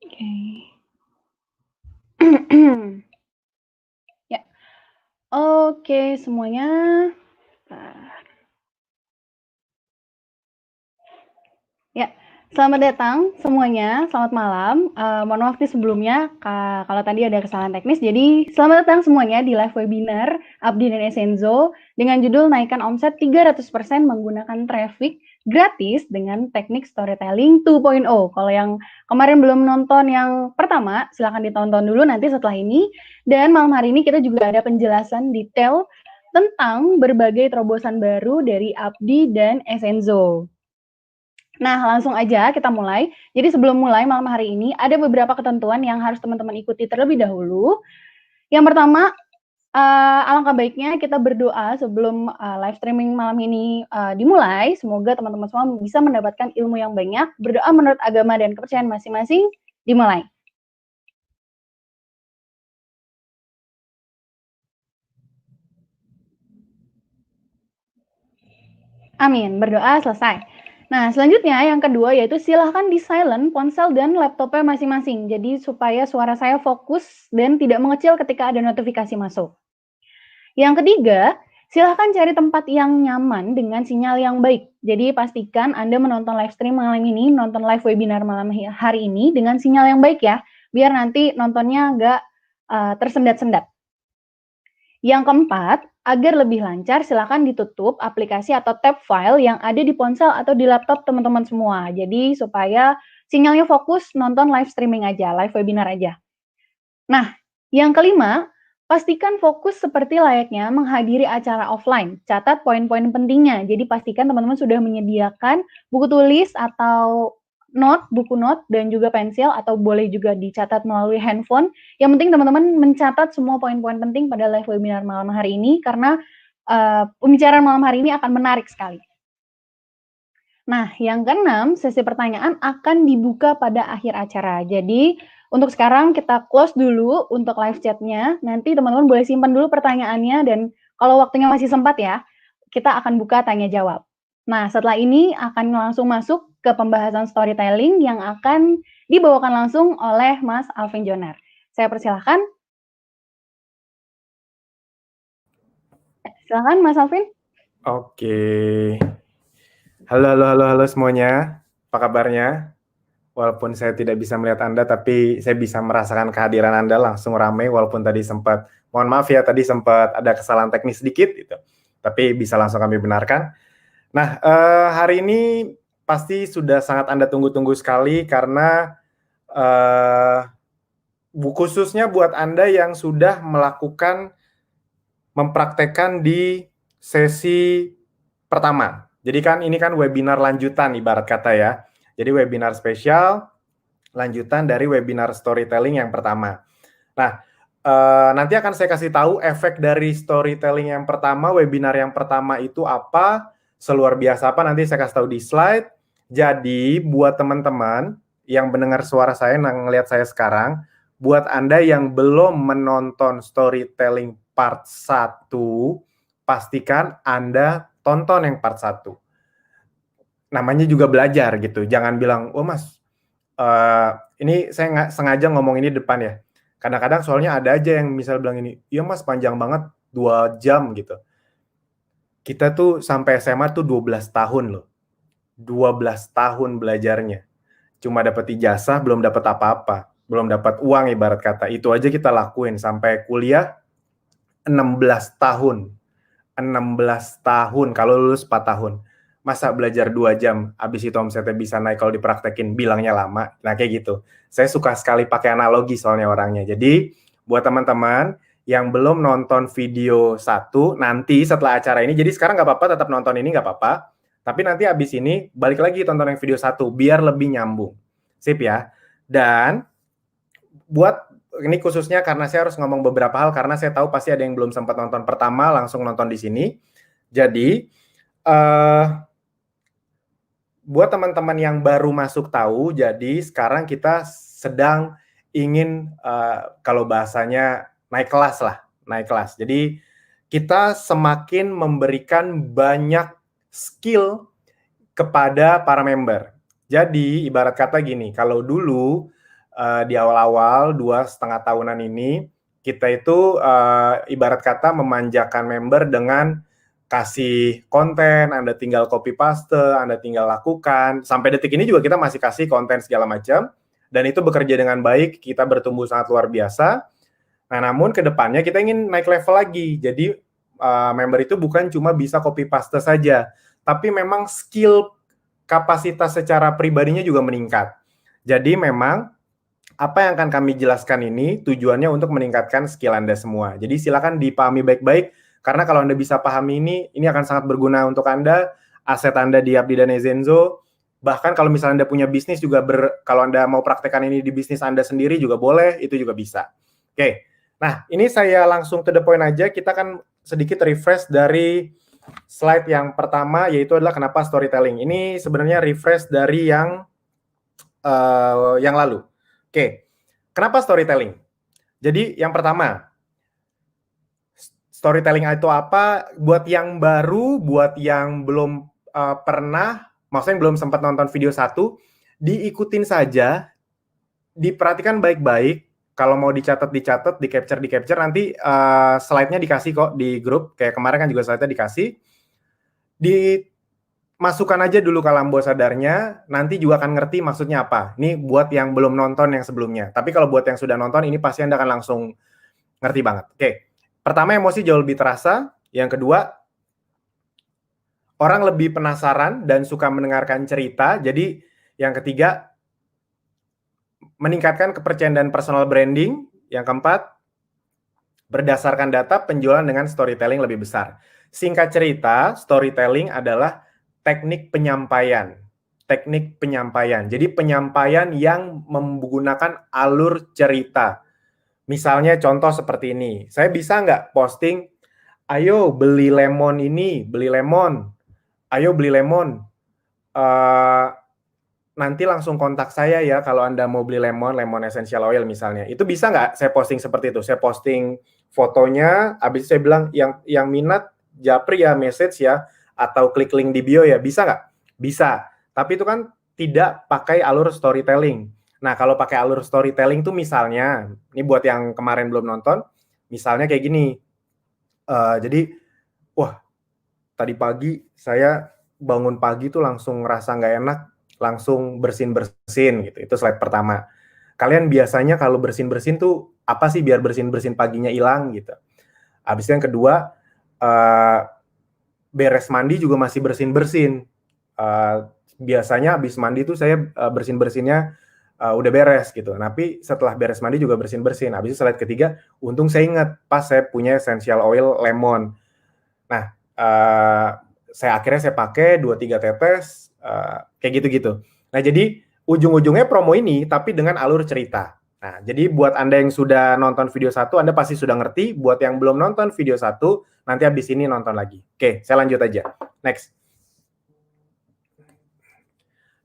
Oke. Ya, oke semuanya. Ya, selamat datang semuanya, selamat malam. Mohon maaf nih sebelumnya kalau tadi ada kesalahan teknis. Jadi selamat datang semuanya di live webinar Abdi dan Esenzo dengan judul naikkan omset 300% menggunakan traffic gratis dengan teknik storytelling 2.0. Kalau yang kemarin belum nonton yang pertama, silahkan ditonton dulu nanti setelah ini. Dan malam hari ini kita juga ada penjelasan detail tentang berbagai terobosan baru dari Abdi dan Esenzo. Nah, langsung aja kita mulai. Jadi sebelum mulai malam hari ini, ada beberapa ketentuan yang harus teman-teman ikuti terlebih dahulu. Yang pertama, alangkah baiknya kita berdoa sebelum live streaming malam ini dimulai. Semoga teman-teman semua bisa mendapatkan ilmu yang banyak. Berdoa menurut agama dan kepercayaan masing-masing. Dimulai. Amin. Berdoa selesai. Nah, selanjutnya yang kedua yaitu silahkan di silent ponsel dan laptopnya masing-masing. Jadi supaya suara saya fokus dan tidak mengecil ketika ada notifikasi masuk. Yang ketiga, silahkan cari tempat yang nyaman dengan sinyal yang baik. Jadi pastikan Anda menonton live stream malam ini, nonton live webinar malam hari ini dengan sinyal yang baik ya, biar nanti nontonnya nggak tersendat-sendat. Yang keempat, agar lebih lancar, silakan ditutup aplikasi atau tab file yang ada di ponsel atau di laptop teman-teman semua. Jadi supaya sinyalnya fokus nonton live streaming aja, live webinar aja. Nah, yang kelima, pastikan fokus seperti layaknya menghadiri acara offline. Catat poin-poin pentingnya. Jadi pastikan teman-teman sudah menyediakan buku tulis atau buku note, dan juga pensil, atau boleh juga dicatat melalui handphone. Yang penting teman-teman mencatat semua poin-poin penting pada live webinar malam hari ini, karena pembicaraan malam hari ini akan menarik sekali. Nah, yang keenam, sesi pertanyaan akan dibuka pada akhir acara. Jadi, untuk sekarang kita close dulu untuk live chat-nya. Nanti teman-teman boleh simpan dulu pertanyaannya, dan kalau waktunya masih sempat ya, kita akan buka tanya jawab. Nah, setelah ini akan langsung masuk ke pembahasan storytelling yang akan dibawakan langsung oleh Mas Alvin Jonar. Saya persilahkan. Silakan Mas Alvin. Oke. Halo semuanya. Apa kabarnya? Walaupun saya tidak bisa melihat Anda, tapi saya bisa merasakan kehadiran Anda langsung ramai, walaupun tadi sempat, mohon maaf ya, tadi sempat ada kesalahan teknis sedikit, gitu. Tapi bisa langsung kami benarkan. Nah, hari ini pasti sudah sangat Anda tunggu-tunggu sekali, karena khususnya buat Anda yang sudah mempraktekkan di sesi pertama. Jadi kan ini kan webinar lanjutan ibarat kata ya. Jadi webinar spesial lanjutan dari webinar storytelling yang pertama. Nah, nanti akan saya kasih tahu efek dari storytelling yang pertama, webinar yang pertama itu apa, seluar biasa apa, nanti saya kasih tahu di slide. Jadi buat teman-teman yang mendengar suara saya, ngelihat saya sekarang, buat Anda yang belum menonton storytelling part 1, pastikan Anda tonton yang part 1. Namanya juga belajar gitu. Jangan bilang, "Oh Mas, ini saya nggak sengaja ngomong ini depan ya." Kadang-kadang soalnya ada aja yang misal bilang ini, "Iya Mas, panjang banget 2 jam," gitu. Kita tuh sampai SMA tuh 12 tahun loh. 12 tahun belajarnya. Cuma dapat ijazah, belum dapat apa-apa. Belum dapat uang ibarat kata. Itu aja kita lakuin sampai kuliah 16 tahun. 16 tahun, kalau lulus 4 tahun. Masa belajar 2 jam, habis itu omsetnya bisa naik kalau dipraktekin, bilangnya lama. Nah, kayak gitu. Saya suka sekali pakai analogi soalnya orangnya. Jadi, buat teman-teman yang belum nonton video 1, nanti setelah acara ini, jadi sekarang nggak apa-apa, tetap nonton ini nggak apa-apa. Tapi nanti habis ini, balik lagi tonton yang video 1, biar lebih nyambung. Sip ya. Dan, buat ini khususnya karena saya harus ngomong beberapa hal, karena saya tahu pasti ada yang belum sempat nonton pertama, langsung nonton di sini. Jadi, buat teman-teman yang baru masuk tahu, jadi sekarang kita sedang ingin, kalau bahasanya naik kelas lah, naik kelas. Jadi, kita semakin memberikan banyak skill kepada para member. Jadi, ibarat kata gini, kalau dulu di awal-awal 2,5 tahunan ini, kita itu ibarat kata memanjakan member dengan kasih konten, Anda tinggal copy paste, Anda tinggal lakukan. Sampai detik ini juga kita masih kasih konten segala macam, dan itu bekerja dengan baik, kita bertumbuh sangat luar biasa. Nah, namun ke depannya kita ingin naik level lagi. Jadi member itu bukan cuma bisa copy paste saja, tapi memang skill kapasitas secara pribadinya juga meningkat. Jadi memang apa yang akan kami jelaskan ini tujuannya untuk meningkatkan skill Anda semua. Jadi silakan dipahami baik-baik, karena kalau Anda bisa pahami ini akan sangat berguna untuk Anda, aset Anda di Abdi dan Ezenzo. Bahkan kalau misalnya Anda punya bisnis juga, kalau Anda mau praktekkan ini di bisnis Anda sendiri juga boleh, itu juga bisa. Oke, nah ini saya langsung to the point aja, kita akan sedikit refresh dari slide yang pertama, yaitu adalah kenapa storytelling. Ini sebenarnya refresh dari yang lalu. Oke, kenapa storytelling? Jadi yang pertama, storytelling itu apa? Buat yang baru, buat yang belum pernah, maksudnya belum sempat nonton video 1, diikutin saja, diperhatikan baik-baik. Kalau mau dicatat, di capture, nanti slide-nya dikasih kok di grup, kayak kemarin kan juga slide-nya dikasih. Masukkan aja dulu ke alam bawah sadarnya, nanti juga akan ngerti maksudnya apa. Ini buat yang belum nonton yang sebelumnya. Tapi kalau buat yang sudah nonton, ini pasti Anda akan langsung ngerti banget. Oke, pertama emosi jauh lebih terasa. Yang kedua, orang lebih penasaran dan suka mendengarkan cerita. Jadi yang ketiga, meningkatkan kepercayaan dan personal branding. Yang keempat, berdasarkan data penjualan dengan storytelling lebih besar. Singkat cerita, storytelling adalah teknik penyampaian. Teknik penyampaian. Jadi penyampaian yang menggunakan alur cerita. Misalnya contoh seperti ini. Saya bisa nggak posting, ayo beli lemon ini, beli lemon. Ayo beli lemon. Nanti langsung kontak saya ya kalau Anda mau beli lemon essential oil misalnya. Itu bisa nggak saya posting seperti itu? Saya posting fotonya, habis saya bilang yang minat japri ya, message ya, atau klik link di bio ya, bisa nggak? Bisa, tapi itu kan tidak pakai alur storytelling. Nah, kalau pakai alur storytelling tuh misalnya, ini buat yang kemarin belum nonton, misalnya kayak gini, jadi, wah, tadi pagi saya bangun pagi tuh langsung ngerasa nggak enak, langsung bersin-bersin gitu, itu slide pertama. Kalian biasanya kalau bersin-bersin tuh, apa sih biar bersin-bersin paginya hilang gitu. Habis itu yang kedua, beres mandi juga masih bersin-bersin. Biasanya habis mandi tuh saya bersin-bersinnya udah beres gitu. Tapi setelah beres mandi juga bersin-bersin. Habis itu slide ketiga, untung saya ingat pas saya punya essential oil lemon. Nah, akhirnya saya pakai 2-3 tetes, kayak gitu-gitu. Nah, jadi ujung-ujungnya promo ini tapi dengan alur cerita. Nah, jadi buat Anda yang sudah nonton video 1, Anda pasti sudah ngerti. Buat yang belum nonton video 1, nanti habis ini nonton lagi. Oke, saya lanjut aja. Next.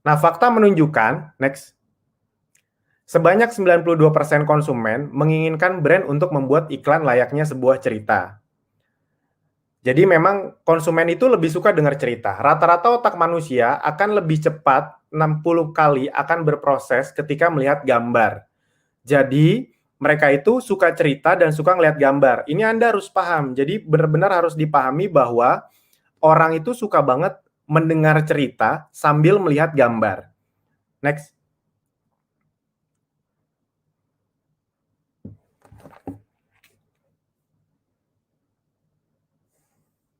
Nah, fakta menunjukkan, next, sebanyak 92% konsumen menginginkan brand untuk membuat iklan layaknya sebuah cerita. Jadi memang konsumen itu lebih suka dengar cerita. Rata-rata otak manusia akan lebih cepat 60 kali akan berproses ketika melihat gambar. Jadi mereka itu suka cerita dan suka ngelihat gambar. Ini Anda harus paham. Jadi benar-benar harus dipahami bahwa orang itu suka banget mendengar cerita sambil melihat gambar. Next.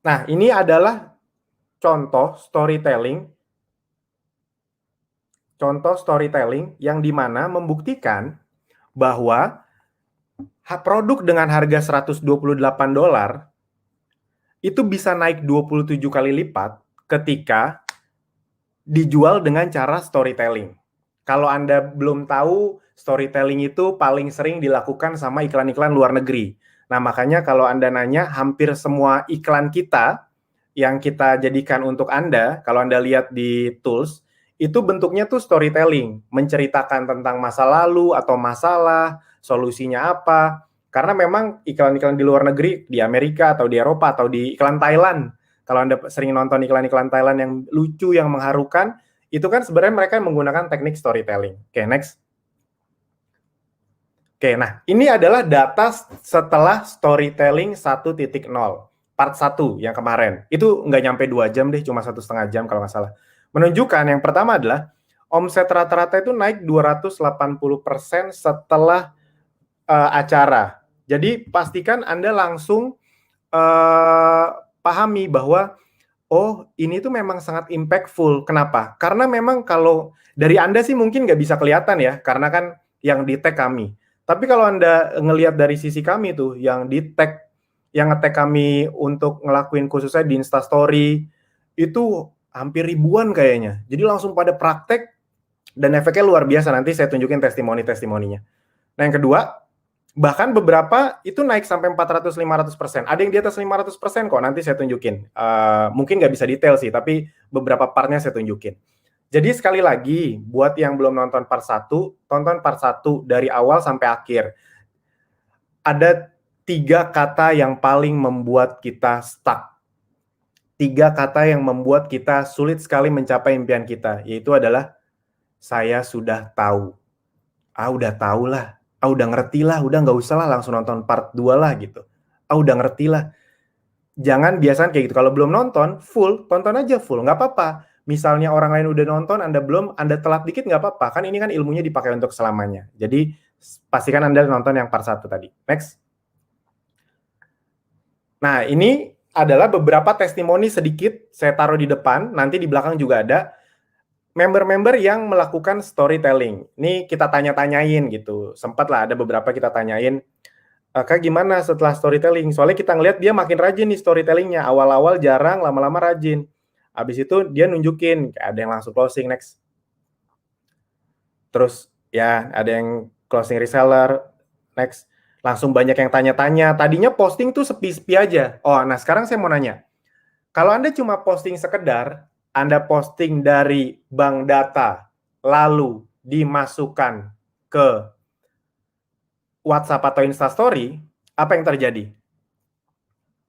Nah, ini adalah contoh storytelling yang dimana membuktikan bahwa produk dengan harga $128 itu bisa naik 27 kali lipat ketika dijual dengan cara storytelling. Kalau Anda belum tahu, storytelling itu paling sering dilakukan sama iklan-iklan luar negeri. Nah, makanya kalau Anda nanya, hampir semua iklan kita yang kita jadikan untuk Anda, kalau Anda lihat di tools, itu bentuknya tuh storytelling, menceritakan tentang masa lalu atau masalah, solusinya apa. Karena memang iklan-iklan di luar negeri, di Amerika atau di Eropa atau di iklan Thailand, kalau Anda sering nonton iklan-iklan Thailand yang lucu, yang mengharukan, itu kan sebenarnya mereka menggunakan teknik storytelling. Oke, next. Oke, nah ini adalah data setelah storytelling 1.0, part 1 yang kemarin. Itu nggak nyampe 2 jam deh, cuma 1,5 jam kalau nggak salah. Menunjukkan yang pertama adalah omset rata-rata itu naik 280% setelah acara. Jadi pastikan Anda langsung pahami bahwa oh ini tuh memang sangat impactful. Kenapa? Karena memang kalau dari Anda sih mungkin nggak bisa kelihatan ya, karena kan yang di-tag kami. Tapi kalau Anda ngelihat dari sisi kami tuh, yang di-tag, yang nge-tag kami untuk ngelakuin khususnya di Instastory, itu hampir ribuan kayaknya. Jadi langsung pada praktek, dan efeknya luar biasa. Nanti saya tunjukin testimoni-testimoninya. Nah yang kedua, bahkan beberapa itu naik sampai 400-500%. Ada yang di atas 500% kok, nanti saya tunjukin. Mungkin nggak bisa detail sih, tapi beberapa partnya saya tunjukin. Jadi sekali lagi, buat yang belum nonton part 1, tonton part 1 dari awal sampai akhir. Ada 3 kata yang paling membuat kita stuck. 3 kata yang membuat kita sulit sekali mencapai impian kita, yaitu adalah saya sudah tahu. Udah tahu lah. Udah ngerti lah. Udah nggak usah lah langsung nonton part 2 lah gitu. Udah ngerti lah. Jangan biasakan kayak gitu. Kalau belum nonton, full, tonton aja full. Nggak apa-apa. Misalnya orang lain udah nonton, Anda belum, Anda telat dikit nggak apa-apa. Kan ini kan ilmunya dipakai untuk selamanya. Jadi, pastikan Anda nonton yang part 1 tadi. Next. Nah, ini adalah beberapa testimoni sedikit. Saya taruh di depan. Nanti di belakang juga ada. Member-member yang melakukan storytelling. Ini kita tanya-tanyain gitu. Sempat lah ada beberapa kita tanyain, Kak gimana setelah storytelling? Soalnya kita ngelihat dia makin rajin nih storytellingnya. Awal-awal jarang, lama-lama rajin. Habis itu dia nunjukin, ada yang langsung closing, next. Terus ya ada yang closing reseller, next. Langsung banyak yang tanya-tanya. Tadinya posting tuh sepi-sepi aja. Nah sekarang saya mau nanya. Kalau Anda cuma posting sekedar, Anda posting dari bank data, lalu dimasukkan ke WhatsApp atau Instastory, apa yang terjadi?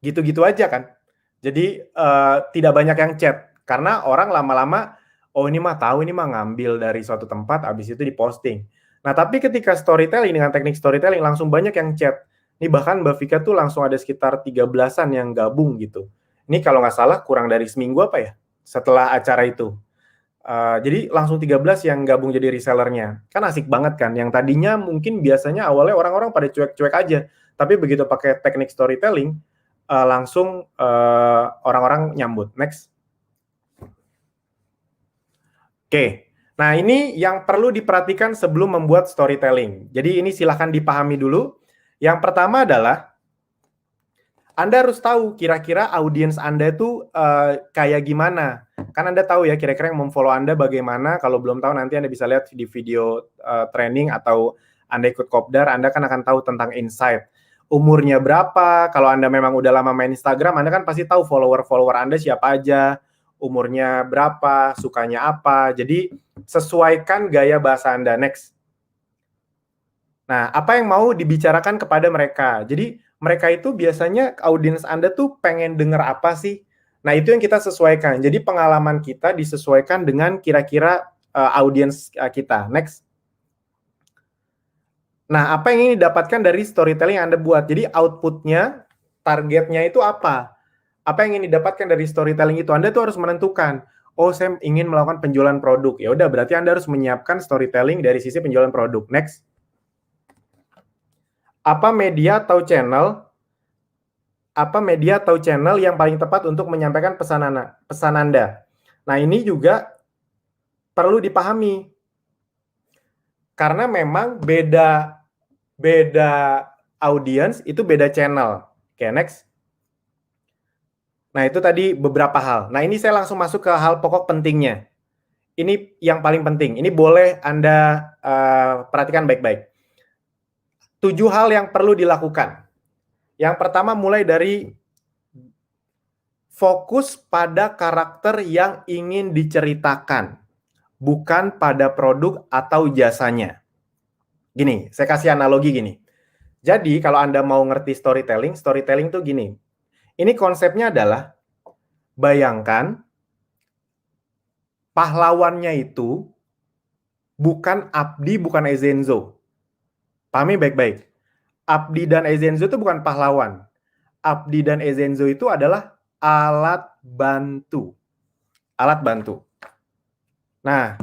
Gitu-gitu aja kan? Jadi tidak banyak yang chat, karena orang lama-lama, ini mah tahu, ini mah ngambil dari suatu tempat, habis itu diposting. Nah, tapi ketika storytelling, dengan teknik storytelling, langsung banyak yang chat. Ini bahkan Mbak Vika tuh langsung ada sekitar 13-an yang gabung gitu. Ini kalau nggak salah kurang dari seminggu apa ya, setelah acara itu. Jadi langsung 13 yang gabung jadi resellernya. Kan asik banget kan, yang tadinya mungkin biasanya awalnya orang-orang pada cuek-cuek aja, tapi begitu pakai teknik storytelling, langsung orang-orang nyambut. Next. Oke, nah ini yang perlu diperhatikan sebelum membuat storytelling. Jadi ini silahkan dipahami dulu. Yang pertama adalah Anda harus tahu kira-kira audiens Anda itu kayak gimana. Kan Anda tahu ya kira-kira yang memfollow Anda bagaimana. Kalau belum tahu nanti Anda bisa lihat di video training atau Anda ikut kopdar, Anda kan akan tahu tentang insight. Umurnya berapa, kalau Anda memang udah lama main Instagram, Anda kan pasti tahu follower-follower Anda siapa aja, umurnya berapa, sukanya apa. Jadi sesuaikan gaya bahasa Anda. Next. Nah, apa yang mau dibicarakan kepada mereka? Jadi mereka itu biasanya audiens Anda tuh pengen denger apa sih? Nah, itu yang kita sesuaikan. Jadi pengalaman kita disesuaikan dengan kira-kira audiens kita. Next. Nah, apa yang ingin didapatkan dari storytelling yang Anda buat? Jadi outputnya, targetnya itu apa? Apa yang ingin didapatkan dari storytelling itu? Anda tuh harus menentukan, saya ingin melakukan penjualan produk. Ya udah, berarti Anda harus menyiapkan storytelling dari sisi penjualan produk. Next. Apa media atau channel yang paling tepat untuk menyampaikan pesan Anda? Nah, ini juga perlu dipahami. Karena memang beda audiens itu beda channel. Oke, next. Nah, itu tadi beberapa hal. Nah, ini saya langsung masuk ke hal pokok pentingnya. Ini yang paling penting. Ini boleh Anda perhatikan baik-baik. 7 hal yang perlu dilakukan. Yang pertama mulai dari fokus pada karakter yang ingin diceritakan, bukan pada produk atau jasanya. Gini, saya kasih analogi gini. Jadi, kalau Anda mau ngerti storytelling tuh gini. Ini konsepnya adalah, bayangkan pahlawannya itu bukan Abdi, bukan Ezenzo. Pahami baik-baik. Abdi dan Ezenzo itu bukan pahlawan. Abdi dan Ezenzo itu adalah alat bantu. Alat bantu. Nah,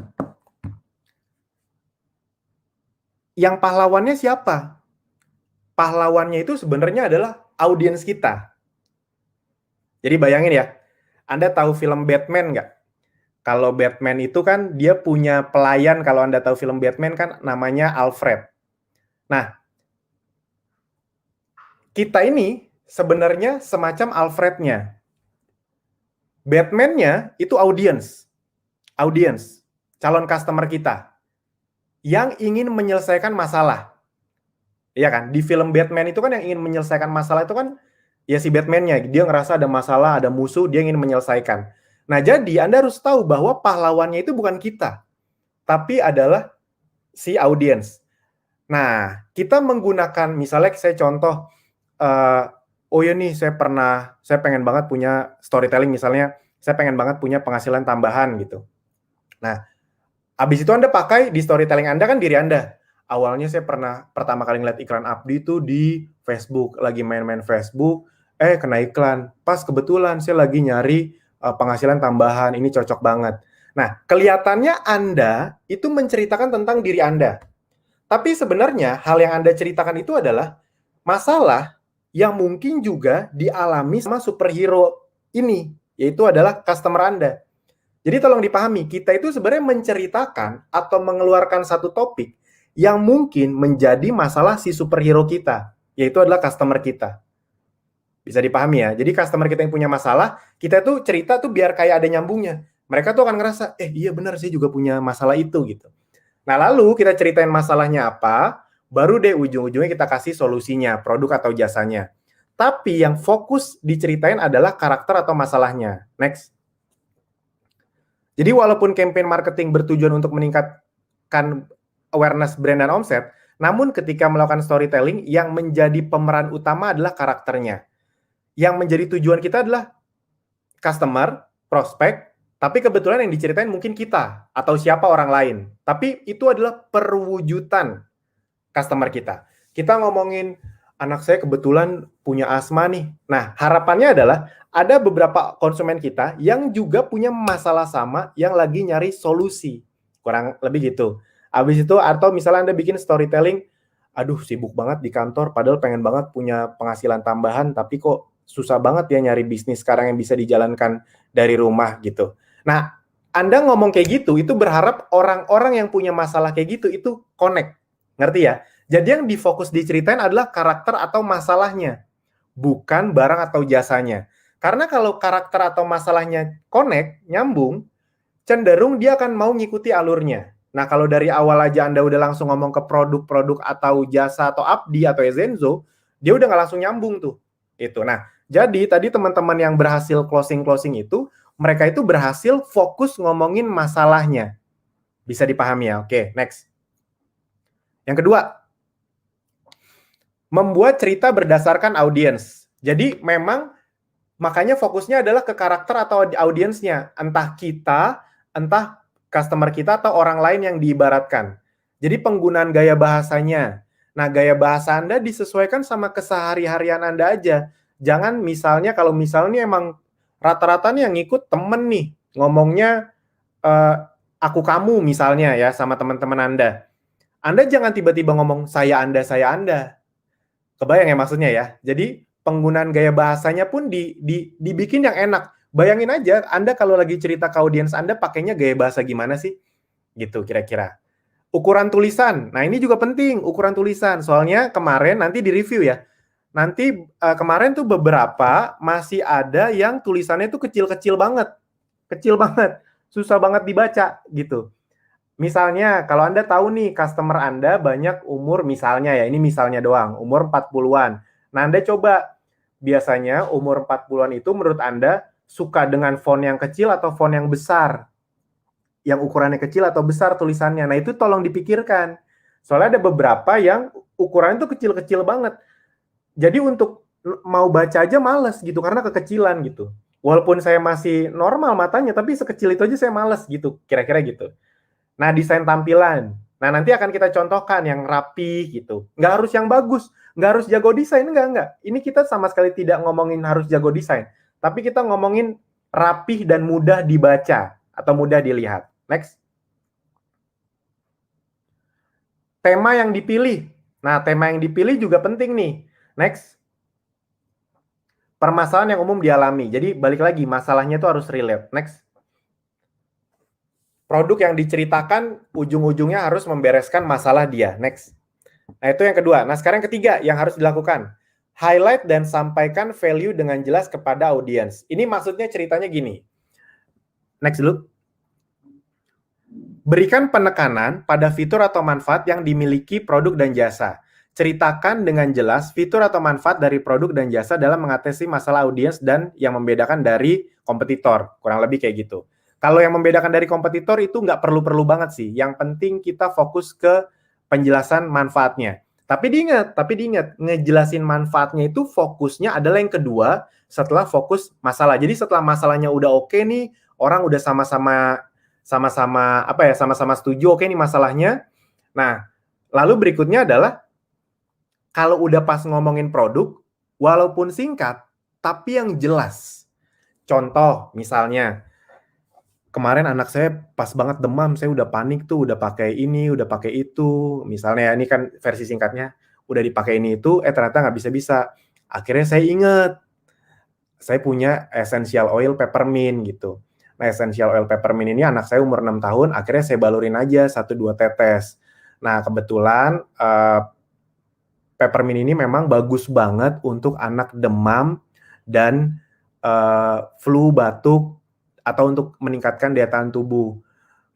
yang pahlawannya siapa? Pahlawannya itu sebenarnya adalah audiens kita. Jadi bayangin ya, Anda tahu film Batman nggak? Kalau Batman itu kan dia punya pelayan, kalau Anda tahu film Batman kan namanya Alfred. Nah, kita ini sebenarnya semacam Alfrednya. Batman-nya itu audiens, calon customer kita yang ingin menyelesaikan masalah. Iya kan? Di film Batman itu kan yang ingin menyelesaikan masalah itu kan ya si Batman-nya, dia ngerasa ada masalah, ada musuh, dia ingin menyelesaikan. Nah, jadi Anda harus tahu bahwa pahlawannya itu bukan kita, tapi adalah si audiens. Nah, kita menggunakan, misalnya saya contoh, oh ya nih saya pengen banget punya storytelling, misalnya saya pengen banget punya penghasilan tambahan gitu. Nah, habis itu Anda pakai di storytelling Anda kan diri Anda. Awalnya saya pernah pertama kali ngeliat iklan Abdi itu di Facebook, lagi main-main Facebook, kena iklan. Pas kebetulan saya lagi nyari penghasilan tambahan, ini cocok banget. Nah, kelihatannya Anda itu menceritakan tentang diri Anda. Tapi sebenarnya hal yang Anda ceritakan itu adalah masalah yang mungkin juga dialami sama superhero ini, yaitu adalah customer Anda. Jadi tolong dipahami, kita itu sebenarnya menceritakan atau mengeluarkan satu topik yang mungkin menjadi masalah si superhero kita, yaitu adalah customer kita. Bisa dipahami ya? Jadi customer kita yang punya masalah, kita tuh cerita tuh biar kayak ada nyambungnya. Mereka tuh akan ngerasa, iya benar saya juga punya masalah itu gitu. Nah, lalu kita ceritain masalahnya apa, baru deh ujung-ujungnya kita kasih solusinya, produk atau jasanya. Tapi yang fokus diceritain adalah karakter atau masalahnya. Next. Jadi walaupun campaign marketing bertujuan untuk meningkatkan awareness brand dan omset, namun ketika melakukan storytelling, yang menjadi pemeran utama adalah karakternya. Yang menjadi tujuan kita adalah customer, prospek, tapi kebetulan yang diceritain mungkin kita atau siapa orang lain. Tapi itu adalah perwujudan customer kita. Kita ngomongin anak saya kebetulan punya asma nih. Nah, harapannya adalah ada beberapa konsumen kita yang juga punya masalah sama yang lagi nyari solusi. Kurang lebih gitu. Habis itu atau misalnya Anda bikin storytelling, aduh sibuk banget di kantor padahal pengen banget punya penghasilan tambahan tapi kok susah banget ya nyari bisnis sekarang yang bisa dijalankan dari rumah gitu. Nah, Anda ngomong kayak gitu, itu berharap orang-orang yang punya masalah kayak gitu, itu connect. Ngerti ya? Jadi yang difokus diceritain adalah karakter atau masalahnya, bukan barang atau jasanya. Karena kalau karakter atau masalahnya connect, nyambung, cenderung dia akan mau ngikuti alurnya. Nah, kalau dari awal aja Anda udah langsung ngomong ke produk-produk atau jasa atau Abdi atau Ezenzo, dia udah nggak langsung nyambung tuh. Itu. Nah, jadi tadi teman-teman yang berhasil closing itu, mereka itu berhasil fokus ngomongin masalahnya. Bisa dipahami ya? Oke, next. Yang kedua, membuat cerita berdasarkan audiens. Jadi memang makanya fokusnya adalah ke karakter atau audiensnya. Entah kita, entah customer kita atau orang lain yang diibaratkan. Jadi penggunaan gaya bahasanya. Nah, gaya bahasa Anda disesuaikan sama kesehari-harian Anda aja. Jangan misalnya, kalau misalnya emang rata-rata nih yang ngikut temen nih, ngomongnya aku kamu misalnya ya sama teman-teman Anda. Anda jangan tiba-tiba ngomong saya Anda. Kebayang ya maksudnya ya? Jadi penggunaan gaya bahasanya pun dibikin yang enak. Bayangin aja, Anda kalau lagi cerita ke audiens Anda pakainya gaya bahasa gimana sih? Gitu kira-kira. Ukuran tulisan. Nah, ini juga penting, ukuran tulisan. Soalnya kemarin, nanti di review ya. Nanti kemarin tuh beberapa masih ada yang tulisannya tuh kecil-kecil banget. Kecil banget. Susah banget dibaca gitu. Misalnya, kalau Anda tahu nih, customer Anda banyak umur, misalnya ya, ini misalnya doang, umur 40-an. Nah, Anda coba, biasanya umur 40-an itu menurut Anda suka dengan font yang kecil atau font yang besar? Yang ukurannya kecil atau besar tulisannya? Nah, itu tolong dipikirkan. Soalnya ada beberapa yang ukurannya itu kecil-kecil banget. Jadi untuk mau baca aja males gitu, karena kekecilan gitu. Walaupun saya masih normal matanya, tapi sekecil itu aja saya males gitu, kira-kira gitu. Nah, desain tampilan. Nah, nanti akan kita contohkan yang rapi gitu. Nggak harus yang bagus, nggak harus jago desain, enggak. Ini kita sama sekali tidak ngomongin harus jago desain, tapi kita ngomongin rapih dan mudah dibaca atau mudah dilihat. Next. Tema yang dipilih. Nah, tema yang dipilih juga penting nih. Next. Permasalahan yang umum dialami. Jadi, balik lagi, masalahnya itu harus relate. Next. Produk yang diceritakan ujung-ujungnya harus membereskan masalah dia. Next. Nah, itu yang kedua. Nah, sekarang yang ketiga yang harus dilakukan. Highlight dan sampaikan value dengan jelas kepada audiens. Ini maksudnya ceritanya gini. Next dulu. Berikan penekanan pada fitur atau manfaat yang dimiliki produk dan jasa. Ceritakan dengan jelas fitur atau manfaat dari produk dan jasa dalam mengatasi masalah audiens dan yang membedakan dari kompetitor. Kurang lebih kayak gitu. Kalau yang membedakan dari kompetitor itu nggak perlu-perlu banget sih. Yang penting kita fokus ke penjelasan manfaatnya. Tapi diingat, ngejelasin manfaatnya itu fokusnya adalah yang kedua setelah fokus masalah. Jadi setelah masalahnya udah oke nih, orang udah sama-sama setuju oke nih masalahnya. Nah, lalu berikutnya adalah kalau udah pas ngomongin produk, walaupun singkat, tapi yang jelas. Contoh, misalnya, kemarin anak saya pas banget demam, saya udah panik tuh, udah pakai ini, udah pakai itu. Misalnya, ini kan versi singkatnya, udah dipakai ini itu, ternyata nggak bisa-bisa. Akhirnya saya inget, saya punya essential oil peppermint gitu. Nah, essential oil peppermint ini anak saya umur 6 tahun, akhirnya saya balurin aja 1-2 tetes. Nah, kebetulan peppermint ini memang bagus banget untuk anak demam dan flu, batuk, atau untuk meningkatkan daya tahan tubuh.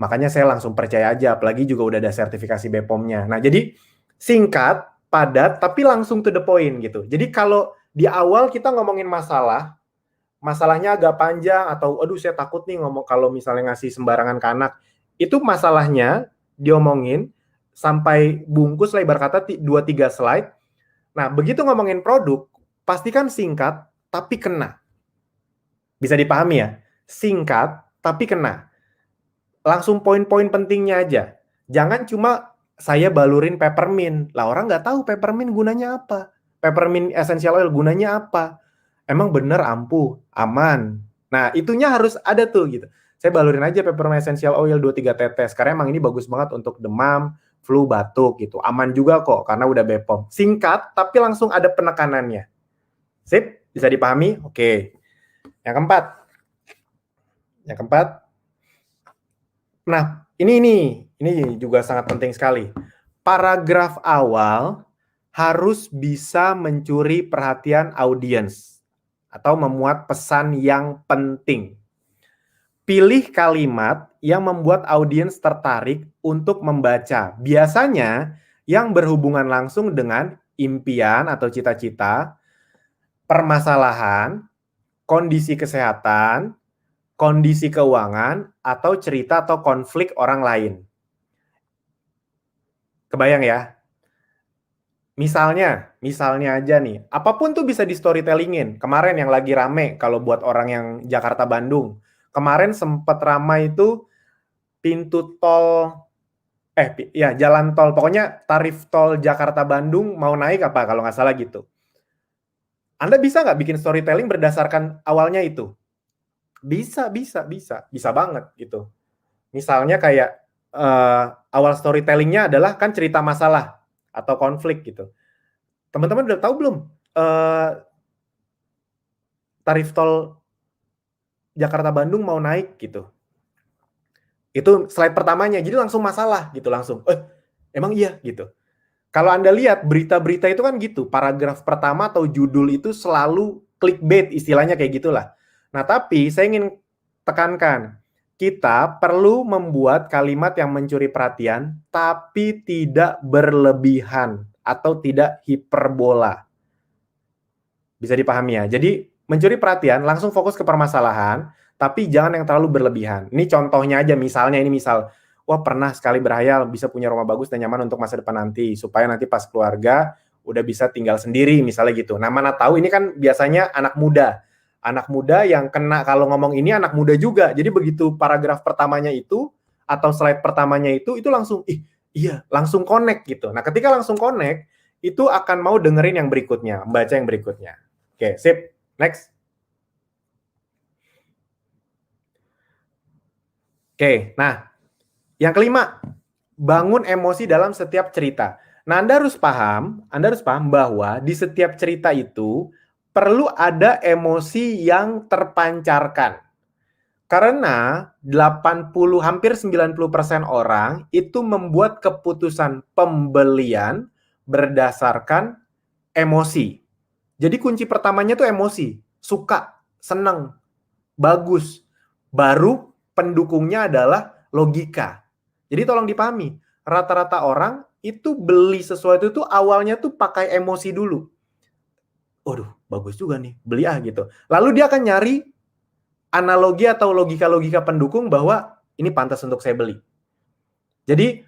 Makanya saya langsung percaya aja, apalagi juga udah ada sertifikasi BPOM-nya. Nah, jadi singkat, padat, tapi langsung to the point gitu. Jadi kalau di awal kita ngomongin masalahnya agak panjang, atau aduh saya takut nih ngomong kalau misalnya ngasih sembarangan ke anak, itu masalahnya diomongin sampai bungkus lebar kata 2-3 slide. Nah, begitu ngomongin produk, pastikan singkat, tapi kena. Bisa dipahami ya? Singkat, tapi kena. Langsung poin-poin pentingnya aja. Jangan cuma saya balurin peppermint. Lah orang nggak tahu peppermint gunanya apa. Peppermint essential oil gunanya apa. Emang bener ampuh, aman. Nah, itunya harus ada tuh gitu. Saya balurin aja peppermint essential oil 2-3 tetes. Karena emang ini bagus banget untuk demam, flu, batuk gitu. Aman juga kok karena udah BPOM. Singkat, tapi langsung ada penekanannya. Sip? Bisa dipahami? Oke. Yang keempat, nah ini juga sangat penting sekali. Paragraf awal harus bisa mencuri perhatian audiens atau memuat pesan yang penting. Pilih kalimat yang membuat audiens tertarik untuk membaca. Biasanya yang berhubungan langsung dengan impian atau cita-cita, permasalahan, kondisi kesehatan, kondisi keuangan, atau cerita atau konflik orang lain. Kebayang ya? Misalnya aja nih, apapun tuh bisa di storytellingin. Kemarin yang lagi rame, kalau buat orang yang Jakarta-Bandung, kemarin sempat ramai itu pintu tol, jalan tol, pokoknya tarif tol Jakarta-Bandung mau naik apa kalau nggak salah gitu. Anda bisa nggak bikin storytelling berdasarkan awalnya itu? Bisa banget gitu. Misalnya kayak awal storytellingnya adalah kan cerita masalah atau konflik gitu. Teman-teman udah tahu belum tarif tol Jakarta-Bandung mau naik gitu? Itu slide pertamanya, jadi langsung masalah gitu, langsung, emang iya gitu. Kalau Anda lihat berita-berita itu kan gitu, paragraf pertama atau judul itu selalu clickbait, istilahnya kayak gitulah. Nah, tapi saya ingin tekankan, kita perlu membuat kalimat yang mencuri perhatian, tapi tidak berlebihan atau tidak hiperbola. Bisa dipahami ya? Jadi, mencuri perhatian, langsung fokus ke permasalahan, tapi jangan yang terlalu berlebihan. Ini contohnya aja, misalnya ini misal, wah pernah sekali berhayal bisa punya rumah bagus dan nyaman untuk masa depan nanti, supaya nanti pas keluarga udah bisa tinggal sendiri, misalnya gitu. Nah, mana tahu ini kan biasanya anak muda yang kena kalau ngomong ini anak muda juga. Jadi begitu paragraf pertamanya itu atau slide pertamanya itu langsung, Iya, langsung connect gitu. Nah, ketika langsung connect, itu akan mau dengerin yang berikutnya, baca yang berikutnya. Oke, sip. Next. Oke, nah, yang kelima, bangun emosi dalam setiap cerita. Nah, Anda harus paham bahwa di setiap cerita itu perlu ada emosi yang terpancarkan. Karena 80 hampir 90% orang itu membuat keputusan pembelian berdasarkan emosi. Jadi kunci pertamanya tuh emosi, suka, seneng, bagus. Baru pendukungnya adalah logika. Jadi tolong dipahami, rata-rata orang itu beli sesuatu itu awalnya tuh pakai emosi dulu. Waduh, bagus juga nih, beli gitu. Lalu dia akan nyari analogi atau logika-logika pendukung bahwa ini pantas untuk saya beli. Jadi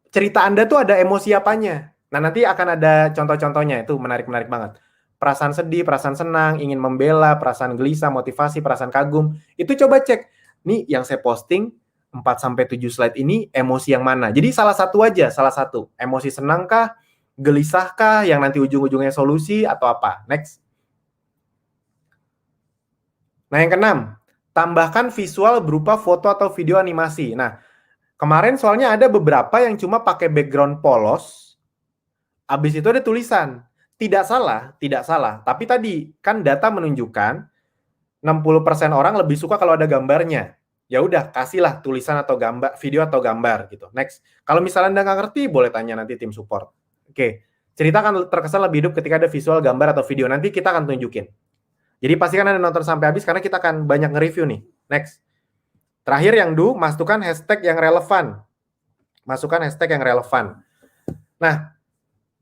cerita Anda tuh ada emosi apanya. Nah, nanti akan ada contoh-contohnya, itu menarik-menarik banget. Perasaan sedih, perasaan senang, ingin membela, perasaan gelisah, motivasi, perasaan kagum. Itu coba cek. Nih yang saya posting 4-7 slide ini emosi yang mana. Jadi salah satu aja, salah satu. Emosi senangkah, gelisahkah, yang nanti ujung-ujungnya solusi atau apa. Next. Nah, yang keenam, tambahkan visual berupa foto atau video animasi. Nah, kemarin soalnya ada beberapa yang cuma pakai background polos, habis itu ada tulisan. Tidak salah, tidak salah. Tapi tadi, kan data menunjukkan 60% orang lebih suka kalau ada gambarnya. Ya udah, kasihlah tulisan atau gambar, video atau gambar gitu. Next. Kalau misalnya Anda nggak ngerti, boleh tanya nanti tim support. Oke. Cerita akan terkesan lebih hidup ketika ada visual, gambar, atau video. Nanti kita akan tunjukin. Jadi pastikan Anda nonton sampai habis karena kita akan banyak nge-review nih. Next. Terakhir yang masukkan hashtag yang relevan. Masukkan hashtag yang relevan. Nah,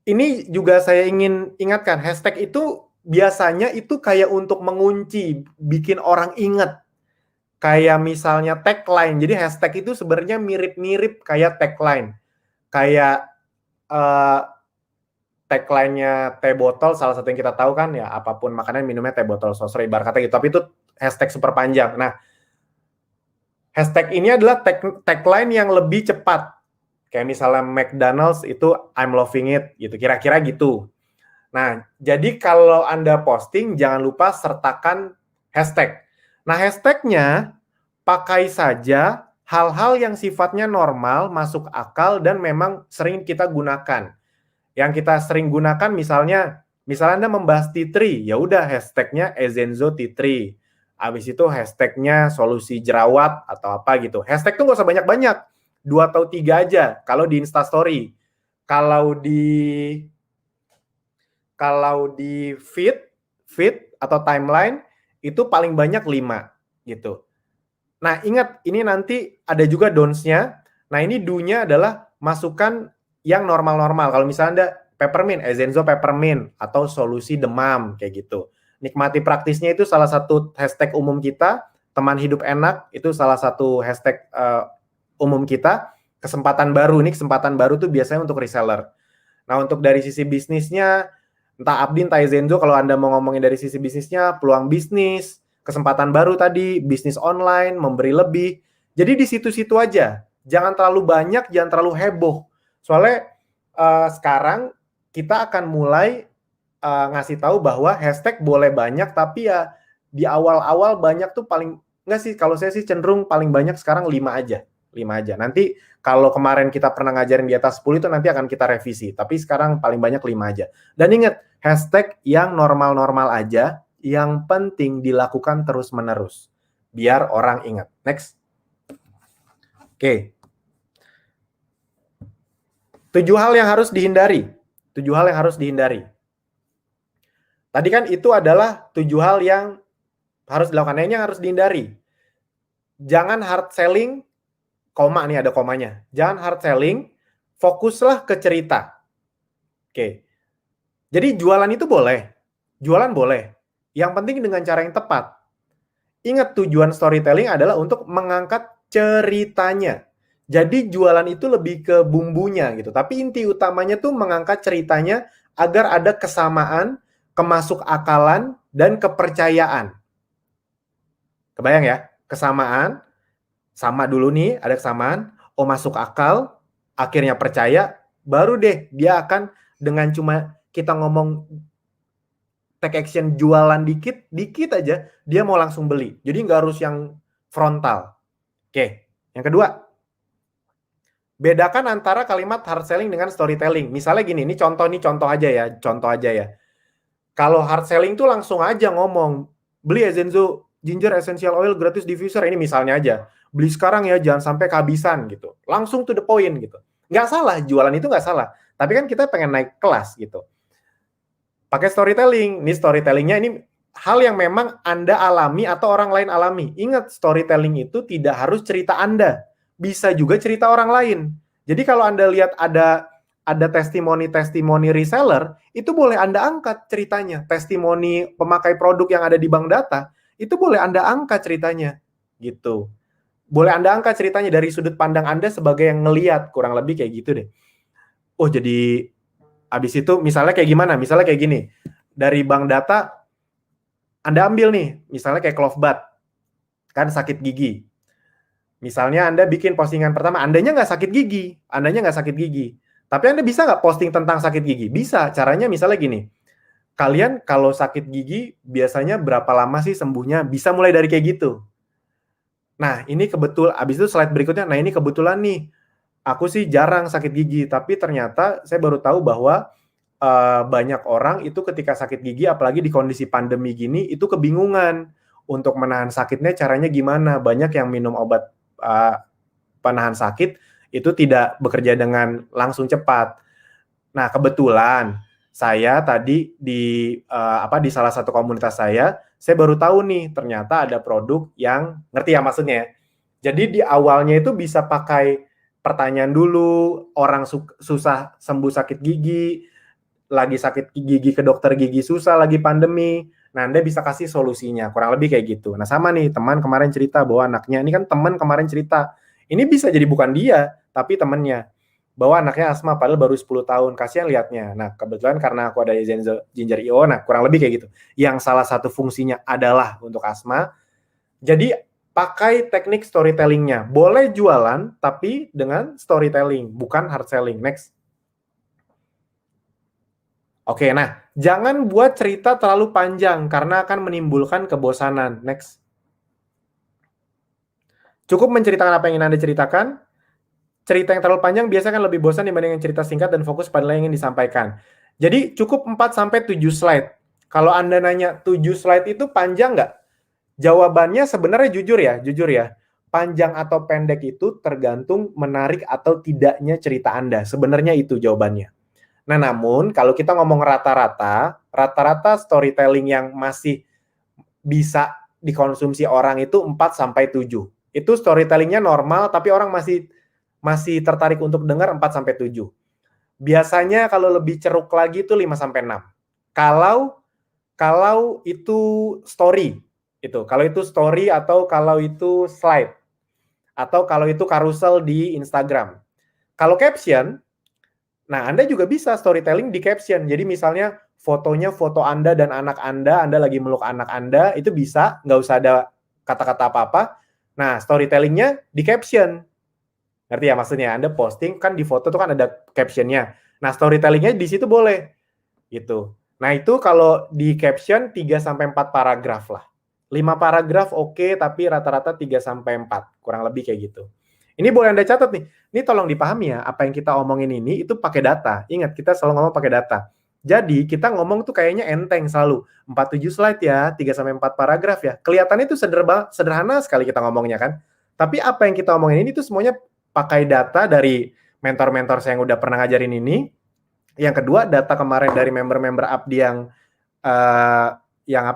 ini juga saya ingin ingatkan, hashtag itu biasanya itu kayak untuk mengunci, bikin orang ingat. Kayak misalnya tagline. Jadi hashtag itu sebenarnya mirip-mirip kayak tagline. Kayak tagline-nya teh botol, salah satu yang kita tahu kan ya, apapun makanan minumnya teh botol sosro, ibarat kata gitu. Tapi itu hashtag super panjang. Nah, hashtag ini adalah tagline yang lebih cepat. Kayak misalnya McDonald's itu I'm loving it gitu, kira-kira gitu. Nah, jadi kalau Anda posting jangan lupa sertakan hashtag. Nah, hashtagnya pakai saja hal-hal yang sifatnya normal, masuk akal, dan memang sering kita gunakan. Yang kita sering gunakan misalnya Anda membahas tea tree, ya udah hashtagnya Ezenzo tea tree. Habis itu hashtagnya solusi jerawat atau apa gitu. Hashtag tuh nggak usah banyak-banyak. 2 atau 3 aja kalau di Instastory. Kalau di feed atau timeline itu paling banyak 5 gitu. Nah, ingat ini nanti ada juga don'ts-nya. Nah, ini do-nya adalah masukkan yang normal-normal. Kalau misalnya Anda peppermint, Ezenzo peppermint atau solusi demam kayak gitu. Nikmati praktisnya itu salah satu hashtag umum kita. Teman hidup enak itu salah satu hashtag umum kita. Kesempatan baru tuh biasanya untuk reseller. Nah, untuk dari sisi bisnisnya, entah Abdi, entah Ezenzo, kalau Anda mau ngomongin dari sisi bisnisnya, peluang bisnis, kesempatan baru tadi, bisnis online, memberi lebih. Jadi di situ-situ aja. Jangan terlalu banyak, jangan terlalu heboh. Soalnya sekarang kita akan mulai ngasih tahu bahwa hashtag boleh banyak, tapi ya di awal-awal banyak tuh paling, enggak sih, kalau saya sih cenderung paling banyak sekarang 5 aja. 5 aja. Nanti kalau kemarin kita pernah ngajarin di atas 10 itu nanti akan kita revisi. Tapi sekarang paling banyak 5 aja. Dan ingat, hashtag yang normal-normal aja, yang penting dilakukan terus-menerus. Biar orang ingat. Next. Oke. 7 hal yang harus dihindari. 7 hal yang harus dihindari. Tadi kan itu adalah 7 hal yang harus dilakukan. Yang harus dihindari. Jangan hard selling, koma nih ada komanya. Jangan hard selling, fokuslah ke cerita. Oke. Jadi jualan itu boleh. Jualan boleh. Yang penting dengan cara yang tepat. Ingat, tujuan storytelling adalah untuk mengangkat ceritanya. Jadi jualan itu lebih ke bumbunya gitu. Tapi inti utamanya tuh mengangkat ceritanya agar ada kesamaan, kemasuk akalan, dan kepercayaan. Kebayang ya? Kesamaan, sama dulu nih, ada kesamaan. Oh, masuk akal. akhirnya percaya, baru deh dia akan dengan cuma kita ngomong take action jualan dikit aja, dia mau langsung beli. Jadi nggak harus yang frontal. Oke, yang kedua, bedakan antara kalimat hard selling dengan storytelling. Misalnya gini, ini contoh aja ya. Kalau hard selling tuh langsung aja ngomong, beli Zenzo Ginger Essential Oil gratis diffuser, ini misalnya aja. Beli sekarang ya, jangan sampai kehabisan gitu. Langsung to the point gitu. Nggak salah, jualan itu nggak salah. Tapi kan kita pengen naik kelas gitu. Pakai storytelling. Ini storytellingnya ini hal yang memang Anda alami atau orang lain alami. Ingat, storytelling itu tidak harus cerita Anda. Bisa juga cerita orang lain. Jadi kalau Anda lihat ada testimoni reseller, itu boleh Anda angkat ceritanya. Testimoni pemakai produk yang ada di bank data, itu boleh Anda angkat ceritanya. Gitu. Boleh Anda angkat ceritanya dari sudut pandang Anda sebagai yang ngeliat, kurang lebih kayak gitu deh. Oh, jadi habis itu misalnya kayak gimana? Misalnya kayak gini. Dari bank data Anda ambil nih, misalnya kayak Clovebat. Kan sakit gigi. Misalnya Anda bikin postingan pertama, Andanya nggak sakit gigi. Tapi Anda bisa nggak posting tentang sakit gigi? Bisa. Caranya misalnya gini. Kalian kalau sakit gigi biasanya berapa lama sih sembuhnya? Bisa mulai dari kayak gitu. Nah, ini abis itu slide berikutnya, nah ini kebetulan nih, aku sih jarang sakit gigi, tapi ternyata saya baru tahu bahwa banyak orang itu ketika sakit gigi, apalagi di kondisi pandemi gini, itu kebingungan untuk menahan sakitnya caranya gimana. Banyak yang minum obat penahan sakit itu tidak bekerja dengan langsung cepat. Nah, kebetulan saya tadi di salah satu komunitas saya baru tahu nih ternyata ada produk yang ngerti ya maksudnya. Jadi di awalnya itu bisa pakai pertanyaan dulu, orang susah sembuh sakit gigi, lagi sakit gigi ke dokter gigi susah, lagi pandemi. Nah, Anda bisa kasih solusinya, kurang lebih kayak gitu. Nah, sama nih, teman kemarin cerita bahwa anaknya, ini kan teman kemarin cerita, ini bisa jadi bukan dia, tapi temannya, bahwa anaknya asma padahal baru 10 tahun, kasihan lihatnya. Nah, kebetulan karena aku ada Zenzo Ginger IO, nah kurang lebih kayak gitu. Yang salah satu fungsinya adalah untuk asma. Jadi pakai teknik storytellingnya. Boleh jualan, tapi dengan storytelling, bukan hard selling. Next. Oke, nah jangan buat cerita terlalu panjang karena akan menimbulkan kebosanan. Next. Cukup menceritakan apa yang ingin Anda ceritakan. Cerita yang terlalu panjang biasanya kan lebih bosan dibandingkan cerita singkat dan fokus pada yang ingin disampaikan. Jadi cukup 4-7 slide. Kalau Anda nanya 7 slide itu panjang nggak? Jawabannya sebenarnya jujur ya. Panjang atau pendek itu tergantung menarik atau tidaknya cerita Anda. Sebenarnya itu jawabannya. Nah, namun kalau kita ngomong rata-rata storytelling yang masih bisa dikonsumsi orang itu 4-7. Itu storytellingnya normal, tapi orang masih tertarik untuk dengar 4-7. Biasanya kalau lebih ceruk lagi itu 5-6. Kalau itu story, kalau itu story atau kalau itu slide, atau kalau itu carousel di Instagram. Kalau caption, nah Anda juga bisa storytelling di caption. Jadi misalnya fotonya foto Anda dan anak Anda lagi meluk anak Anda, itu bisa, nggak usah ada kata-kata apa-apa. Nah, storytellingnya di caption. Ngerti ya maksudnya? Anda posting, kan di foto tuh kan ada captionnya. Nah, storytellingnya di situ boleh. Gitu. Nah, itu kalau di caption 3-4 paragraf lah. 5 paragraf oke, tapi rata-rata 3-4. Kurang lebih kayak gitu. Ini boleh Anda catat nih. Ini tolong dipahami ya, apa yang kita omongin ini itu pakai data. Ingat, kita selalu ngomong pakai data. Jadi, kita ngomong tuh kayaknya enteng selalu. 4-7 slide ya, 3-4 paragraf ya. Kelihatannya itu sederhana sekali kita ngomongnya kan. Tapi apa yang kita omongin ini tuh semuanya pakai data dari mentor-mentor saya yang udah pernah ngajarin ini. Yang kedua, data kemarin dari member-member Abdi yang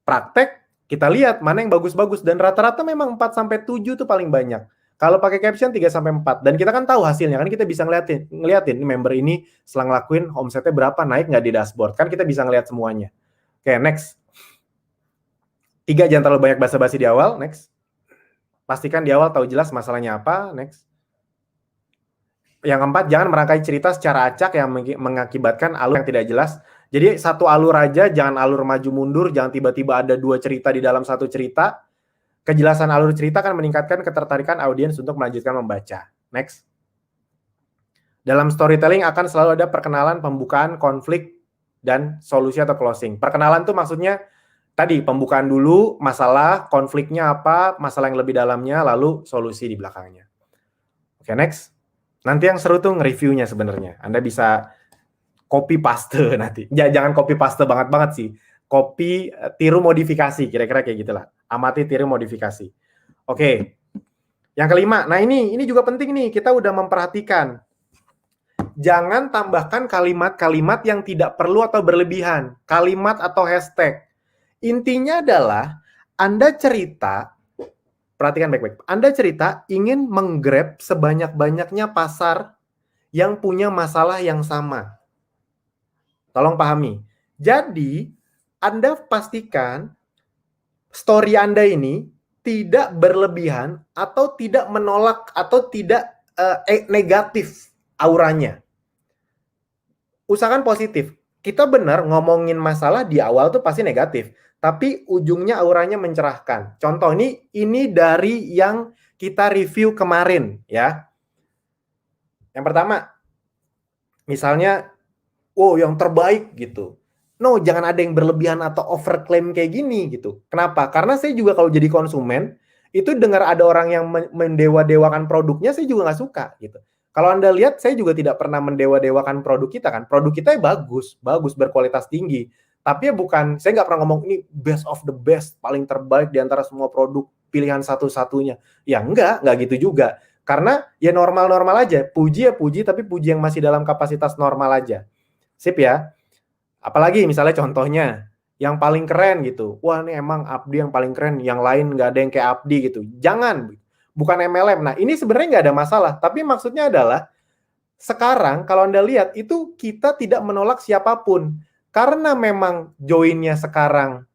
praktek, kita lihat mana yang bagus-bagus, dan rata-rata memang 4-7 itu paling banyak. Kalau pakai caption 3-4, dan kita kan tahu hasilnya, kan kita bisa ngeliatin member ini setelah ngelakuin omsetnya berapa, naik nggak di dashboard, kan kita bisa ngeliat semuanya. Oke, next. 3, jangan terlalu banyak basa-basi di awal, next. Pastikan di awal tahu jelas masalahnya apa, next. Yang keempat, jangan merangkai cerita secara acak yang mengakibatkan alur yang tidak jelas. Jadi satu alur aja, jangan alur maju mundur, jangan tiba-tiba ada 2 cerita di dalam satu cerita. Kejelasan alur cerita akan meningkatkan ketertarikan audiens untuk melanjutkan membaca. Next. Dalam storytelling akan selalu ada perkenalan, pembukaan, konflik, dan solusi atau closing. Perkenalan tuh maksudnya tadi pembukaan dulu, masalah, konfliknya apa, masalah yang lebih dalamnya, lalu solusi di belakangnya. Oke, next. Nanti yang seru tuh nge-reviewnya sebenarnya. Anda bisa copy paste nanti. Ya, jangan copy paste banget sih. Copy, tiru modifikasi, kira-kira kayak gitulah. Amati, tiru modifikasi. Oke. Yang kelima, nah ini juga penting nih, kita udah memperhatikan. Jangan tambahkan kalimat-kalimat yang tidak perlu atau berlebihan. Kalimat atau hashtag. Intinya adalah Anda cerita, perhatikan baik-baik. Anda cerita ingin menggrab sebanyak-banyaknya pasar yang punya masalah yang sama. Tolong pahami. Jadi, Anda pastikan story Anda ini tidak berlebihan atau tidak menolak atau tidak negatif auranya. Usahakan positif. Kita benar ngomongin masalah di awal tuh pasti negatif, tapi ujungnya auranya mencerahkan. Contoh ini dari yang kita review kemarin ya. Yang pertama, misalnya, wow yang terbaik gitu. No, jangan ada yang berlebihan atau overclaim kayak gini gitu. Kenapa? Karena saya juga kalau jadi konsumen, itu dengar ada orang yang mendewa-dewakan produknya, saya juga nggak suka gitu. Kalau Anda lihat, saya juga tidak pernah mendewa-dewakan produk kita kan. Produk kita ya bagus, berkualitas tinggi. Tapi ya bukan, saya nggak pernah ngomong ini best of the best, paling terbaik di antara semua produk, pilihan satu-satunya. Ya nggak gitu juga. Karena ya normal-normal aja. Puji ya puji, tapi puji yang masih dalam kapasitas normal aja. Sip ya. Apalagi misalnya contohnya, yang paling keren gitu. Wah ini emang Abdi yang paling keren, yang lain nggak ada yang kayak Abdi gitu. Jangan. Bukan MLM. Nah, ini sebenarnya nggak ada masalah. Tapi maksudnya adalah, sekarang kalau Anda lihat, itu kita tidak menolak siapapun. Karena memang joinnya sekarang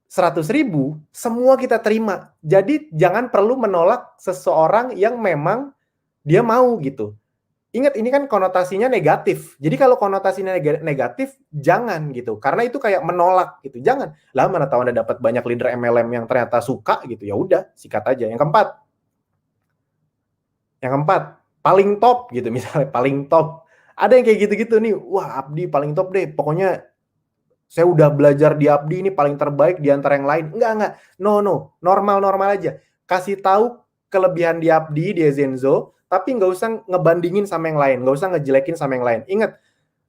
100.000, semua kita terima. Jadi, jangan perlu menolak seseorang yang memang dia mau gitu. Ingat, ini kan konotasinya negatif. Jadi kalau konotasinya negatif, jangan gitu. Karena itu kayak menolak gitu. Jangan. Lah mana tahu Anda dapat banyak leader MLM yang ternyata suka gitu. Ya udah, sikat aja. Yang keempat, paling top gitu misalnya, paling top. Ada yang kayak gitu-gitu nih. Wah, Abdi paling top deh. Pokoknya saya udah belajar di Abdi ini paling terbaik di antara yang lain. Enggak. No. Normal-normal aja. Kasih tahu kelebihan di Abdi, di Zenzo, tapi nggak usah ngebandingin sama yang lain, nggak usah ngejelekin sama yang lain. Ingat,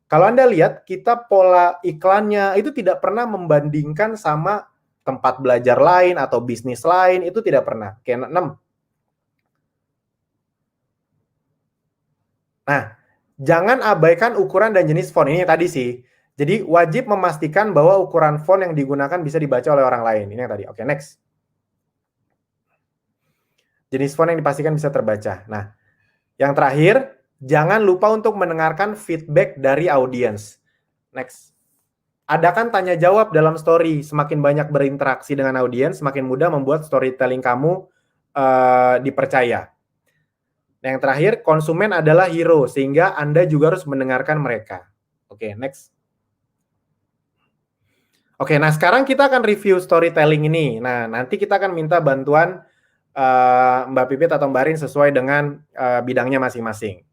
kalau Anda lihat, kita pola iklannya itu tidak pernah membandingkan sama tempat belajar lain atau bisnis lain, itu tidak pernah. Oke, 6. Nah, jangan abaikan ukuran dan jenis font. Ini tadi sih. Jadi wajib memastikan bahwa ukuran font yang digunakan bisa dibaca oleh orang lain. Ini yang tadi. Oke, next. Jenis font yang dipastikan bisa terbaca. Nah, yang terakhir, jangan lupa untuk mendengarkan feedback dari audiens. Next. Adakan tanya jawab dalam story. Semakin banyak berinteraksi dengan audiens, semakin mudah membuat storytelling kamu dipercaya. Yang terakhir, konsumen adalah hero, sehingga Anda juga harus mendengarkan mereka. Oke, next. Oke, nah sekarang kita akan review storytelling ini. Nah, nanti kita akan minta bantuan Mbak Pipit atau Mbak Rin sesuai dengan bidangnya masing-masing.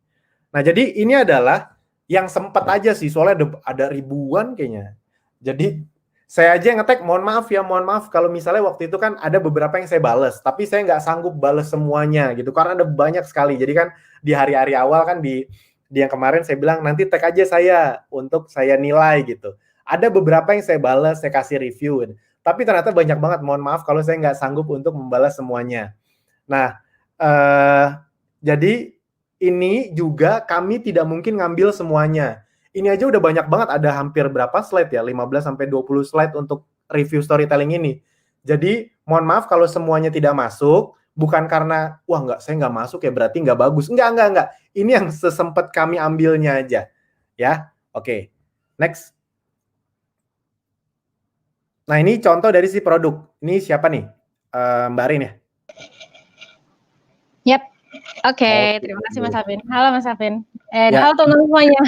Nah, jadi ini adalah yang sempat aja sih, soalnya ada ribuan kayaknya. Jadi saya aja yang nge-tag, mohon maaf kalau misalnya waktu itu kan ada beberapa yang saya bales, tapi saya nggak sanggup bales semuanya gitu, karena ada banyak sekali. Jadi kan di hari-hari awal kan di yang kemarin saya bilang nanti tag aja saya untuk saya nilai gitu. Ada beberapa yang saya bales, saya kasih review, tapi ternyata banyak banget. Mohon maaf kalau saya nggak sanggup untuk membalas semuanya. Nah, jadi ini juga kami tidak mungkin ngambil semuanya. Ini aja udah banyak banget, ada hampir berapa slide ya? 15-20 slide untuk review storytelling ini. Jadi, mohon maaf kalau semuanya tidak masuk, bukan karena, wah saya nggak masuk ya berarti nggak bagus. Enggak. Ini yang sesempat kami ambilnya aja. Ya, oke. Next. Nah, ini contoh dari si produk. Ini siapa nih? Mbak Rin ya? Yap. Oke, terima kasih Mas Afin. Halo Mas Afin. Halo teman-teman semuanya.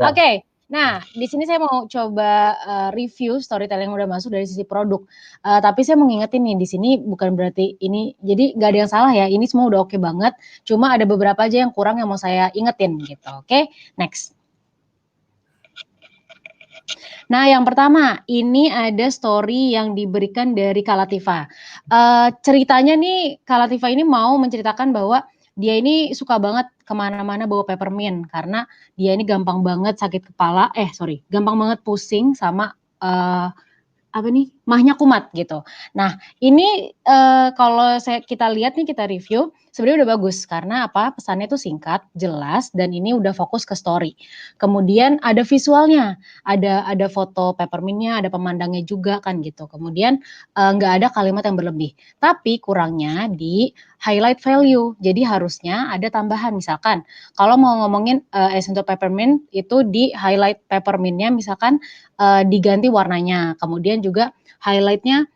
Oke. Nah, di sini saya mau coba review storytelling yang udah masuk dari sisi produk. Tapi saya mau ngingetin nih, di sini bukan berarti ini, jadi nggak ada yang salah ya, ini semua udah oke banget, cuma ada beberapa aja yang kurang yang mau saya ingetin gitu, oke? Next. Nah, yang pertama, ini ada story yang diberikan dari Kalativa. Ceritanya nih, Kalativa ini mau menceritakan bahwa dia ini suka banget kemana-mana bawa peppermint, karena dia ini gampang banget sakit kepala, gampang banget pusing sama mahnya kumat gitu. Nah, ini kalau kita lihat nih, kita review, sebenarnya udah bagus karena apa? Pesannya tuh singkat, jelas, dan ini udah fokus ke story. Kemudian ada visualnya, ada foto peppermintnya, ada pemandangnya juga kan gitu. Kemudian nggak ada kalimat yang berlebih. Tapi kurangnya di highlight value. Jadi harusnya ada tambahan, misalkan kalau mau ngomongin essential peppermint itu di highlight peppermintnya misalkan diganti warnanya. Kemudian juga highlightnya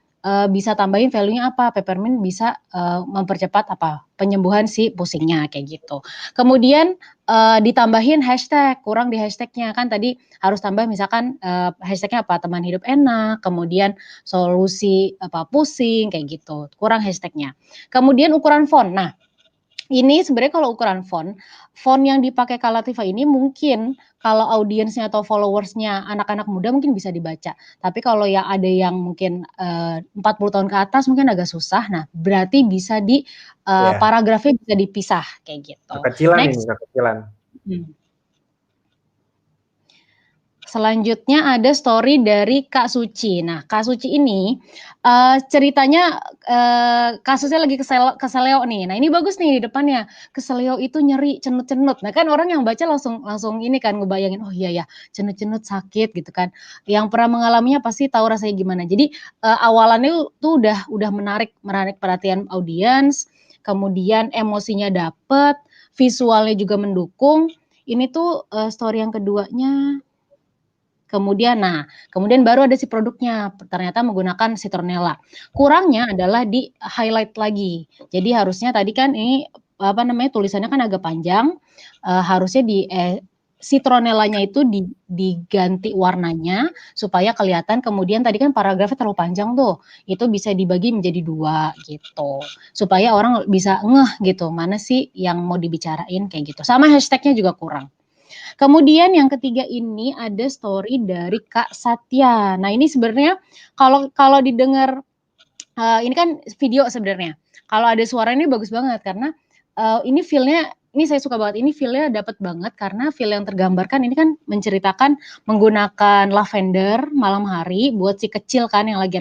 bisa tambahin value-nya apa, peppermint bisa mempercepat penyembuhan si pusingnya kayak gitu. Kemudian ditambahin hashtag, kurang di hashtagnya kan tadi harus tambah misalkan hashtagnya apa, teman hidup enak, kemudian solusi pusing kayak gitu, kurang hashtagnya. Kemudian ukuran font. Nah, ini sebenarnya kalau ukuran font yang dipakai Kalativa ini mungkin kalau audiensnya atau followersnya anak-anak muda mungkin bisa dibaca. Tapi kalau yang ada yang mungkin 40 tahun ke atas mungkin agak susah. Nah, berarti bisa di paragrafnya bisa dipisah kayak gitu. Kekecilan ini, kekecilan. Selanjutnya ada story dari Kak Suci. Nah, Kak Suci ini ceritanya kasusnya lagi keseleo nih. Nah, ini bagus nih di depannya. Keseleo itu nyeri, cenut-cenut. Nah, kan orang yang baca langsung ini kan ngebayangin, oh iya ya, cenut-cenut sakit gitu kan. Yang pernah mengalaminya pasti tahu rasanya gimana. Jadi awalannya tuh udah menarik perhatian audiens, kemudian emosinya dapet, visualnya juga mendukung. Ini tuh story yang keduanya. Kemudian baru ada si produknya, ternyata menggunakan citronella. Kurangnya adalah di highlight lagi. Jadi harusnya tadi kan ini tulisannya kan agak panjang, harusnya di citronellanya itu diganti warnanya supaya kelihatan. Kemudian tadi kan paragrafnya terlalu panjang tuh, itu bisa dibagi menjadi 2 gitu, supaya orang bisa ngeh gitu, mana sih yang mau dibicarain kayak gitu. Sama hashtagnya juga kurang. Kemudian yang ketiga ini ada story dari Kak Satya. Nah, ini sebenarnya kalau didengar ini kan video sebenarnya. Kalau ada suara ini bagus banget karena ini feel-nya, ini saya suka banget. Ini feel-nya dapat banget karena feel yang tergambarkan ini kan menceritakan menggunakan lavender malam hari buat si kecil kan yang lagi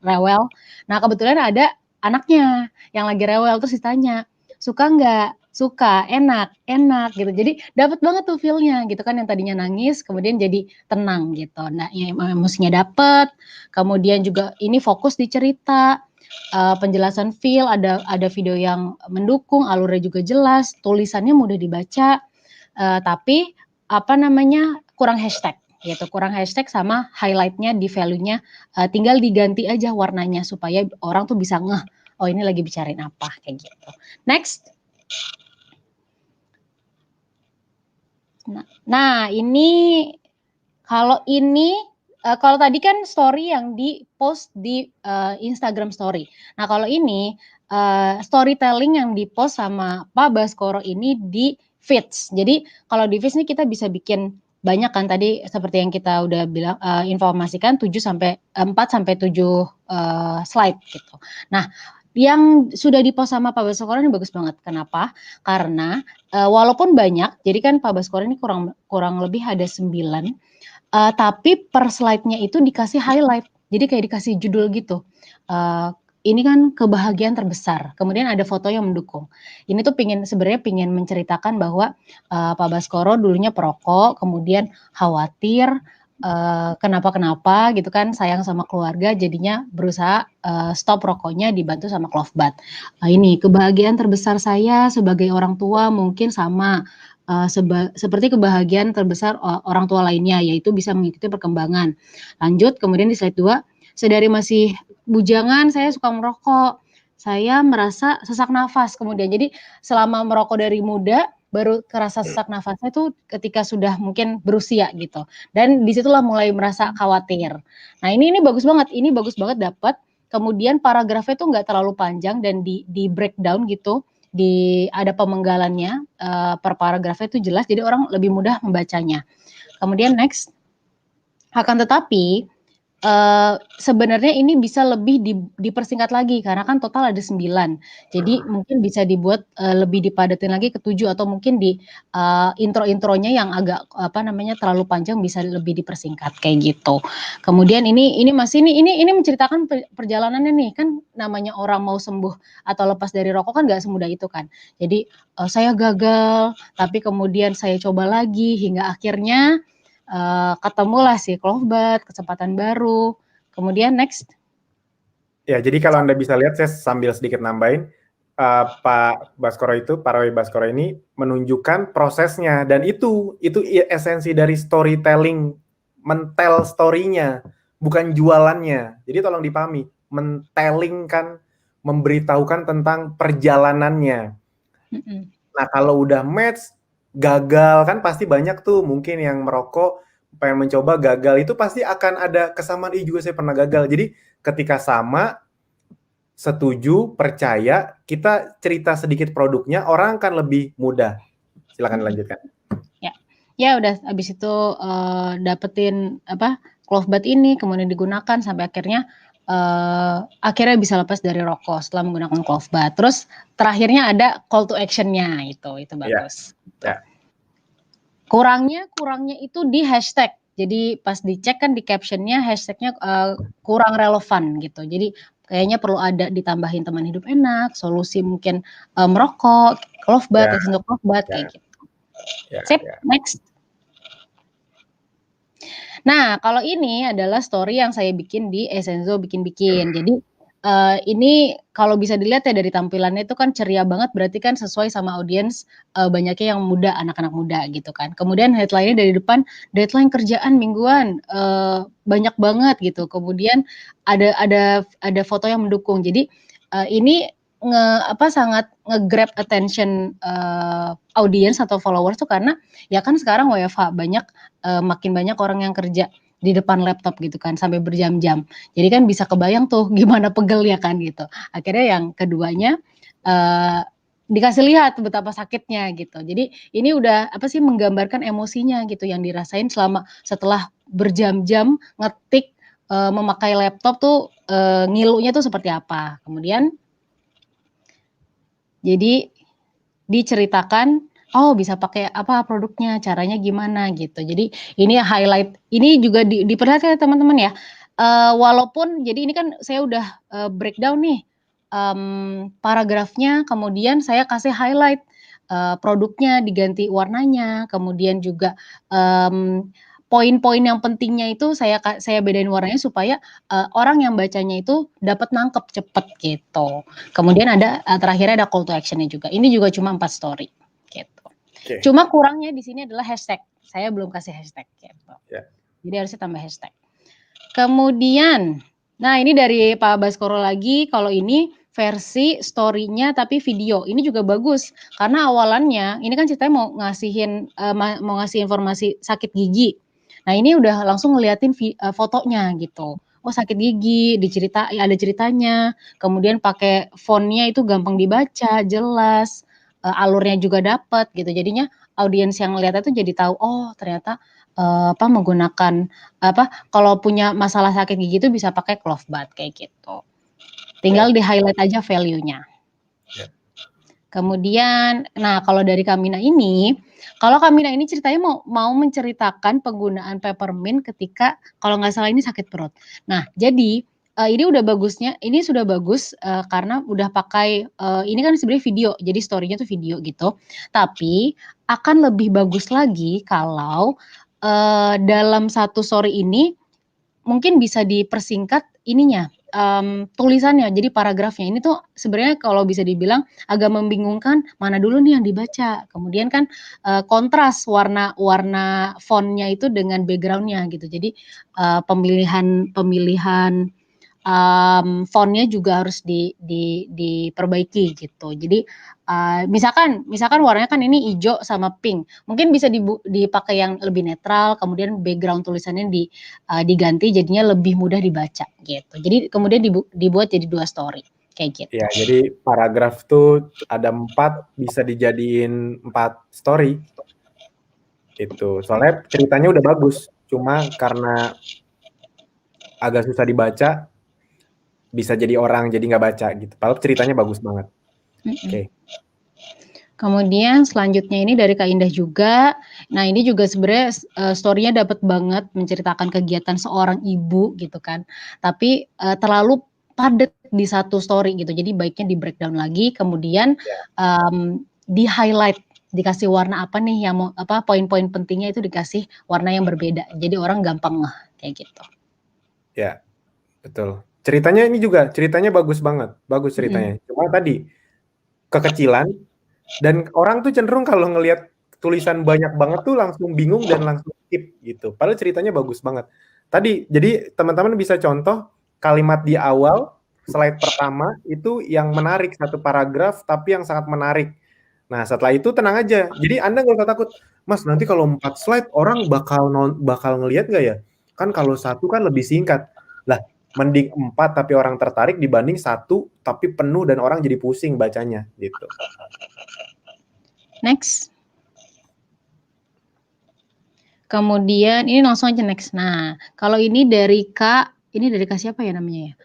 rewel. Nah, kebetulan ada anaknya yang lagi rewel, terus ditanya, "Suka nggak?" Suka, enak gitu. Jadi dapat banget tuh feel-nya gitu kan, yang tadinya nangis kemudian jadi tenang gitu. Nah, ya, emosinya dapet, kemudian juga ini fokus di cerita, penjelasan feel, ada video yang mendukung, alurnya juga jelas, tulisannya mudah dibaca, tapi kurang hashtag gitu, kurang hashtag sama highlight-nya di value-nya, tinggal diganti aja warnanya supaya orang tuh bisa ngeh, oh ini lagi bicarain apa kayak gitu. Next. Nah, ini kalau tadi kan story yang di-post di Instagram story. Nah, kalau ini storytelling yang di-post sama Pak Baskoro ini di feeds. Jadi kalau di feeds ini kita bisa bikin banyak kan, tadi seperti yang kita udah bilang informasikan 4 sampai 7 slide gitu. Nah, yang sudah di-post sama Pak Baskoro ini bagus banget. Kenapa? Karena walaupun banyak, jadi kan Pak Baskoro ini kurang lebih ada 9, tapi per slide-nya itu dikasih highlight. Jadi kayak dikasih judul gitu. Ini kan kebahagiaan terbesar. Kemudian ada foto yang mendukung. Ini tuh sebenarnya pingin menceritakan bahwa Pak Baskoro dulunya perokok, kemudian khawatir kenapa gitu kan, sayang sama keluarga, jadinya berusaha stop rokoknya, dibantu sama Clovebat. Ini kebahagiaan terbesar saya sebagai orang tua mungkin sama seperti kebahagiaan terbesar orang tua lainnya, yaitu bisa mengikuti perkembangan. Lanjut, kemudian di slide 2, sedari masih bujangan saya suka merokok. Saya merasa sesak nafas kemudian. Jadi selama merokok dari muda, baru kerasa sesak nafasnya tuh ketika sudah mungkin berusia gitu. Dan disitulah mulai merasa khawatir. Nah ini bagus banget, dapat. Kemudian paragrafnya tuh nggak terlalu panjang dan di breakdown gitu, ada pemenggalannya per paragrafnya itu jelas, jadi orang lebih mudah membacanya. Kemudian next, akan tetapi sebenarnya ini bisa lebih dipersingkat lagi karena kan total ada 9. Jadi mungkin bisa dibuat lebih dipadatin lagi ke 7 atau mungkin di intro-intronya yang agak terlalu panjang bisa lebih dipersingkat kayak gitu. Kemudian ini menceritakan perjalanannya nih, kan namanya orang mau sembuh atau lepas dari rokok kan nggak semudah itu kan. Jadi saya gagal, tapi kemudian saya coba lagi hingga akhirnya ketemulah si Clovebud, kesempatan baru. Kemudian next. Ya, jadi kalau Anda bisa lihat, saya sambil sedikit nambahin, Pak Roy Baskoro ini menunjukkan prosesnya, dan itu esensi dari storytelling, mentel story-nya, bukan jualannya. Jadi tolong dipahami, mentelling kan, memberitahukan tentang perjalanannya. Nah, kalau udah match, gagal kan pasti banyak tuh mungkin yang merokok pengen mencoba gagal, itu pasti akan ada kesamaan, juga saya pernah gagal. Jadi ketika sama, setuju, percaya, kita cerita sedikit produknya, orang akan lebih mudah. Silakan dilanjutkan. Ya udah habis itu dapetin Clovebud ini, kemudian digunakan sampai akhirnya bisa lepas dari rokok setelah menggunakan Clovebud. Terus terakhirnya ada call to action-nya, itu bagus. Ya. Kurangnya itu di hashtag. Jadi pas dicek kan di caption-nya hashtag-nya kurang relevan gitu. Jadi kayaknya perlu ada ditambahin teman hidup enak, solusi mungkin merokok, Clovebud, untuk Clovebud kayak gitu. Sip, next. Nah, kalau ini adalah story yang saya bikin di Essenzo bikin-bikin. Jadi ini kalau bisa dilihat ya dari tampilannya itu kan ceria banget, berarti kan sesuai sama audiens banyaknya yang muda, anak-anak muda gitu kan. Kemudian headline-nya dari depan, deadline kerjaan mingguan, banyak banget gitu. Kemudian ada foto yang mendukung. Jadi ini sangat nge-grab attention audience atau followers tuh karena ya kan sekarang WFH makin banyak orang yang kerja di depan laptop gitu kan sampai berjam-jam. Jadi kan bisa kebayang tuh gimana pegelnya kan gitu. Akhirnya yang keduanya dikasih lihat betapa sakitnya gitu. Jadi ini udah menggambarkan emosinya gitu yang dirasain setelah berjam-jam ngetik memakai laptop tuh ngilunya tuh seperti apa. Kemudian jadi diceritakan, bisa pakai apa produknya, caranya gimana gitu. Jadi ini highlight, ini juga diperhatikan teman-teman ya. Walaupun jadi ini kan saya udah breakdown nih paragrafnya, kemudian saya kasih highlight produknya diganti warnanya, kemudian juga poin-poin yang pentingnya itu saya bedain warnanya supaya orang yang bacanya itu dapat nangkep cepet gitu. Kemudian ada terakhirnya ada call to action-nya juga. Ini juga cuma 4 story gitu. Okay. Cuma kurangnya di sini adalah hashtag. Saya belum kasih hashtag gitu. Yeah. Jadi harusnya tambah hashtag. Kemudian, nah ini dari Pak Baskoro lagi, kalau ini versi story-nya tapi video. Ini juga bagus karena awalannya ini kan ceritanya mau ngasih informasi sakit gigi. Nah ini udah langsung ngeliatin fotonya gitu. Oh sakit gigi, ada ceritanya. Kemudian pakai fontnya itu gampang dibaca, jelas, alurnya juga dapat gitu. Jadinya audiens yang ngeliat itu jadi tahu, oh ternyata menggunakan kalau punya masalah sakit gigi itu bisa pakai Clovebud kayak gitu. Tinggal di highlight aja value-nya. Yeah. Kemudian, nah kalau dari Kamina ini, ceritanya mau menceritakan penggunaan peppermint ketika kalau nggak salah ini sakit perut. Nah jadi ini sudah bagus karena udah pakai ini kan sebenarnya video, jadi story-nya tuh video gitu. Tapi akan lebih bagus lagi kalau dalam satu story ini mungkin bisa dipersingkat ininya. Tulisannya, jadi paragrafnya ini tuh sebenarnya kalau bisa dibilang agak membingungkan mana dulu nih yang dibaca. Kemudian kan kontras warna fontnya itu dengan backgroundnya gitu. Jadi pemilihan fontnya juga harus diperbaiki gitu. Jadi misalkan warnanya kan ini hijau sama pink, mungkin bisa dipakai yang lebih netral, kemudian background tulisannya diganti jadinya lebih mudah dibaca gitu. Jadi kemudian dibuat jadi 2 story kayak gitu. Ya, jadi paragraf tuh ada 4, bisa dijadiin 4 story. Itu. Soalnya ceritanya udah bagus, cuma karena agak susah dibaca, bisa jadi orang jadi nggak baca gitu. Padahal ceritanya bagus banget. Oke. Kemudian selanjutnya ini dari Kak Indah juga. Nah, ini juga sebenarnya story-nya dapat banget menceritakan kegiatan seorang ibu gitu kan. Tapi terlalu padat di satu story gitu. Jadi baiknya di breakdown lagi, kemudian di highlight, dikasih warna apa nih yang poin-poin pentingnya itu dikasih warna yang berbeda. Jadi orang gampang ngeh kayak gitu. Ya, betul. Ceritanya ini juga, ceritanya bagus banget. Bagus ceritanya. Cuma tadi kekecilan, dan orang tuh cenderung kalau ngelihat tulisan banyak banget tuh langsung bingung dan langsung skip gitu. Padahal ceritanya bagus banget. Tadi, jadi teman-teman bisa contoh kalimat di awal slide pertama itu yang menarik, satu paragraf tapi yang sangat menarik. Nah, setelah itu tenang aja. Jadi Anda nggak usah takut, Mas, nanti kalau 4 slide orang bakal ngelihat nggak ya? Kan kalau satu kan lebih singkat. Lah, mending 4 tapi orang tertarik dibanding 1 tapi penuh dan orang jadi pusing bacanya gitu. Next. Kemudian ini langsung aja next. Nah, kalau ini dari Kak siapa ya namanya ya?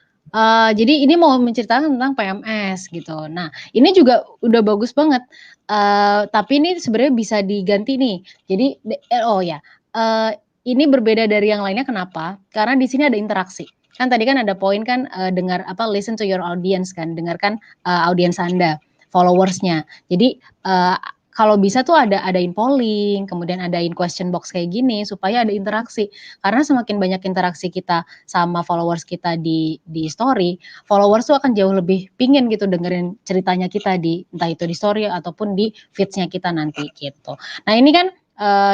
Jadi ini mau menceritakan tentang PMS gitu. Nah, ini juga udah bagus banget. Tapi ini sebenarnya bisa diganti nih. Jadi ini berbeda dari yang lainnya kenapa? Karena di sini ada interaksi. Kan tadi kan ada poin kan listen to your audience kan, dengarkan audiens Anda, followers-nya. Jadi kalau bisa tuh adain polling, kemudian adain question box kayak gini supaya ada interaksi. Karena semakin banyak interaksi kita sama followers kita di story, followers tuh akan jauh lebih pingin gitu dengerin ceritanya kita entah itu di story ataupun di feeds-nya kita nanti gitu. Nah, ini kan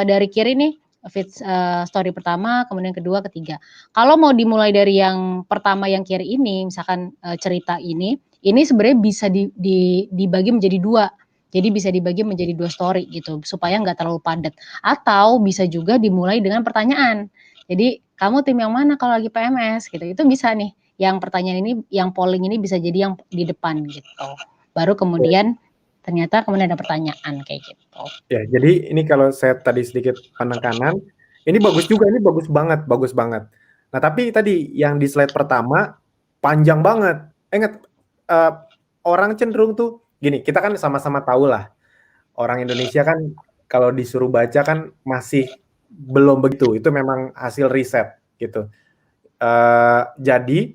dari kiri nih feeds story pertama, kemudian kedua, ketiga. Kalau mau dimulai dari yang pertama yang kiri ini, misalkan cerita ini sebenarnya bisa dibagi menjadi 2. Jadi bisa dibagi menjadi 2 story gitu, supaya nggak terlalu padat. Atau bisa juga dimulai dengan pertanyaan. Jadi, kamu tim yang mana kalau lagi PMS gitu, itu bisa nih. Yang pertanyaan ini, yang polling ini bisa jadi yang di depan gitu. Baru kemudian ternyata kemudian ada pertanyaan kayak gitu. Ya, jadi ini kalau saya tadi sedikit penekanan, ini bagus juga, ini bagus banget. Nah, tapi tadi yang di slide pertama panjang banget. Ingat, orang cenderung tuh gini, kita kan sama-sama tahu lah, orang Indonesia kan kalau disuruh baca kan masih belum begitu. Itu memang hasil riset gitu. Jadi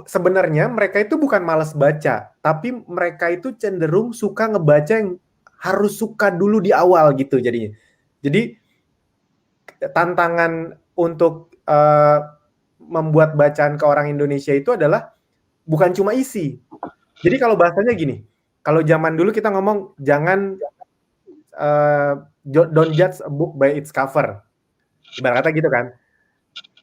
sebenarnya mereka itu bukan malas baca, tapi mereka itu cenderung suka ngebaca yang harus suka dulu di awal gitu jadinya. Jadi tantangan untuk membuat bacaan ke orang Indonesia itu adalah bukan cuma isi. Jadi kalau bahasanya gini, kalau zaman dulu kita ngomong jangan don't judge a book by its cover. Ibarat kata gitu kan.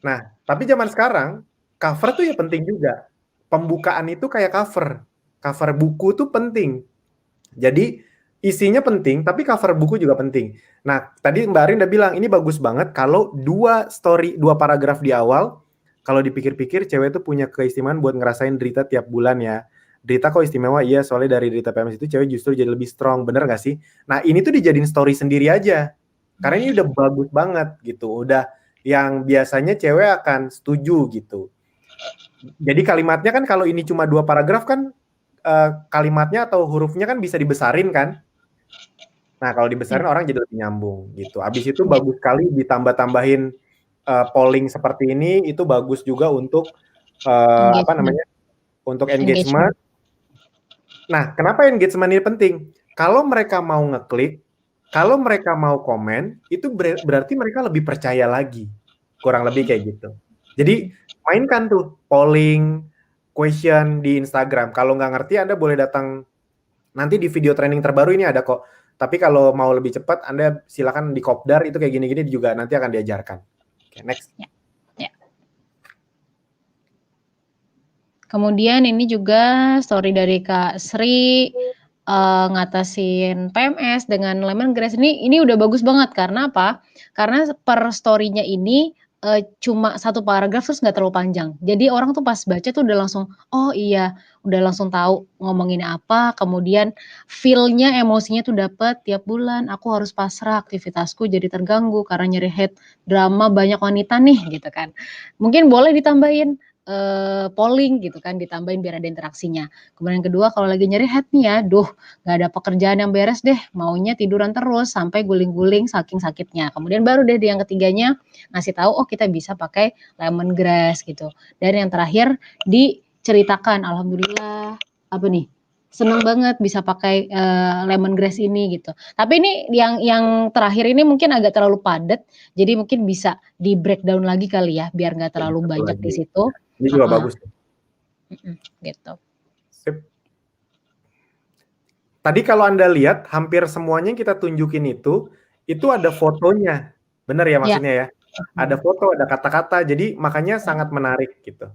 Nah, tapi zaman sekarang cover tuh ya penting juga. Pembukaan itu kayak cover. Cover buku tuh penting. Jadi isinya penting, tapi cover buku juga penting. Nah, tadi Mbak Arin udah bilang, ini bagus banget kalau 2 paragraf di awal, kalau dipikir-pikir cewek tuh punya keistimewaan buat ngerasain derita tiap bulan ya. Derita kok istimewa? Iya, soalnya dari derita PMS itu cewek justru jadi lebih strong, bener gak sih? Nah, ini tuh dijadiin story sendiri aja. Karena ini udah bagus banget gitu. Udah yang biasanya cewek akan setuju gitu. Jadi kalimatnya kan kalau ini cuma 2 paragraf kan kalimatnya atau hurufnya kan bisa dibesarin kan. Nah, kalau dibesarin orang jadi lebih nyambung gitu. Abis itu bagus sekali ditambah-tambahin polling seperti ini, itu bagus juga untuk untuk engagement. Nah, kenapa engagement ini penting? Kalau mereka mau ngeklik, kalau mereka mau komen, itu berarti mereka lebih percaya lagi. Kurang lebih kayak gitu. Jadi, mainkan tuh polling, question di Instagram. Kalau nggak ngerti, Anda boleh datang nanti di video training terbaru ini ada kok. Tapi kalau mau lebih cepat, Anda silakan di Kopdar, itu kayak gini-gini juga nanti akan diajarkan. Oke, next. Ya. Kemudian ini juga story dari Kak Sri, ngatasin PMS dengan lemongrass. Ini udah bagus banget karena apa? Karena per story-nya ini, cuma 1 paragraf terus nggak terlalu panjang. Jadi orang tuh pas baca tuh udah langsung, "Oh iya," udah langsung tahu ngomongin apa, kemudian feel-nya, emosinya tuh dapet, "Tiap bulan aku harus pasrah, aktivitasku jadi terganggu karena nyeri head, drama banyak wanita nih," gitu kan. Mungkin boleh ditambahin, polling gitu kan, ditambahin biar ada interaksinya. Kemudian yang kedua, kalau lagi nyeri head nih ya, duh nggak ada pekerjaan yang beres deh, maunya tiduran terus sampai guling-guling saking sakitnya. Kemudian baru deh yang ketiganya ngasih tahu, oh kita bisa pakai lemongrass gitu. Dan yang terakhir diceritakan, alhamdulillah apa nih, seneng banget bisa pakai lemongrass ini gitu. Tapi ini yang terakhir ini mungkin agak terlalu padat, jadi mungkin bisa di breakdown lagi kali ya, biar nggak Ya, terlalu satu banyak di lagi. situ. Ini juga Heeh. bagus. Gitu. Sip. Tadi kalau Anda lihat hampir semuanya yang kita tunjukin itu ada fotonya. Benar ya Ya. maksudnya ya? Ada foto, ada kata-kata, jadi makanya sangat menarik gitu.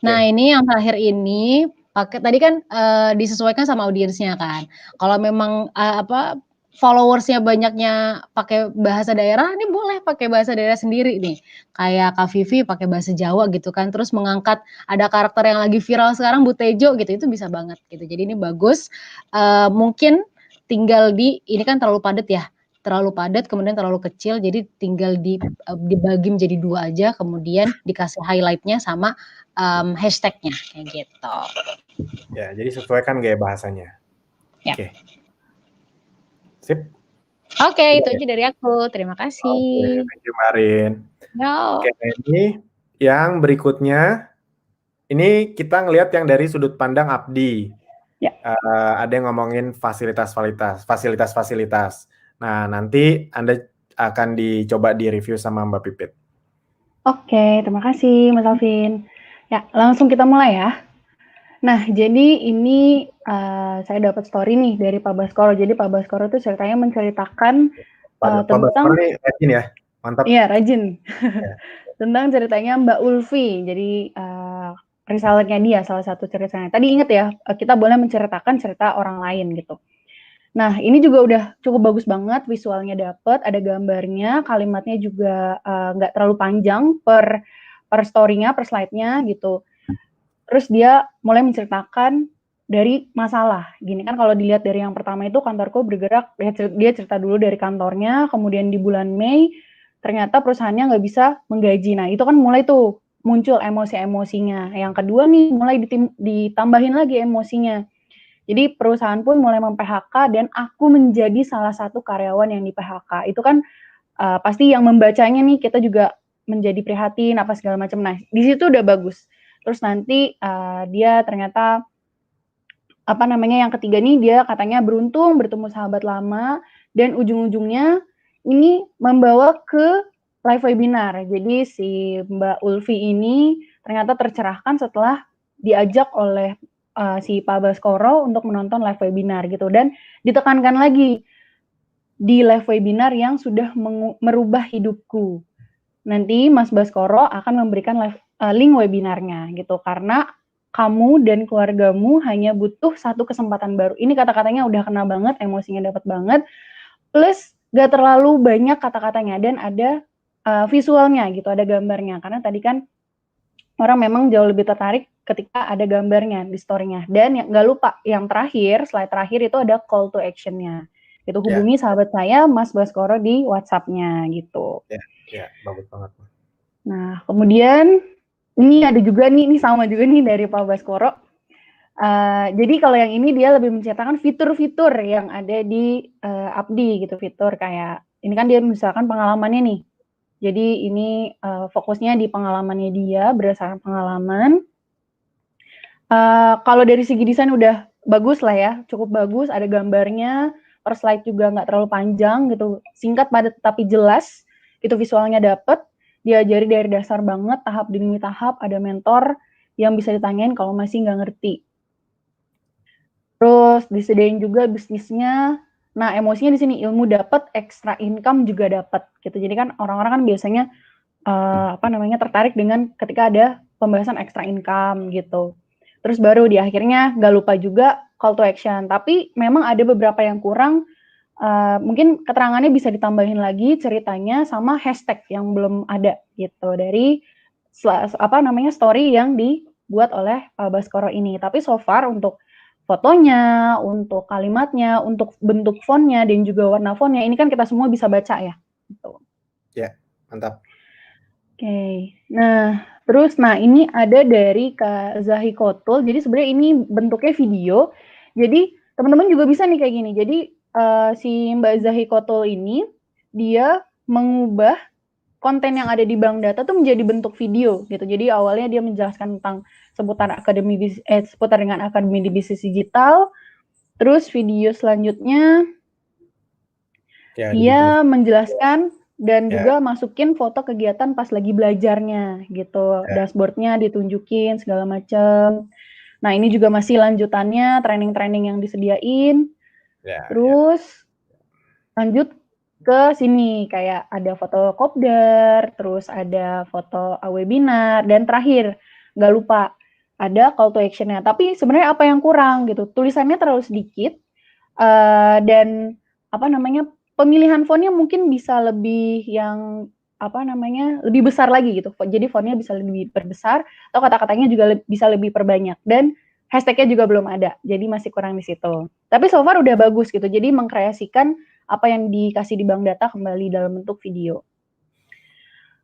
Nah, Oke. ini yang terakhir ini pakai tadi kan, disesuaikan sama audiensnya kan. Kalau memang, followers-nya banyaknya pakai bahasa daerah, ini boleh pakai bahasa daerah sendiri nih. Kayak Kak Vivi pakai bahasa Jawa gitu kan, terus mengangkat ada karakter yang lagi viral sekarang Bu Tejo gitu, itu bisa banget gitu. Jadi ini bagus, mungkin tinggal ini kan terlalu padat ya, terlalu padat kemudian terlalu kecil, jadi tinggal dibagi menjadi 2 aja, kemudian dikasih highlight-nya sama hashtag-nya kayak gitu. Ya, jadi sesuaikan gaya bahasanya. Ya. Oke. Sip. Oke, Udah itu ya? aja dari aku. Terima Oke, kasih. thank you Marin. Oke, Yo. ini yang berikutnya, ini kita ngelihat yang dari sudut pandang Abdi. Ya. Ada yang ngomongin fasilitas-fasilitas. Nah, nanti Anda akan dicoba di-review sama Mbak Pipit. Oke, terima kasih Mas Alvin. Ya, langsung kita mulai ya. Nah, jadi ini saya dapat story nih dari Pak Baskoro. Jadi Pak Baskoro itu ceritanya menceritakan Pak Baskoro tentang nih rajin ya, mantap. Iya, rajin. Ya. Tentang ceritanya Mbak Ulfi. Jadi resellernya dia, salah satu ceritanya. Tadi inget ya, kita boleh menceritakan cerita orang lain gitu. Nah, ini juga udah cukup bagus banget, visualnya dapet, ada gambarnya, kalimatnya juga nggak terlalu panjang per story-nya, per slide-nya gitu. Terus dia mulai menceritakan dari masalah. Gini kan kalau dilihat dari yang pertama itu kantorku bergerak, dia cerita dulu dari kantornya, kemudian di bulan Mei ternyata perusahaannya nggak bisa menggaji. Nah, itu kan mulai tuh muncul emosi-emosinya. Yang kedua nih mulai ditambahin lagi emosinya. Jadi perusahaan pun mulai mem-PHK dan aku menjadi salah satu karyawan yang di-PHK. Itu kan pasti yang membacanya nih kita juga menjadi prihatin apa segala macam. Nah, di situ udah bagus. Terus nanti dia ternyata yang ketiga nih dia katanya beruntung bertemu sahabat lama dan ujung-ujungnya ini membawa ke live webinar. Jadi si Mbak Ulfi ini ternyata tercerahkan setelah diajak oleh si Pak Baskoro untuk menonton live webinar gitu, dan ditekankan lagi di live webinar yang sudah merubah hidupku. Nanti Mas Baskoro akan memberikan link webinarnya gitu, karena kamu dan keluargamu hanya butuh satu kesempatan baru. Ini kata-katanya udah kena banget, emosinya dapat banget, plus gak terlalu banyak kata-katanya dan ada visualnya gitu, ada gambarnya. Karena tadi kan orang memang jauh lebih tertarik ketika ada gambarnya di story-nya. Dan gak lupa, yang terakhir, slide terakhir itu ada call to action-nya. Itu hubungi sahabat saya, Mas Baskoro di WhatsApp-nya gitu. Ya, bagus banget. Nah, kemudian ini ada juga nih, ini sama juga nih dari Pak Baskoro. Jadi kalau yang ini dia lebih menceritakan fitur-fitur yang ada di Abdi gitu, fitur kayak ini kan dia misalkan pengalamannya nih. Jadi ini fokusnya di pengalamannya dia, berdasarkan pengalaman. Kalau dari segi desain udah bagus lah ya, cukup bagus, ada gambarnya, per slide juga nggak terlalu panjang gitu, singkat padat tapi jelas, itu visualnya dapet, diajari dari dasar banget, tahap demi tahap, ada mentor yang bisa ditanyain kalau masih nggak ngerti. Terus disediain juga bisnisnya. Nah, emosinya di sini ilmu dapat, extra income juga dapat gitu. Jadi kan orang-orang kan biasanya tertarik dengan ketika ada pembahasan extra income gitu. Terus baru di akhirnya nggak lupa juga call to action. Tapi memang ada beberapa yang kurang, mungkin keterangannya bisa ditambahin lagi ceritanya sama hashtag yang belum ada gitu dari story yang dibuat oleh Pak Baskoro ini. Tapi so far untuk fotonya, untuk kalimatnya, untuk bentuk fontnya dan juga warna fontnya ini kan kita semua bisa baca ya. Gitu. Ya, mantap. Oke. Nah, terus ini ada dari Kak Zahi Kotul. Jadi sebenarnya ini bentuknya video. Jadi teman-teman juga bisa nih kayak gini. Jadi si Mbak Zahi Kotul ini dia mengubah konten yang ada di bank data tuh menjadi bentuk video gitu. Jadi awalnya dia menjelaskan tentang seputar dengan akademi di bisnis digital. Terus video selanjutnya dia menjelaskan dan juga masukin foto kegiatan pas lagi belajarnya gitu. Dashboardnya ditunjukin segala macam. Nah, ini juga masih lanjutannya training-training yang disediain. Terus lanjut ke sini kayak ada foto kopdar, terus ada foto webinar, dan terakhir nggak lupa ada call to action-nya. Tapi sebenarnya apa yang kurang gitu? Tulisannya terlalu sedikit dan pemilihan fontnya mungkin bisa lebih yang lebih besar lagi gitu. Jadi fontnya bisa lebih berbesar atau kata-katanya juga bisa lebih perbanyak dan hashtagnya juga belum ada. Jadi masih kurang di situ. Tapi so far udah bagus gitu. Jadi mengkreasikan apa yang dikasih di bank data kembali dalam bentuk video.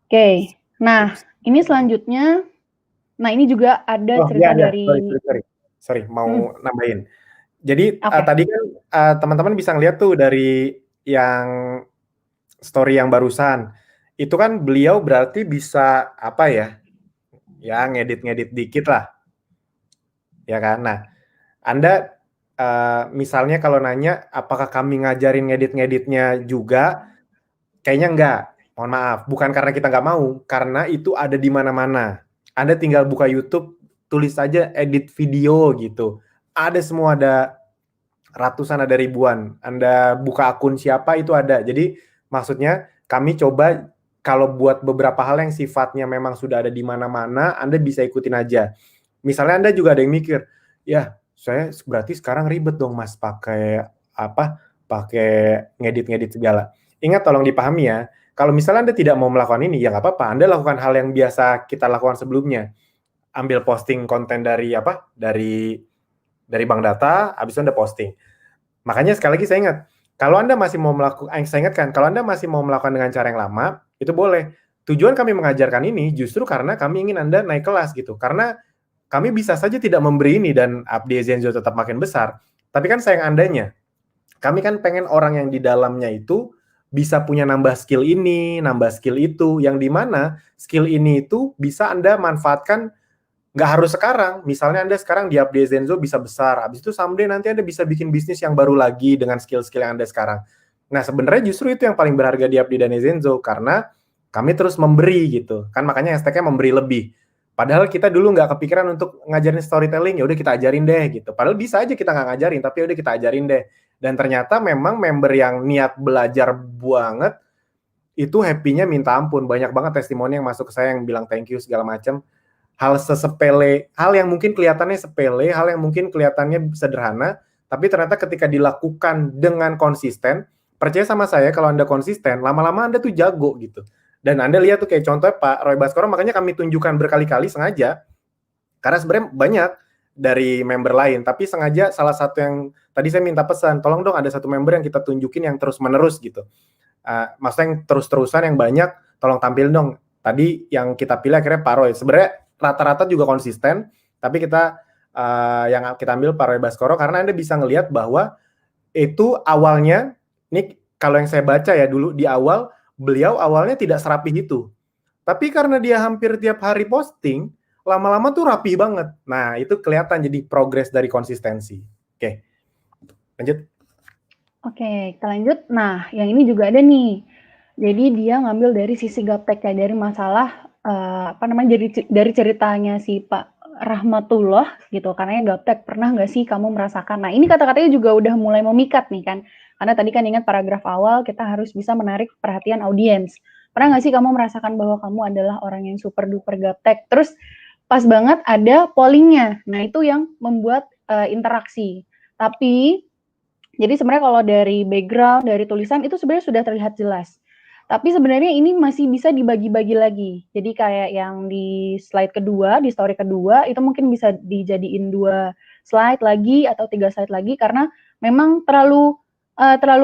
Oke. Nah, ini selanjutnya ini juga ada cerita dari sorry, mau nambahin. Jadi tadi kan teman-teman bisa ngeliat tuh dari yang story yang barusan. Itu kan beliau berarti bisa ya ngedit-ngedit dikit lah. Ya kan? Nah, Anda misalnya kalau nanya apakah kami ngajarin ngedit-ngeditnya juga, kayaknya enggak. Mohon maaf, bukan karena kita nggak mau, karena itu ada di mana-mana. Anda tinggal buka YouTube, tulis aja edit video gitu. Ada semua, ada ratusan, ada ribuan. Anda buka akun siapa itu ada. Jadi maksudnya kami coba kalau buat beberapa hal yang sifatnya memang sudah ada di mana-mana, Anda bisa ikutin aja. Misalnya Anda juga ada yang mikir, ya saya berarti sekarang ribet dong Mas pakai ngedit-ngedit segala. Ingat, tolong dipahami ya, kalau misalnya Anda tidak mau melakukan ini, ya nggak apa-apa. Anda lakukan hal yang biasa kita lakukan sebelumnya. Ambil posting konten dari bank data, habis itu Anda posting. Makanya sekali lagi saya ingat, kalau Anda masih mau melakukan dengan cara yang lama, itu boleh. Tujuan kami mengajarkan ini justru karena kami ingin Anda naik kelas gitu. Karena kami bisa saja tidak memberi ini dan Abdi Zenzo tetap makin besar. Tapi kan sayang Andanya. Kami kan pengen orang yang di dalamnya itu bisa punya nambah skill ini, nambah skill itu, yang dimana skill ini itu bisa Anda manfaatkan nggak harus sekarang. Misalnya Anda sekarang di Abdi Zenzo bisa besar, habis itu someday nanti Anda bisa bikin bisnis yang baru lagi dengan skill-skill yang Anda sekarang. Nah, sebenarnya justru itu yang paling berharga di Abdi dan Zenzo, karena kami terus memberi gitu. Kan makanya hashtagnya memberi lebih. Padahal kita dulu nggak kepikiran untuk ngajarin storytelling, ya udah kita ajarin deh gitu. Padahal bisa aja kita nggak ngajarin, tapi udah kita ajarin deh. Dan ternyata memang member yang niat belajar banget, itu happy-nya minta ampun. Banyak banget testimoni yang masuk ke saya yang bilang thank you segala macam. Hal sesepele, hal yang mungkin kelihatannya sepele, hal yang mungkin kelihatannya sederhana, tapi ternyata ketika dilakukan dengan konsisten, percaya sama saya kalau Anda konsisten, lama-lama Anda tuh jago gitu. Dan Anda lihat tuh kayak contohnya Pak Roy Baskoro, makanya kami tunjukkan berkali-kali sengaja, karena sebenarnya banyak dari member lain, tapi sengaja salah satu yang tadi saya minta pesan, tolong dong ada satu member yang kita tunjukin yang terus-menerus gitu. Maksudnya yang terus-terusan yang banyak, tolong tampil dong. Tadi yang kita pilih akhirnya Pak Roy. Sebenarnya rata-rata juga konsisten, tapi yang kita ambil Pak Roy Baskoro karena Anda bisa ngelihat bahwa itu awalnya, ini kalau yang saya baca ya dulu di awal, beliau awalnya tidak serapih itu. Tapi karena dia hampir tiap hari posting, lama-lama tuh rapi banget. Nah, itu kelihatan jadi progres dari konsistensi. Oke. Lanjut. Oke, kita lanjut. Nah, yang ini juga ada nih. Jadi dia ngambil dari sisi gaptek ya, dari masalah dari ceritanya si Pak Rahmatullah gitu. Karena gaptek, pernah nggak sih kamu merasakan? Nah, ini kata-katanya juga udah mulai memikat nih kan. Karena tadi kan ingat paragraf awal kita harus bisa menarik perhatian audiens. pernah nggak sih kamu merasakan bahwa kamu adalah orang yang super duper gaptek, terus pas banget ada pollingnya. Nah itu yang membuat interaksi. Tapi jadi sebenarnya kalau dari background, dari tulisan itu sebenarnya sudah terlihat jelas. Tapi sebenarnya ini masih bisa dibagi-bagi lagi. Jadi kayak yang di slide kedua, di story kedua, itu mungkin bisa dijadiin 2 slide lagi atau 3 slide lagi karena memang terlalu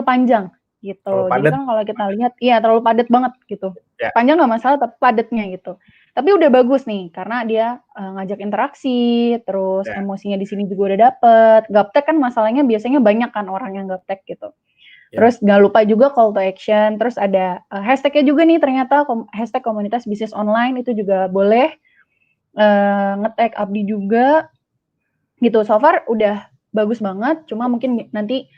panjang Terlalu gitu. Jadi padat. kan kalau kita lihat, iya terlalu padat banget gitu. Ya. Panjang nggak masalah, tapi padatnya gitu. Tapi udah bagus nih, karena dia ngajak interaksi, terus Ya. emosinya di sini juga udah dapet. Gaptek kan masalahnya biasanya banyak kan orang yang gaptek gitu. Ya. Terus nggak lupa juga call to action, terus ada hashtagnya juga nih ternyata hashtag komunitas bisnis online itu juga boleh, nge-tag Abdi juga, gitu. So far udah bagus banget, cuma mungkin nanti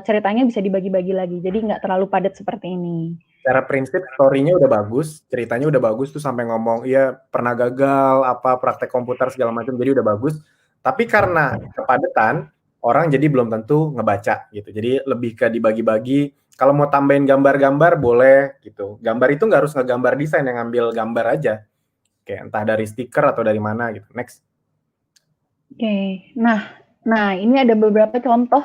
ceritanya bisa dibagi-bagi lagi, jadi nggak terlalu padat seperti ini. Secara prinsip story-nya udah bagus, ceritanya udah bagus tuh sampai ngomong iya pernah gagal apa praktek komputer segala macam, jadi udah bagus. Tapi karena kepadatan orang jadi belum tentu ngebaca gitu. Jadi lebih ke dibagi-bagi. Kalau mau tambahin gambar-gambar boleh gitu. Gambar itu nggak harus ngegambar desain, yang ngambil gambar aja. Kayak entah dari stiker atau dari mana gitu. Next. Oke. Nah ini ada beberapa contoh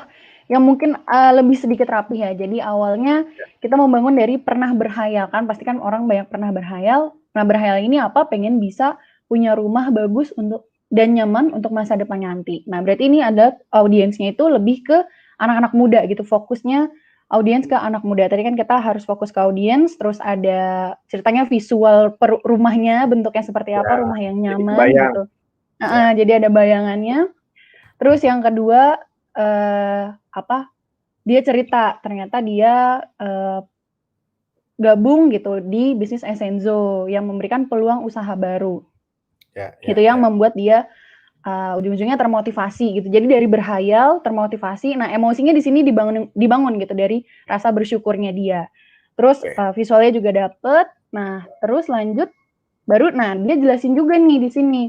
yang mungkin lebih sedikit rapi ya. Jadi awalnya kita membangun dari pernah berhayal kan, pasti kan orang banyak pernah berhayal. Nah berhayal ini apa? Pengen bisa punya rumah bagus untuk dan nyaman untuk masa depan nanti. Nah berarti ini ada audiensnya itu lebih ke anak-anak muda gitu, fokusnya audiens ke anak muda. Tadi kan kita harus fokus ke audiens, terus ada ceritanya visual rumahnya, bentuknya seperti apa, rumah yang nyaman gitu. Jadi ada bayangannya. Terus yang kedua dia cerita ternyata dia gabung gitu di bisnis Essenzo yang memberikan peluang usaha baru. Gitu yang membuat dia ujung-ujungnya termotivasi gitu. Jadi dari berhayal termotivasi. Nah, emosinya di sini dibangun gitu dari rasa bersyukurnya dia. Terus visualnya juga dapet. Nah, terus lanjut baru dia jelasin juga nih di sini.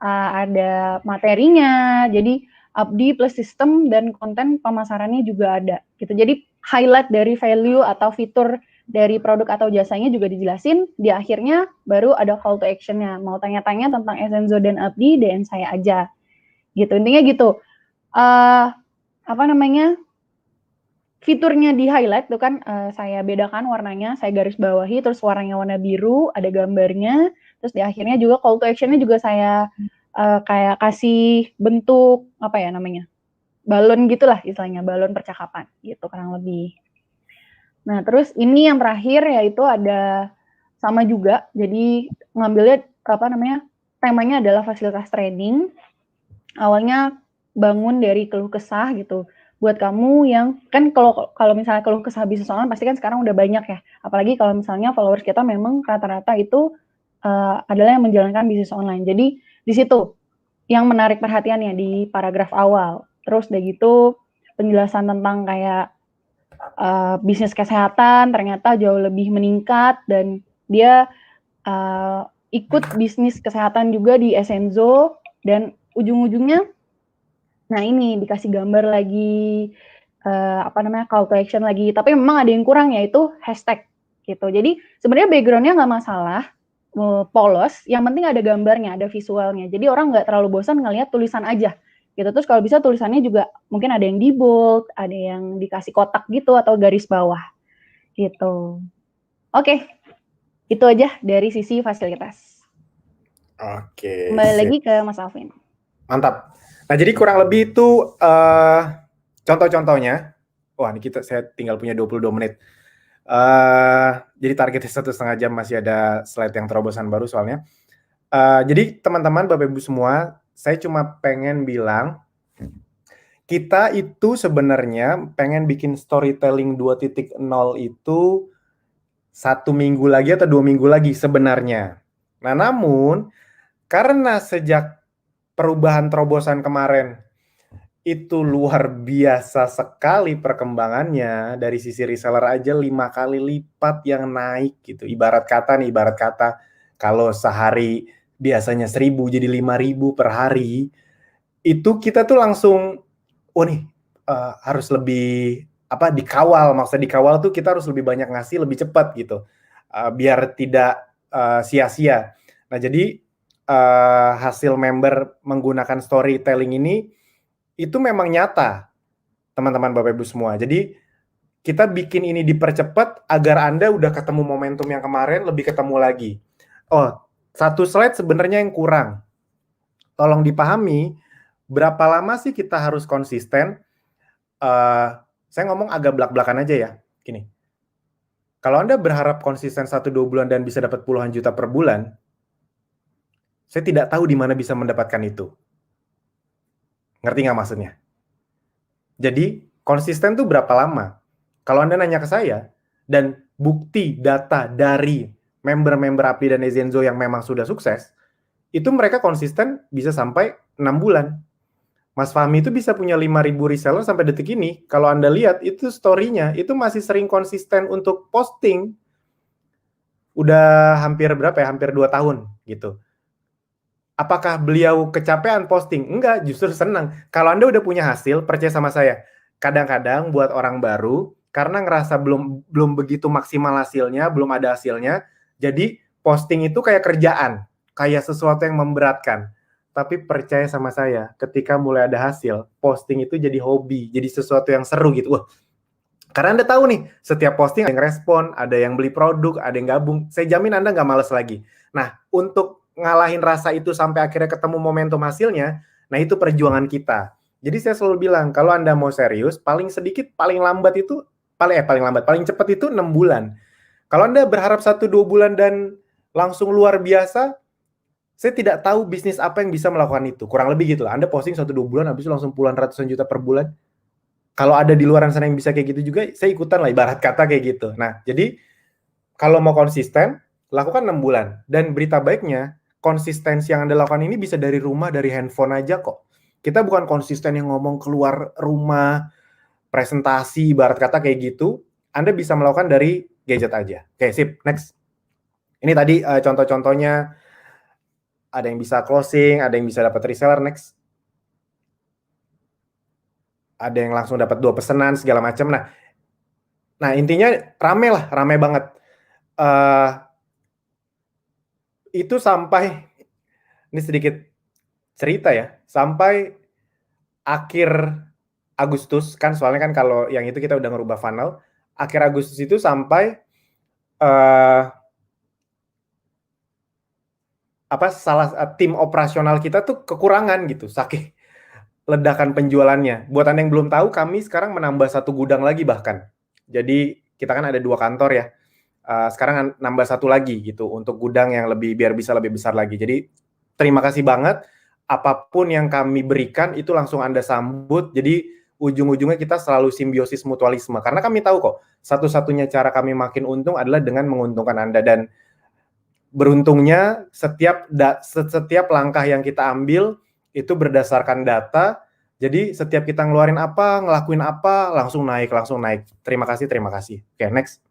Ada materinya. Jadi Abdi plus sistem dan konten pemasarannya juga ada gitu. Jadi highlight dari value atau fitur dari produk atau jasanya juga dijelasin. Di akhirnya baru ada call to action-nya. Mau tanya-tanya tentang Essenzo dan Abdi, DM saya aja. Gitu. Intinya gitu. Fiturnya di highlight tuh kan saya bedakan warnanya, saya garis bawahi, terus warnanya warna biru, ada gambarnya. Terus di akhirnya juga call to action-nya juga saya kayak kasih bentuk balon gitulah istilahnya, balon percakapan gitu kurang lebih. Nah terus ini yang terakhir yaitu ada sama juga, jadi ngambilnya temanya adalah fasilitas training. Awalnya bangun dari keluh kesah gitu. Buat kamu yang kan kalau misalnya keluh kesah bisnis online pasti kan sekarang udah banyak ya. Apalagi kalau misalnya followers kita memang rata-rata itu adalah yang menjalankan bisnis online. Jadi di situ yang menarik perhatiannya di paragraf awal. Terus udah gitu penjelasan tentang kayak bisnis kesehatan ternyata jauh lebih meningkat dan dia ikut bisnis kesehatan juga di Essenzo dan ujung-ujungnya ini dikasih gambar lagi call to action lagi. Tapi memang ada yang kurang yaitu hashtag gitu. Jadi sebenarnya background-nya nggak masalah. Polos, yang penting ada gambarnya, ada visualnya. Jadi orang nggak terlalu bosan ngelihat tulisan aja, gitu. Terus kalau bisa tulisannya juga mungkin ada yang di bold, ada yang dikasih kotak gitu atau garis bawah, gitu. Oke, itu aja dari sisi fasilitas. Oke. Kembali lagi ke Mas Alvin. Mantap. Nah jadi kurang lebih itu contoh-contohnya. Wah ini saya tinggal punya 22 menit. Jadi targetnya 1,5 jam, masih ada slide yang terobosan baru soalnya. Jadi teman-teman, Bapak Ibu semua, saya cuma pengen bilang kita itu sebenarnya pengen bikin storytelling 2.0 itu 1 minggu lagi atau 2 minggu lagi sebenarnya. Nah namun karena sejak perubahan terobosan kemarin itu luar biasa sekali perkembangannya, dari sisi reseller aja 5 kali lipat yang naik gitu. Ibarat kata kalau sehari biasanya 1.000 jadi 5.000 per hari, itu kita tuh langsung harus lebih dikawal. Maksudnya dikawal tuh kita harus lebih banyak ngasih, lebih cepat gitu. biar tidak sia-sia. Nah, jadi hasil member menggunakan storytelling ini itu memang nyata, teman-teman Bapak Ibu semua. Jadi kita bikin ini dipercepat agar Anda udah ketemu momentum yang kemarin, lebih ketemu lagi. Oh, satu slide sebenarnya yang kurang. Tolong dipahami, berapa lama sih kita harus konsisten? Saya ngomong agak belak-belakan aja ya. Gini, kalau Anda berharap konsisten 1-2 bulan dan bisa dapat puluhan juta per bulan, saya tidak tahu di mana bisa mendapatkan itu. Ngerti nggak maksudnya? Jadi, konsisten tuh berapa lama? Kalau Anda nanya ke saya, dan bukti data dari member-member Apli dan Ezenzo yang memang sudah sukses, itu mereka konsisten bisa sampai 6 bulan. Mas Fahmi itu bisa punya 5.000 reseller sampai detik ini. Kalau Anda lihat, itu story-nya, itu masih sering konsisten untuk posting. Udah hampir berapa ya? Hampir 2 tahun gitu. Apakah beliau kecapean posting? Enggak, justru senang. Kalau Anda udah punya hasil, percaya sama saya. Kadang-kadang buat orang baru, karena ngerasa belum begitu maksimal hasilnya, belum ada hasilnya, jadi posting itu kayak kerjaan, kayak sesuatu yang memberatkan. Tapi percaya sama saya, ketika mulai ada hasil, posting itu jadi hobi, jadi sesuatu yang seru gitu. Wah, karena Anda tahu nih, setiap posting ada yang respon, ada yang beli produk, ada yang gabung. Saya jamin Anda nggak males lagi. Nah, untuk ngalahin rasa itu sampai akhirnya ketemu momentum hasilnya, nah itu perjuangan kita. Jadi saya selalu bilang, kalau Anda mau serius, paling sedikit, paling lambat itu, paling cepat itu 6 bulan. Kalau Anda berharap 1-2 bulan dan langsung luar biasa, saya tidak tahu bisnis apa yang bisa melakukan itu. Kurang lebih gitu lah. Anda posting 1-2 bulan, habis itu langsung puluhan ratusan juta per bulan. Kalau ada di luar sana yang bisa kayak gitu juga, saya ikutan lah, ibarat kata kayak gitu. Nah, jadi kalau mau konsisten, lakukan 6 bulan. Dan berita baiknya, konsistensi yang Anda lakukan ini bisa dari rumah, dari handphone aja kok. Kita bukan konsisten yang ngomong keluar rumah, presentasi, ibarat kata kayak gitu. Anda bisa melakukan dari gadget aja. Oke, sip. Next. Ini tadi contoh-contohnya. Ada yang bisa closing, ada yang bisa dapat reseller. Next. Ada yang langsung dapat 2 pesanan, segala macam. Nah, intinya rame banget. Itu sampai, ini sedikit cerita ya, sampai akhir Agustus, kan soalnya kan kalau yang itu kita udah ngerubah funnel, akhir Agustus itu sampai tim operasional kita tuh kekurangan gitu, saking ledakan penjualannya. Buat Anda yang belum tahu, kami sekarang menambah 1 gudang lagi bahkan. Jadi kita kan ada 2 kantor ya. Sekarang nambah 1 lagi gitu untuk gudang yang biar bisa lebih besar lagi. Jadi terima kasih banget, apapun yang kami berikan itu langsung Anda sambut. Jadi ujung-ujungnya kita selalu simbiosis mutualisme, karena kami tahu kok satu-satunya cara kami makin untung adalah dengan menguntungkan Anda. Dan beruntungnya setiap langkah yang kita ambil itu berdasarkan data. Jadi setiap kita ngelakuin apa, langsung naik. Terima kasih. Oke, next.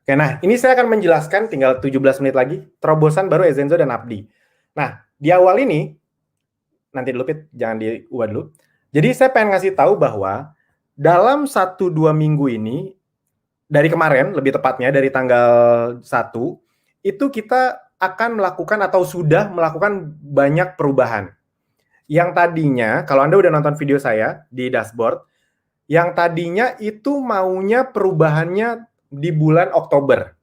Oke, nah ini saya akan menjelaskan, tinggal 17 menit lagi, terobosan baru Ezenzo dan Apdi. Nah, di awal ini, nanti dulu Pit, jangan diubah dulu. Jadi saya pengen ngasih tahu bahwa dalam 1-2 minggu ini, dari kemarin, lebih tepatnya dari tanggal 1, itu kita akan melakukan atau sudah melakukan banyak perubahan. Yang tadinya, kalau Anda udah nonton video saya di dashboard, yang tadinya itu maunya perubahannya di bulan Oktober.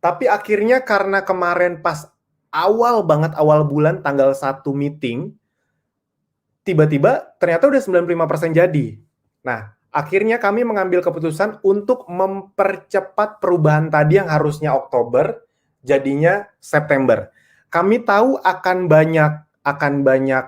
Tapi akhirnya karena kemarin pas awal bulan, tanggal 1 meeting, tiba-tiba ternyata udah 95% jadi. Nah, akhirnya kami mengambil keputusan untuk mempercepat perubahan tadi yang harusnya Oktober, jadinya September. Kami tahu akan banyak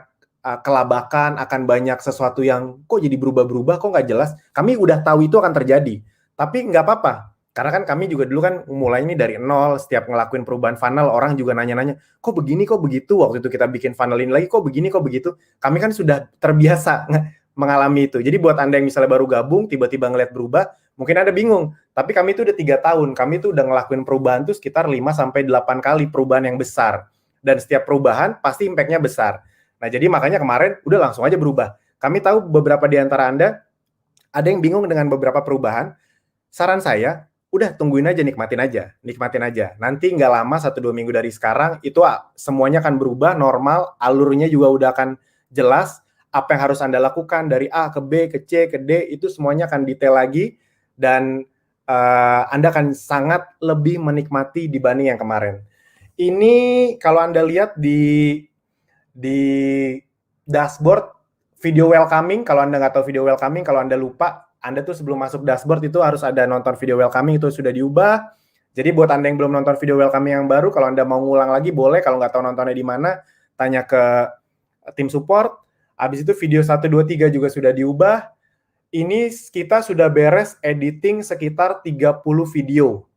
kelabakan, akan banyak sesuatu yang kok jadi berubah-berubah, kok nggak jelas. Kami udah tahu itu akan terjadi. Tapi nggak apa-apa, karena kan kami juga dulu kan mulai ini dari nol, setiap ngelakuin perubahan funnel, orang juga nanya-nanya, kok begini, kok begitu, waktu itu kita bikin funnel ini lagi, kok begini, kok begitu. Kami kan sudah terbiasa mengalami itu. Jadi buat Anda yang misalnya baru gabung, tiba-tiba ngeliat berubah, mungkin Anda bingung, tapi kami itu udah 3 tahun, kami itu udah ngelakuin perubahan tuh sekitar 5-8 kali perubahan yang besar. Dan setiap perubahan pasti impact-nya besar. Nah, jadi makanya kemarin udah langsung aja berubah. Kami tahu beberapa di antara Anda ada yang bingung dengan beberapa perubahan. Saran saya, udah tungguin aja, nikmatin aja. Nanti nggak lama 1-2 minggu dari sekarang itu semuanya akan berubah normal, alurnya juga udah akan jelas. Apa yang harus Anda lakukan dari A ke B ke C ke D itu semuanya akan detail lagi dan Anda akan sangat lebih menikmati dibanding yang kemarin. Ini kalau Anda lihat di dashboard video welcoming, kalau Anda nggak tahu video welcoming, kalau Anda lupa, Anda tuh sebelum masuk dashboard itu harus ada nonton video welcoming, itu sudah diubah. Jadi buat Anda yang belum nonton video welcoming yang baru, kalau Anda mau ngulang lagi boleh, kalau nggak tahu nontonnya di mana, tanya ke tim support. Habis itu video 1, 2, 3 juga sudah diubah. Ini kita sudah beres editing sekitar 30 video.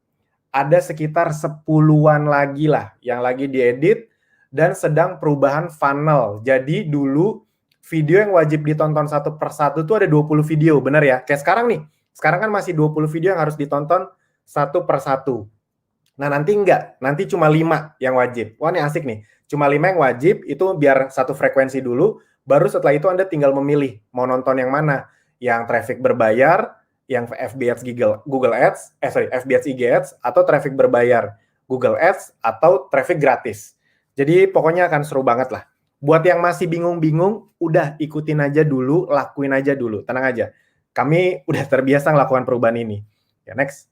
Ada sekitar 10-an lagi lah yang lagi diedit dan sedang perubahan funnel. Jadi dulu video yang wajib ditonton satu per satu tuh ada 20 video, benar ya? Kayak sekarang nih. Sekarang kan masih 20 video yang harus ditonton satu per satu. Nah, nanti enggak. Nanti cuma 5 yang wajib. Wah, ini asik nih. Cuma 5 yang wajib, itu biar satu frekuensi dulu. Baru setelah itu Anda tinggal memilih mau nonton yang mana. Yang traffic berbayar, yang FB Ads Google Ads, FB Ads IG Ads, atau traffic berbayar Google Ads, atau traffic gratis. Jadi pokoknya akan seru banget lah. Buat yang masih bingung-bingung, udah ikutin aja dulu, lakuin aja dulu, tenang aja. Kami udah terbiasa ngelakukan perubahan ini. Ya, next.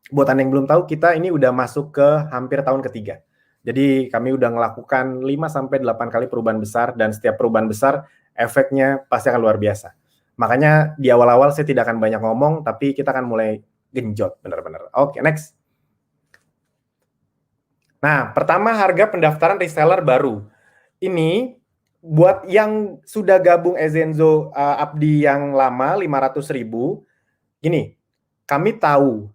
Buat Anda yang belum tahu, kita ini udah masuk ke hampir tahun ketiga. Jadi kami udah ngelakukan 5-8 kali perubahan besar, dan setiap perubahan besar, efeknya pasti akan luar biasa. Makanya di awal-awal saya tidak akan banyak ngomong, tapi kita akan mulai genjot, benar-benar. Oke, next. Nah, pertama harga pendaftaran reseller baru. Ini buat yang sudah gabung Ezenzo Abdi yang lama 500.000, gini, kami tahu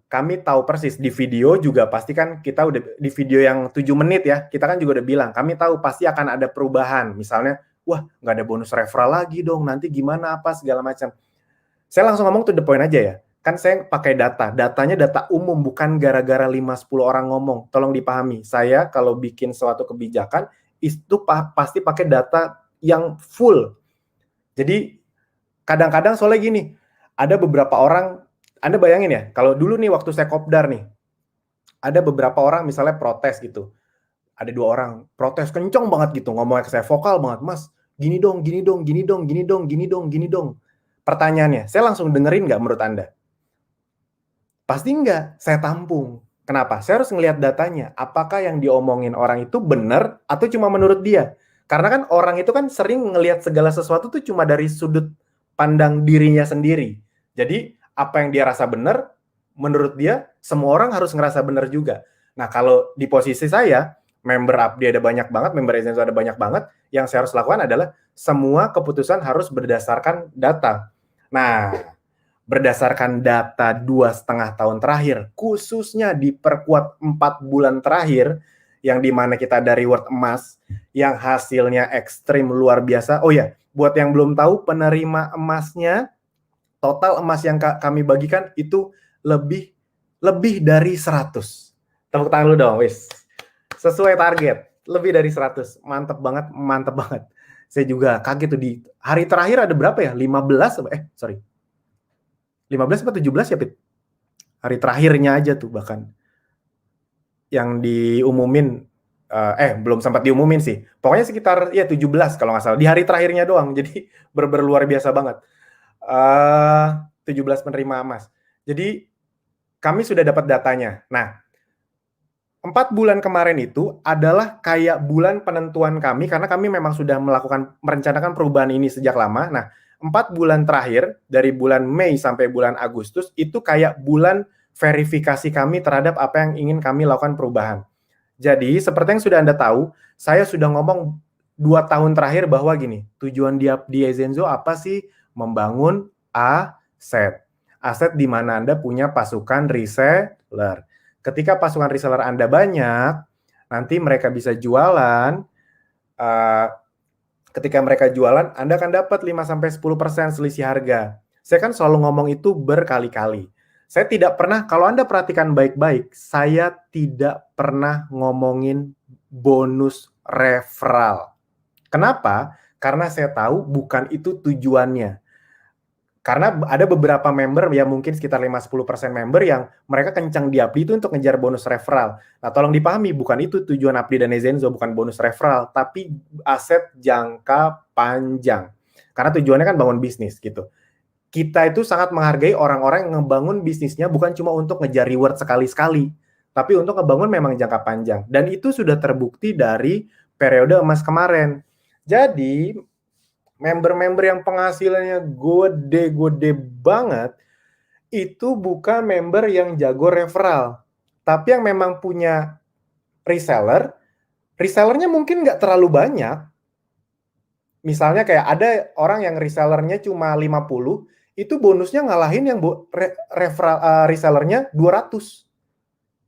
persis di video juga pasti kan kita udah di video yang 7 menit ya, kita kan juga udah bilang, kami tahu pasti akan ada perubahan. Misalnya, wah nggak ada bonus referral lagi dong, nanti gimana apa segala macam. Saya langsung ngomong to the point aja ya. Kan saya pakai datanya data umum, bukan gara-gara 5-10 orang ngomong. Tolong dipahami, saya kalau bikin suatu kebijakan, itu pasti pakai data yang full. Jadi, kadang-kadang soalnya gini, ada beberapa orang, Anda bayangin ya, kalau dulu nih waktu saya kopdar nih, ada beberapa orang misalnya protes gitu. Ada 2 orang protes kenceng banget gitu, ngomongnya ke saya vokal banget, Mas, gini dong. Pertanyaannya, saya langsung dengerin nggak menurut Anda? Pasti enggak, saya tampung. Kenapa? Saya harus ngelihat datanya. Apakah yang diomongin orang itu benar atau cuma menurut dia? Karena kan orang itu kan sering ngelihat segala sesuatu tuh cuma dari sudut pandang dirinya sendiri. Jadi apa yang dia rasa benar, menurut dia semua orang harus ngerasa benar juga. Nah kalau di posisi saya, member Abdi ada banyak banget, member Ezenzo ada banyak banget, yang saya harus lakukan adalah semua keputusan harus berdasarkan data. Nah, berdasarkan data 2,5 tahun terakhir, khususnya diperkuat 4 bulan terakhir, yang dimana kita ada reward emas, yang hasilnya ekstrim luar biasa. Oh ya, buat yang belum tahu, penerima emasnya, total emas yang kami bagikan itu lebih dari 100. Tepuk tangan lu dong, wis. Sesuai target, lebih dari 100. Mantep banget. Saya juga kaget tuh, di hari terakhir ada berapa ya? 15 atau 17 ya, Pit? Hari terakhirnya aja tuh bahkan. Yang diumumin, belum sempat diumumin sih. Pokoknya sekitar ya 17 kalau nggak salah. Di hari terakhirnya doang, jadi luar biasa banget. 17 penerima emas. Jadi kami sudah dapat datanya. Nah, 4 bulan kemarin itu adalah kayak bulan penentuan kami, karena kami memang sudah merencanakan perubahan ini sejak lama. Nah, 4 bulan terakhir, dari bulan Mei sampai bulan Agustus, itu kayak bulan verifikasi kami terhadap apa yang ingin kami lakukan perubahan. Jadi, seperti yang sudah Anda tahu, saya sudah ngomong 2 tahun terakhir bahwa gini, tujuan di Ezenzo apa sih? Membangun aset. Aset di mana Anda punya pasukan reseller. Ketika pasukan reseller Anda banyak, nanti mereka bisa jualan. Ketika mereka jualan, Anda akan dapat 5-10% selisih harga. Saya kan selalu ngomong itu berkali-kali. Saya tidak pernah, kalau Anda perhatikan baik-baik, saya tidak pernah ngomongin bonus referral. Kenapa? Karena saya tahu bukan itu tujuannya. Karena ada beberapa member ya mungkin sekitar 5-10% member yang mereka kencang di Updi itu untuk ngejar bonus referral. Nah, tolong dipahami, bukan itu tujuan Updi dan Ezenzo, bukan bonus referral, tapi aset jangka panjang. Karena tujuannya kan bangun bisnis gitu. Kita itu sangat menghargai orang-orang yang ngebangun bisnisnya bukan cuma untuk ngejar reward sekali-sekali, tapi untuk ngebangun memang jangka panjang. Dan itu sudah terbukti dari periode emas kemarin. Jadi member-member yang penghasilannya gede-gede banget, itu bukan member yang jago referral, tapi yang memang punya reseller, resellernya mungkin nggak terlalu banyak. Misalnya kayak ada orang yang resellernya cuma 50, itu bonusnya ngalahin yang referral resellernya 200.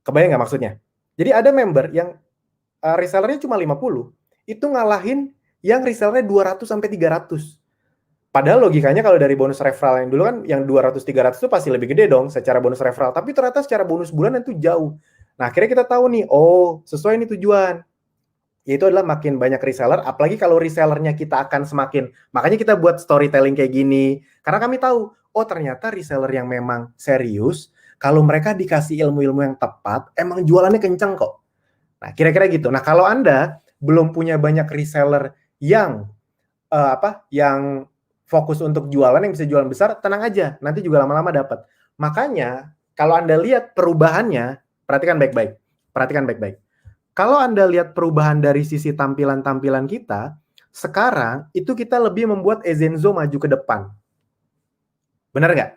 Kebayang nggak maksudnya? Jadi ada member yang resellernya cuma 50, itu ngalahin yang resellernya 200 sampai 300. Padahal logikanya kalau dari bonus referral yang dulu kan yang 200-300 itu pasti lebih gede dong secara bonus referral. Tapi ternyata secara bonus bulanan itu jauh. Nah akhirnya kita tahu nih, oh sesuai nih tujuan. Yaitu adalah makin banyak reseller, apalagi kalau resellernya kita akan semakin, makanya kita buat storytelling kayak gini. Karena kami tahu, oh ternyata reseller yang memang serius, kalau mereka dikasih ilmu-ilmu yang tepat, emang jualannya kencang kok. Nah kira-kira gitu. Nah kalau Anda belum punya banyak reseller yang yang fokus untuk jualan yang bisa jualan besar, tenang aja, nanti juga lama-lama dapat. Makanya kalau Anda lihat perubahannya, perhatikan baik-baik. Kalau Anda lihat perubahan dari sisi tampilan-tampilan kita, sekarang itu kita lebih membuat Ezenzo maju ke depan. Benar nggak?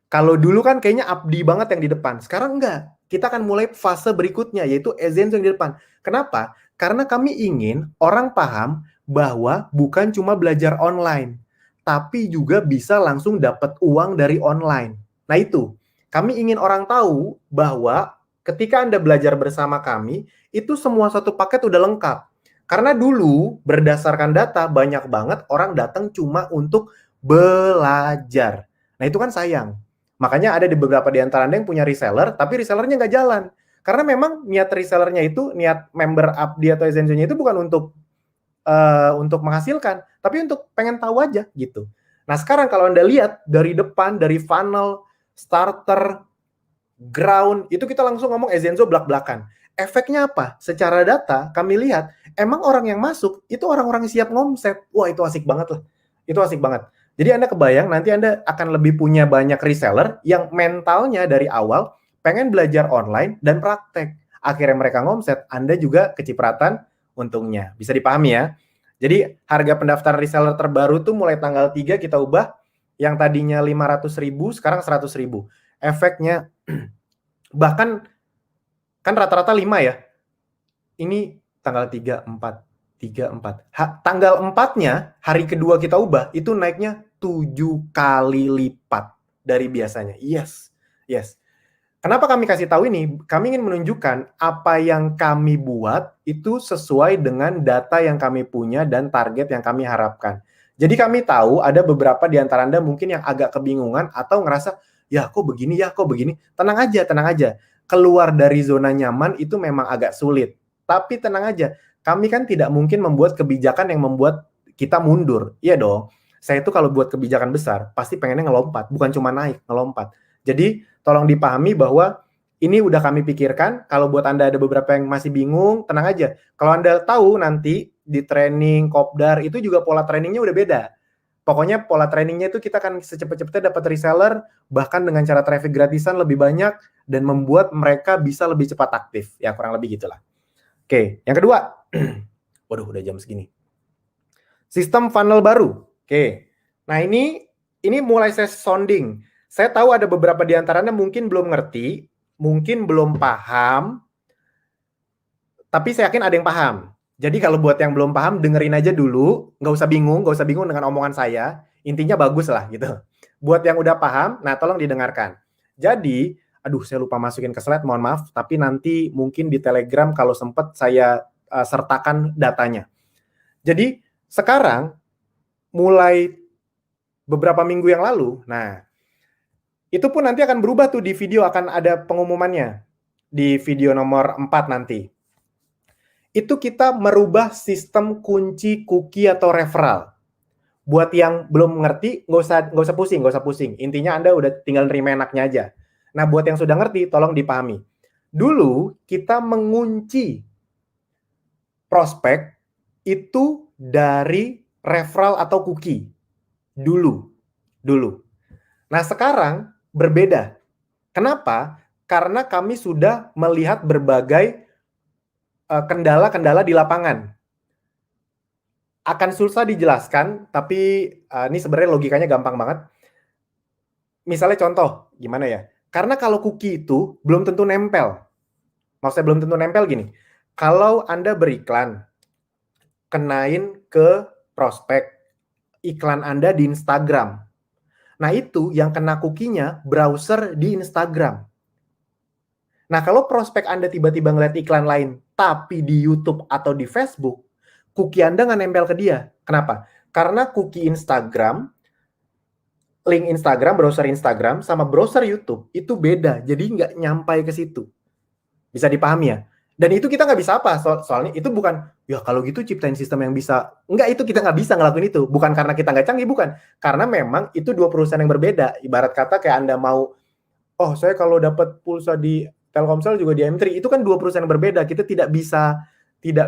Kalau dulu kan kayaknya Updi banget yang di depan, sekarang enggak. Kita akan mulai fase berikutnya, yaitu Ezenzo yang di depan. Kenapa? Karena kami ingin orang paham bahwa bukan cuma belajar online, tapi juga bisa langsung dapat uang dari online. Nah itu, kami ingin orang tahu bahwa ketika Anda belajar bersama kami, itu semua satu paket udah lengkap. Karena dulu berdasarkan data banyak banget orang datang cuma untuk belajar. Nah itu kan sayang. Makanya ada di beberapa di antara Anda yang punya reseller, tapi resellernya nggak jalan. Karena memang niat resellernya itu, niat member Updi atau Ezenzo-nya itu bukan untuk menghasilkan, tapi untuk pengen tahu aja gitu. Nah sekarang kalau Anda lihat dari depan, dari funnel, starter, ground, itu kita langsung ngomong Ezenzo belak-belakan. Efeknya apa? Secara data kami lihat, emang orang yang masuk itu orang-orang yang siap ngomset. Wah itu asik banget lah. Itu asik banget. Jadi Anda kebayang nanti Anda akan lebih punya banyak reseller yang mentalnya dari awal pengen belajar online dan praktek. Akhirnya mereka ngomset, Anda juga kecipratan untungnya. Bisa dipahami ya? Jadi harga pendaftaran reseller terbaru tuh mulai tanggal 3 kita ubah, yang tadinya 500.000 sekarang 100.000. Efeknya bahkan kan rata-rata 5 ya. Ini tanggal 34. Tanggal 4-nya hari kedua kita ubah itu naiknya 7 kali lipat dari biasanya. Yes. Kenapa kami kasih tahu ini? Kami ingin menunjukkan apa yang kami buat itu sesuai dengan data yang kami punya dan target yang kami harapkan. Jadi kami tahu ada beberapa di antara Anda mungkin yang agak kebingungan atau ngerasa, ya kok begini. Tenang aja. Keluar dari zona nyaman itu memang agak sulit. Tapi tenang aja, kami kan tidak mungkin membuat kebijakan yang membuat kita mundur. Iya dong. Saya itu kalau buat kebijakan besar, pasti pengennya ngelompat. Bukan cuma naik, ngelompat. Jadi tolong dipahami bahwa ini udah kami pikirkan. Kalau buat Anda ada beberapa yang masih bingung, tenang aja. Kalau Anda tahu nanti di training Kopdar itu juga pola trainingnya udah beda. Pokoknya pola trainingnya itu kita akan secepat-cepatnya dapat reseller, bahkan dengan cara traffic gratisan lebih banyak, dan membuat mereka bisa lebih cepat aktif. Ya kurang lebih gitulah. Oke, yang kedua. Waduh, udah jam segini. Sistem funnel baru. Oke. Nah, ini mulai saya sounding. Saya tahu ada beberapa di antaranya mungkin belum ngerti, mungkin belum paham, tapi saya yakin ada yang paham. Jadi kalau buat yang belum paham, dengerin aja dulu, nggak usah bingung dengan omongan saya. Intinya bagus lah gitu. Buat yang udah paham, nah tolong didengarkan. Jadi, aduh saya lupa masukin ke slide, mohon maaf, tapi nanti mungkin di Telegram kalau sempat saya sertakan datanya. Jadi sekarang mulai beberapa minggu yang lalu, nah itu pun nanti akan berubah tuh di video, akan ada pengumumannya di video nomor 4 nanti. Itu kita merubah sistem kunci cookie atau referral. buat yang belum ngerti, nggak usah pusing. Intinya Anda udah tinggal nerima enaknya aja. Nah, buat yang sudah ngerti, tolong dipahami. Dulu kita mengunci prospek itu dari referral atau cookie. Dulu. Nah, sekarang berbeda. Kenapa? Karena kami sudah melihat berbagai kendala-kendala di lapangan. Akan susah dijelaskan, tapi ini sebenarnya logikanya gampang banget. Misalnya contoh, gimana ya? Karena kalau cookie itu belum tentu nempel. Maksudnya belum tentu nempel gini. Kalau Anda beriklan, kenain ke prospek iklan Anda di Instagram. Nah, itu yang kena cookie-nya browser di Instagram. Nah, kalau prospek Anda tiba-tiba ngeliat iklan lain, tapi di YouTube atau di Facebook, cookie Anda nggak nempel ke dia. Kenapa? Karena cookie Instagram, link Instagram, browser Instagram, sama browser YouTube itu beda. Jadi nggak nyampai ke situ. Bisa dipahami ya? Dan itu kita nggak bisa apa, soalnya itu bukan, ya kalau gitu ciptain sistem yang bisa. Enggak, itu kita nggak bisa ngelakuin itu. Bukan karena kita nggak canggih, bukan. Karena memang itu dua perusahaan yang berbeda. Ibarat kata kayak Anda mau, oh saya kalau dapat pulsa di Telkomsel juga di M3, itu kan dua perusahaan yang berbeda. Kita tidak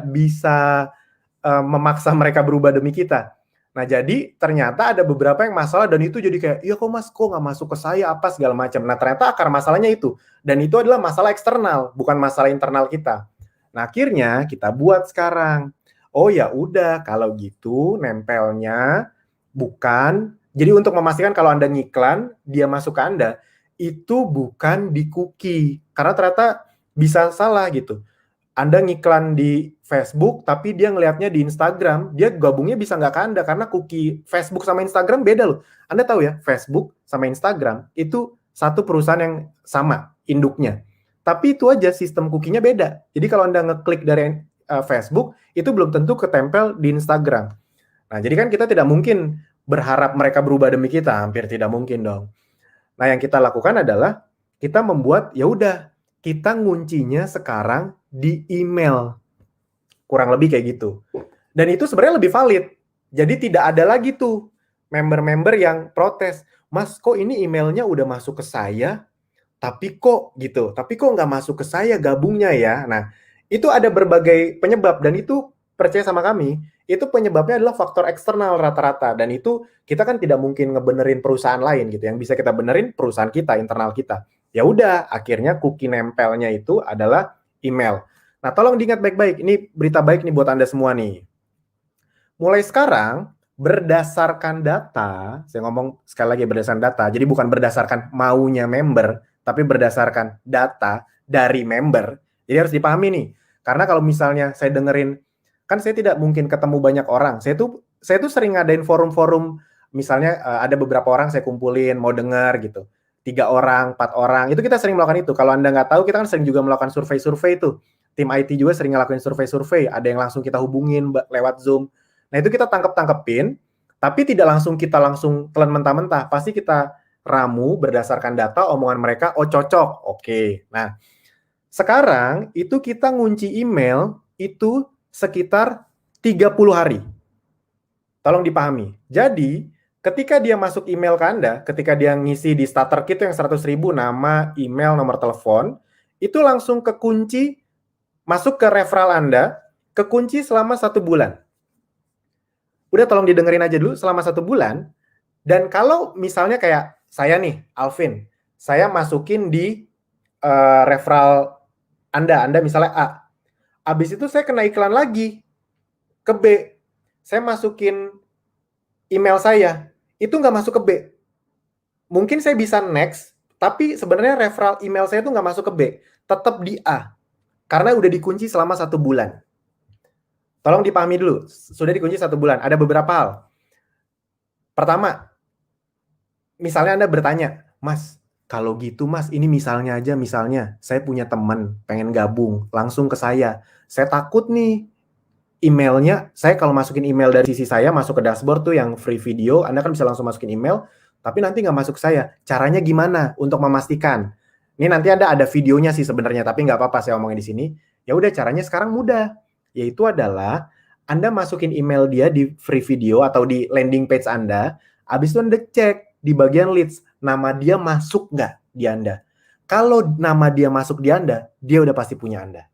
bisa memaksa mereka berubah demi kita. Nah, jadi ternyata ada beberapa yang masalah dan itu jadi kayak, iya kok mas, kok nggak masuk ke saya, apa segala macam. Nah, ternyata akar masalahnya itu. Dan itu adalah masalah eksternal, bukan masalah internal kita. Nah, akhirnya kita buat sekarang. Oh ya udah, kalau gitu nempelnya bukan. Jadi untuk memastikan kalau Anda ngiklan, dia masuk ke Anda, itu bukan di cookie. Karena ternyata bisa salah gitu. Anda ngiklan di Facebook, tapi dia ngelihatnya di Instagram, dia gabungnya bisa nggak ke Anda, karena cookie Facebook sama Instagram beda loh. Anda tahu ya, Facebook sama Instagram itu satu perusahaan yang sama, induknya. Tapi itu aja, sistem cookie-nya beda. Jadi kalau Anda ngeklik dari Facebook, itu belum tentu ketempel di Instagram. Nah, jadi kan kita tidak mungkin berharap mereka berubah demi kita, hampir tidak mungkin dong. Nah, yang kita lakukan adalah, kita membuat, ya udah, kita nguncinya sekarang di email. Kurang lebih kayak gitu. Dan itu sebenarnya lebih valid. Jadi tidak ada lagi tuh member-member yang protes. Mas, kok ini emailnya udah masuk ke saya, tapi kok gitu. Tapi kok nggak masuk ke saya gabungnya ya. Nah, itu ada berbagai penyebab. Dan itu percaya sama kami, itu penyebabnya adalah faktor eksternal rata-rata. Dan itu kita kan tidak mungkin ngebenerin perusahaan lain gitu. Yang bisa kita benerin perusahaan kita, internal kita. Ya udah, akhirnya cookie nempelnya itu adalah email. Nah, tolong diingat baik-baik. Ini berita baik nih buat Anda semua nih. Mulai sekarang, berdasarkan data, saya ngomong sekali lagi berdasarkan data, jadi bukan berdasarkan maunya member, tapi berdasarkan data dari member. Jadi harus dipahami nih. Karena kalau misalnya saya dengerin, kan saya tidak mungkin ketemu banyak orang. Saya tuh sering ngadain forum-forum, misalnya ada beberapa orang saya kumpulin, mau denger gitu. 3 orang, 4 orang, itu kita sering melakukan itu. Kalau Anda nggak tahu, kita kan sering juga melakukan survei-survei itu. Tim IT juga sering ngelakuin survei-survei. Ada yang langsung kita hubungin lewat Zoom. Nah, itu kita tangkep-tangkepin, tapi tidak langsung telan mentah-mentah. Pasti kita ramu berdasarkan data, omongan mereka, oh cocok, oke. Nah, sekarang itu kita ngunci email itu sekitar 30 hari. Tolong dipahami. Jadi, ketika dia masuk email ke Anda, ketika dia ngisi di starter kit yang 100.000, nama, email, nomor telepon, itu langsung kekunci, masuk ke referral Anda, kekunci selama 1 bulan. Udah tolong didengerin aja dulu selama 1 bulan, dan kalau misalnya kayak saya nih, Alvin, saya masukin di referral Anda misalnya A, habis itu saya kena iklan lagi, ke B, saya masukin email saya, itu nggak masuk ke B. Mungkin saya bisa next, tapi sebenarnya referral email saya itu nggak masuk ke B. Tetap di A. Karena udah dikunci selama 1 bulan. Tolong dipahami dulu. Sudah dikunci 1 bulan. Ada beberapa hal. Pertama, misalnya Anda bertanya, Mas, kalau gitu Mas, ini misalnya aja, misalnya, saya punya teman pengen gabung, langsung ke saya. Saya takut nih, emailnya, saya kalau masukin email dari sisi saya, masuk ke dashboard tuh yang free video, Anda kan bisa langsung masukin email, tapi nanti nggak masuk saya. Caranya gimana untuk memastikan? Ini nanti ada videonya sih sebenarnya, tapi nggak apa-apa saya omongin di sini. Ya udah, caranya sekarang mudah, yaitu adalah Anda masukin email dia di free video atau di landing page Anda, habis itu Anda cek di bagian leads, nama dia masuk nggak di Anda. Kalau nama dia masuk di Anda, dia udah pasti punya Anda.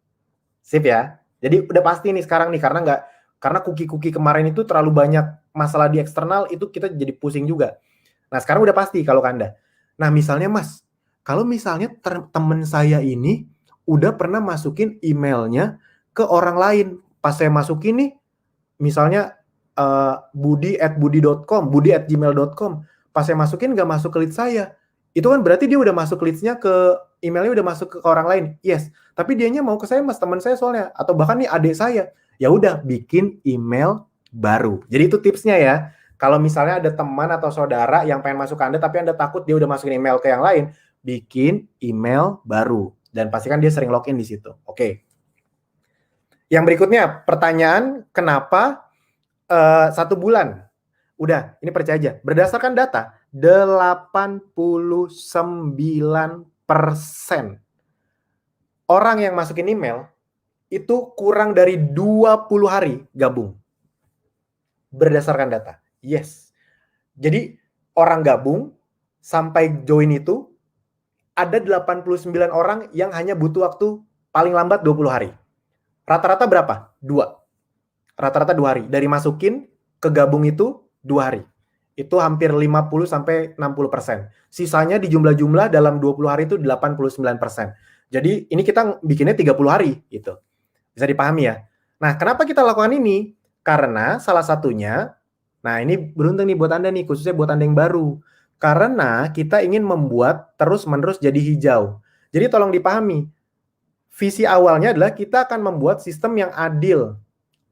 Sip ya. Jadi udah pasti nih sekarang nih, karena cookie-cookie kemarin itu terlalu banyak masalah di eksternal, itu kita jadi pusing juga. Nah sekarang udah pasti kalau ke Anda. Nah misalnya Mas, kalau misalnya temen saya ini udah pernah masukin emailnya ke orang lain, pas saya masukin nih, misalnya budi@budi.com, budi@gmail.com, pas saya masukin nggak masuk ke lead saya, itu kan berarti dia udah masuk leads-nya ke emailnya udah masuk ke orang lain. Yes, tapi dianya mau ke saya Mas, teman saya soalnya, atau bahkan nih adik saya. Ya udah, bikin email baru. Jadi itu tipsnya ya. Kalau misalnya ada teman atau saudara yang pengen masuk ke Anda, tapi Anda takut dia udah masukin email ke yang lain, bikin email baru. Dan pastikan dia sering login di situ. Oke. Yang berikutnya, pertanyaan kenapa 1 bulan? Udah, ini percaya aja. Berdasarkan data, 89% orang yang masukin email itu kurang dari 20 hari gabung. Berdasarkan data. Yes. Jadi orang gabung sampai join itu ada 89 orang yang hanya butuh waktu paling lambat 20 hari. Rata-rata berapa? 2. Rata-rata 2 hari. Dari masukin ke gabung itu 2 hari. Itu hampir 50-60%. Sisanya di jumlah-jumlah dalam 20 hari itu 89%. Jadi ini kita bikinnya 30 hari gitu. Bisa dipahami ya. Nah, kenapa kita lakukan ini? Karena salah satunya, nah ini beruntung nih buat Anda nih, khususnya buat Anda yang baru. Karena kita ingin membuat terus-menerus jadi hijau. Jadi tolong dipahami, visi awalnya adalah kita akan membuat sistem yang adil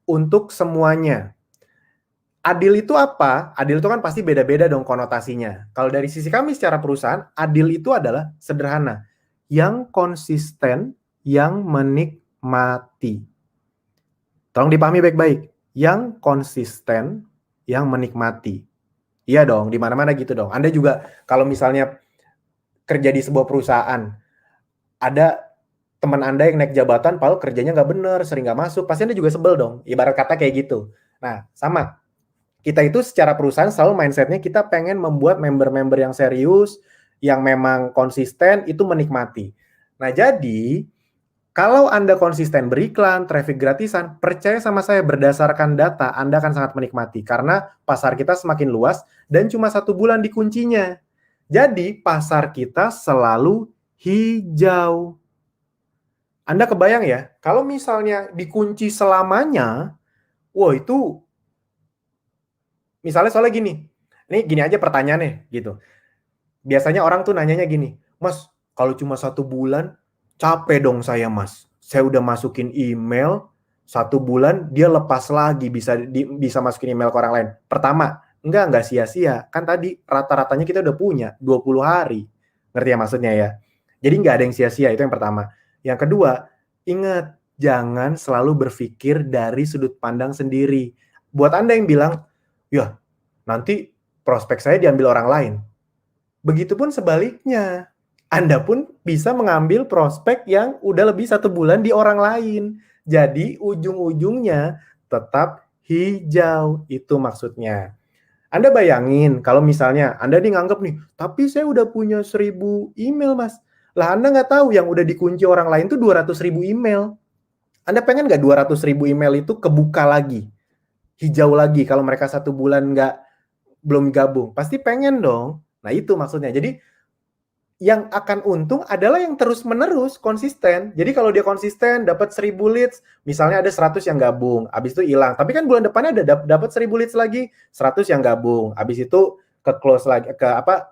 untuk semuanya. Adil itu apa? Adil itu kan pasti beda-beda dong konotasinya. Kalau dari sisi kami secara perusahaan, adil itu adalah sederhana. Yang konsisten, yang menikmati. Tolong dipahami baik-baik. Yang konsisten, yang menikmati. Iya dong, di mana-mana gitu dong. Anda juga kalau misalnya kerja di sebuah perusahaan, ada teman Anda yang naik jabatan, padahal kerjanya nggak bener, sering nggak masuk, pasti Anda juga sebel dong. Ibarat kata kayak gitu. Nah, sama. Kita itu secara perusahaan selalu mindset-nya kita pengen membuat member-member yang serius, yang memang konsisten, itu menikmati. Nah, jadi kalau Anda konsisten beriklan, traffic gratisan, percaya sama saya berdasarkan data, Anda akan sangat menikmati. Karena pasar kita semakin luas dan cuma 1 bulan dikuncinya. Jadi pasar kita selalu hijau. Anda kebayang ya, kalau misalnya dikunci selamanya, wah itu, misalnya soalnya gini, ini gini aja pertanyaannya gitu. Biasanya orang tuh nanyanya gini, Mas, kalau cuma 1 bulan, capek dong saya Mas. Saya udah masukin email 1 bulan, dia lepas lagi bisa masukin email ke orang lain. Pertama, enggak sia-sia. Kan tadi rata-ratanya kita udah punya 20 hari. Ngerti ya maksudnya ya? Jadi nggak ada yang sia-sia, itu yang pertama. Yang kedua, ingat, jangan selalu berpikir dari sudut pandang sendiri. Buat Anda yang bilang, ya nanti prospek saya diambil orang lain. Begitupun sebaliknya. Anda pun bisa mengambil prospek yang udah lebih 1 bulan di orang lain. Jadi ujung-ujungnya tetap hijau. Itu maksudnya. Anda bayangin kalau misalnya Anda nganggep nih, tapi saya udah punya 1000 email Mas. Lah Anda nggak tahu yang udah dikunci orang lain tuh 200.000 email. Anda pengen nggak 200.000 email itu kebuka lagi? Hijau lagi kalau mereka 1 bulan belum gabung. Pasti pengen dong. Nah itu maksudnya. Jadi yang akan untung adalah yang terus-menerus konsisten. Jadi kalau dia konsisten dapat 1000 leads, misalnya ada 100 yang gabung, habis itu hilang. Tapi kan bulan depannya ada dapat 1000 leads lagi, 100 yang gabung, habis itu ke close lagi,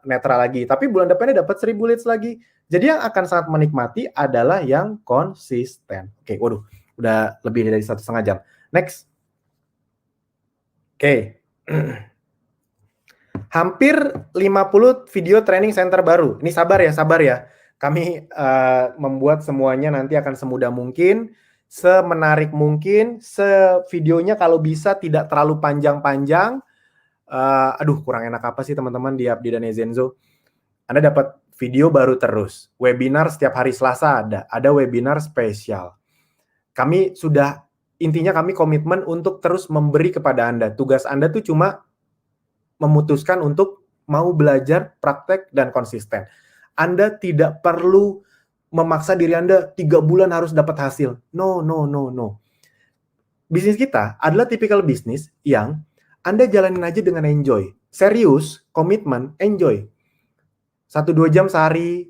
netral lagi. Tapi bulan depannya dapat 1000 leads lagi. Jadi yang akan sangat menikmati adalah yang konsisten. Oke, waduh, udah lebih dari 1,5 jam. Next. Oke. Hampir 50 video training center baru. Ini sabar ya. Kami membuat semuanya nanti akan semudah mungkin, semenarik mungkin, videonya kalau bisa tidak terlalu panjang-panjang. Kurang enak apa sih teman-teman di Abdi dan Ezenzo? Anda dapat video baru terus. Webinar setiap hari Selasa ada webinar spesial. Kami sudah intinya kami komitmen untuk terus memberi kepada Anda. Tugas Anda tuh cuma memutuskan untuk mau belajar, praktek, dan konsisten. Anda tidak perlu memaksa diri Anda 3 bulan harus dapat hasil. No. Bisnis kita adalah tipikal bisnis yang Anda jalanin aja dengan enjoy. Serius, komitmen, enjoy. 1-2 jam sehari.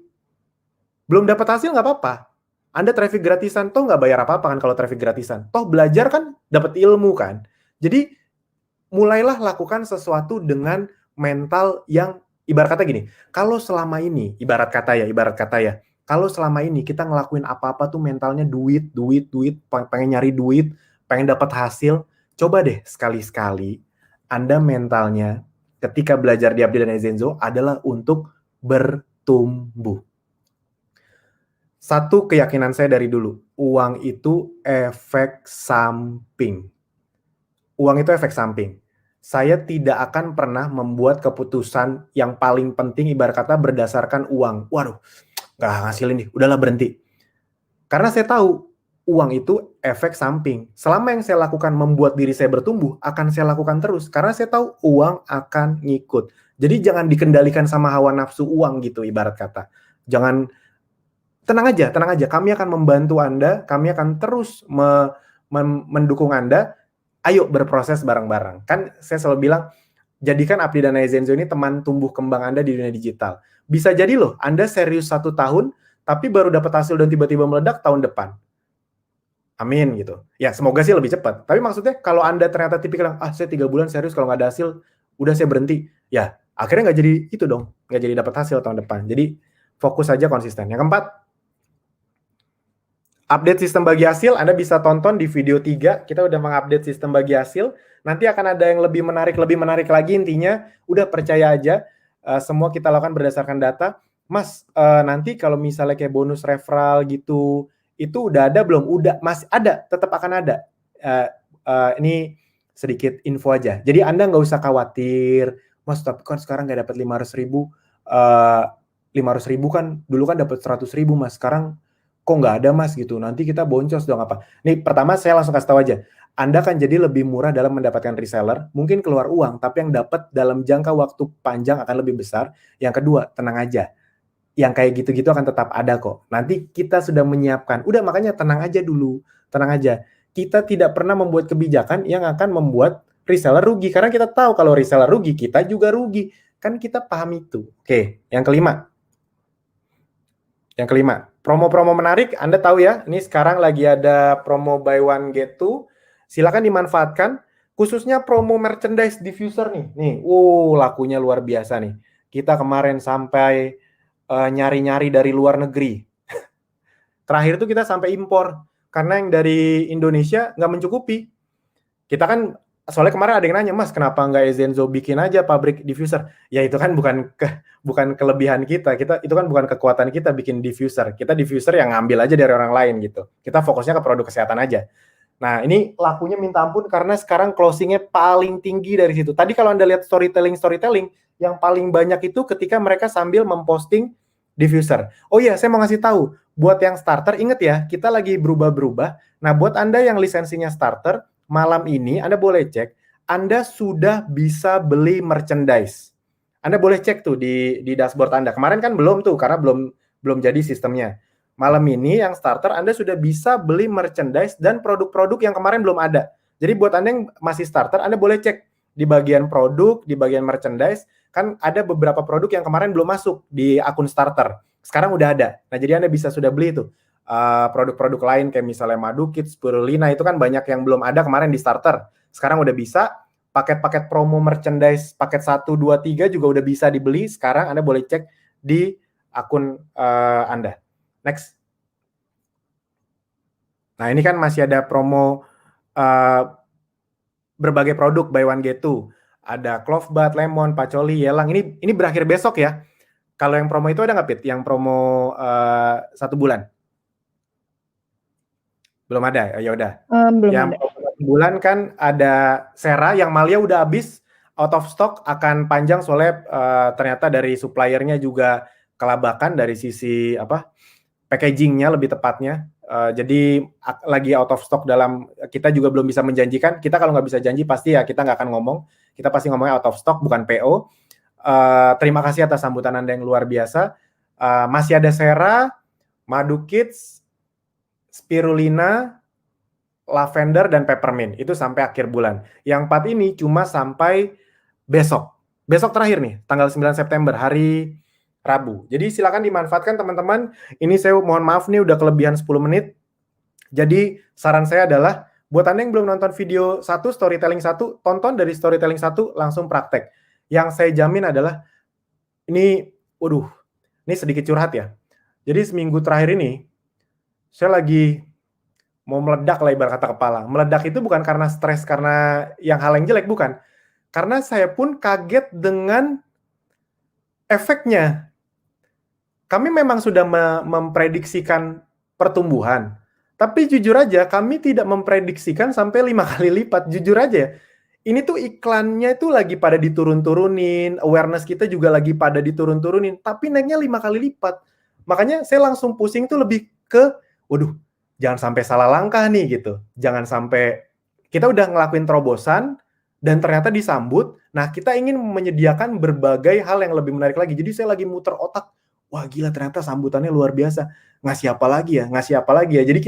Belum dapat hasil nggak apa-apa. Anda traffic gratisan, toh nggak bayar apa-apa kan kalau traffic gratisan. Toh belajar kan dapat ilmu kan. Jadi mulailah lakukan sesuatu dengan mental yang ibarat kata gini. Kalau selama ini, ibarat kata ya, kalau selama ini kita ngelakuin apa-apa tuh mentalnya duit, pengen nyari duit, pengen dapat hasil, coba deh sekali-sekali Anda mentalnya ketika belajar di Abdi dan Ezenzo adalah untuk bertumbuh. Satu keyakinan saya dari dulu, uang itu efek samping. Uang itu efek samping. Saya tidak akan pernah membuat keputusan yang paling penting ibarat kata berdasarkan uang. Waduh, nggak ngasilin nih, udahlah berhenti. Karena saya tahu uang itu efek samping. Selama yang saya lakukan membuat diri saya bertumbuh, akan saya lakukan terus. Karena saya tahu uang akan ngikut. Jadi jangan dikendalikan sama hawa nafsu uang gitu ibarat kata. Jangan, tenang aja. Kami akan membantu Anda, kami akan terus mendukung Anda. Ayo berproses bareng-bareng. Kan saya selalu bilang, jadikan Abdi dan Ezenzo ini teman tumbuh kembang Anda di dunia digital. Bisa jadi loh, Anda serius 1 tahun, tapi baru dapat hasil dan tiba-tiba meledak tahun depan. Amin gitu. Ya semoga sih lebih cepat. Tapi maksudnya kalau Anda ternyata tipikal yang, saya 3 bulan serius kalau nggak ada hasil, udah saya berhenti. Ya akhirnya nggak jadi itu dong. Nggak jadi dapat hasil tahun depan. Jadi fokus aja konsisten. Yang keempat, update sistem bagi hasil. Anda bisa tonton di video 3. Kita udah mengupdate sistem bagi hasil. Nanti akan ada yang lebih menarik lagi. Intinya udah percaya aja. Semua kita lakukan berdasarkan data. Mas, nanti kalau misalnya kayak bonus referral gitu, itu udah ada belum? Udah, masih ada, tetap akan ada. Ini sedikit info aja. Jadi Anda nggak usah khawatir, Mas, tapi kan sekarang nggak dapat 500.000. 500.000 kan dulu kan dapat 100.000 Mas. Sekarang kok nggak ada Mas gitu. Nanti kita boncos dong apa? Nih pertama saya langsung kasih tahu aja. Anda kan jadi lebih murah dalam mendapatkan reseller, mungkin keluar uang, tapi yang dapat dalam jangka waktu panjang akan lebih besar. Yang kedua, tenang aja. Yang kayak gitu-gitu akan tetap ada kok. Nanti kita sudah menyiapkan. Udah makanya tenang aja dulu. Tenang aja. Kita tidak pernah membuat kebijakan yang akan membuat reseller rugi. Karena kita tahu kalau reseller rugi, kita juga rugi. Kan kita paham itu. Oke, yang kelima. Promo-promo menarik. Anda tahu ya, ini sekarang lagi ada promo buy one get two. Silakan dimanfaatkan. Khususnya promo merchandise diffuser nih. Nih, lakunya luar biasa nih. Kita kemarin sampai nyari-nyari dari luar negeri. Terakhir itu kita sampai impor. Karena yang dari Indonesia nggak mencukupi. Kita kan, soalnya kemarin ada yang nanya, Mas, kenapa nggak Ezenzo bikin aja pabrik diffuser? Ya itu kan bukan kelebihan kita. Itu kan bukan kekuatan kita bikin diffuser. Kita diffuser yang ngambil aja dari orang lain gitu. Kita fokusnya ke produk kesehatan aja. Nah, ini lakunya minta ampun karena sekarang closingnya paling tinggi dari situ. Tadi kalau Anda lihat storytelling, yang paling banyak itu ketika mereka sambil memposting diffuser. Oh iya, saya mau ngasih tahu, buat yang starter, ingat ya, kita lagi berubah-berubah. Nah, buat Anda yang lisensinya starter, malam ini Anda boleh cek, Anda sudah bisa beli merchandise. Anda boleh cek tuh di dashboard Anda. Kemarin kan belum tuh, karena belum jadi sistemnya. Malam ini yang starter Anda sudah bisa beli merchandise dan produk-produk yang kemarin belum ada. Jadi buat Anda yang masih starter, Anda boleh cek di bagian produk, di bagian merchandise, kan ada beberapa produk yang kemarin belum masuk di akun starter. Sekarang udah ada. Nah, jadi Anda bisa sudah beli itu. Produk-produk lain kayak misalnya Madu Kids, Spirulina, itu kan banyak yang belum ada kemarin di starter. Sekarang udah bisa. Paket-paket promo merchandise, paket 1, 2, 3 juga udah bisa dibeli. Sekarang Anda boleh cek di akun Anda. Next. Nah, ini kan masih ada promo berbagai produk buy one get two. Ada clove bud, lemon, pacoli, yelang. Ini berakhir besok ya. Kalau yang promo itu ada nggak, Pit? Yang promo 1 bulan? Belum ada? Ya udah. Belum yang ada. Promo 1 bulan kan ada Sera, yang Malia udah habis, out of stock, akan panjang soalnya ternyata dari suppliernya juga kelabakan dari sisi packagingnya lebih tepatnya. Jadi lagi out of stock kita juga belum bisa menjanjikan. Kita kalau nggak bisa janji pasti ya kita nggak akan ngomong. Kita pasti ngomongnya out of stock bukan PO. Terima kasih atas sambutan Anda yang luar biasa. Masih ada Sera, Madu Kids, Spirulina, Lavender, dan Peppermint. Itu sampai akhir bulan. Yang 4 ini cuma sampai besok. Besok terakhir nih, tanggal 9 September, hari Rabu. Jadi silakan dimanfaatkan teman-teman. Ini saya mohon maaf nih udah kelebihan 10 menit. Jadi saran saya adalah buat Anda yang belum nonton video 1, storytelling 1, tonton dari storytelling 1 langsung praktek. Yang saya jamin adalah ini sedikit curhat ya. Jadi seminggu terakhir ini saya lagi mau meledak lah ibarat kata kepala. Meledak itu bukan karena stres, karena hal yang jelek, bukan. Karena saya pun kaget dengan efeknya. Kami memang sudah memprediksikan pertumbuhan, tapi jujur aja kami tidak memprediksikan sampai 5 kali lipat. Jujur aja, ini tuh iklannya itu lagi pada diturun-turunin, awareness kita juga lagi pada diturun-turunin, tapi naiknya 5 kali lipat. Makanya saya langsung pusing tuh lebih ke, jangan sampai salah langkah nih gitu. Jangan sampai kita udah ngelakuin terobosan dan ternyata disambut. Nah, kita ingin menyediakan berbagai hal yang lebih menarik lagi. Jadi saya lagi muter otak. Wah, gila ternyata sambutannya luar biasa. Ngasih apa lagi ya? Jadi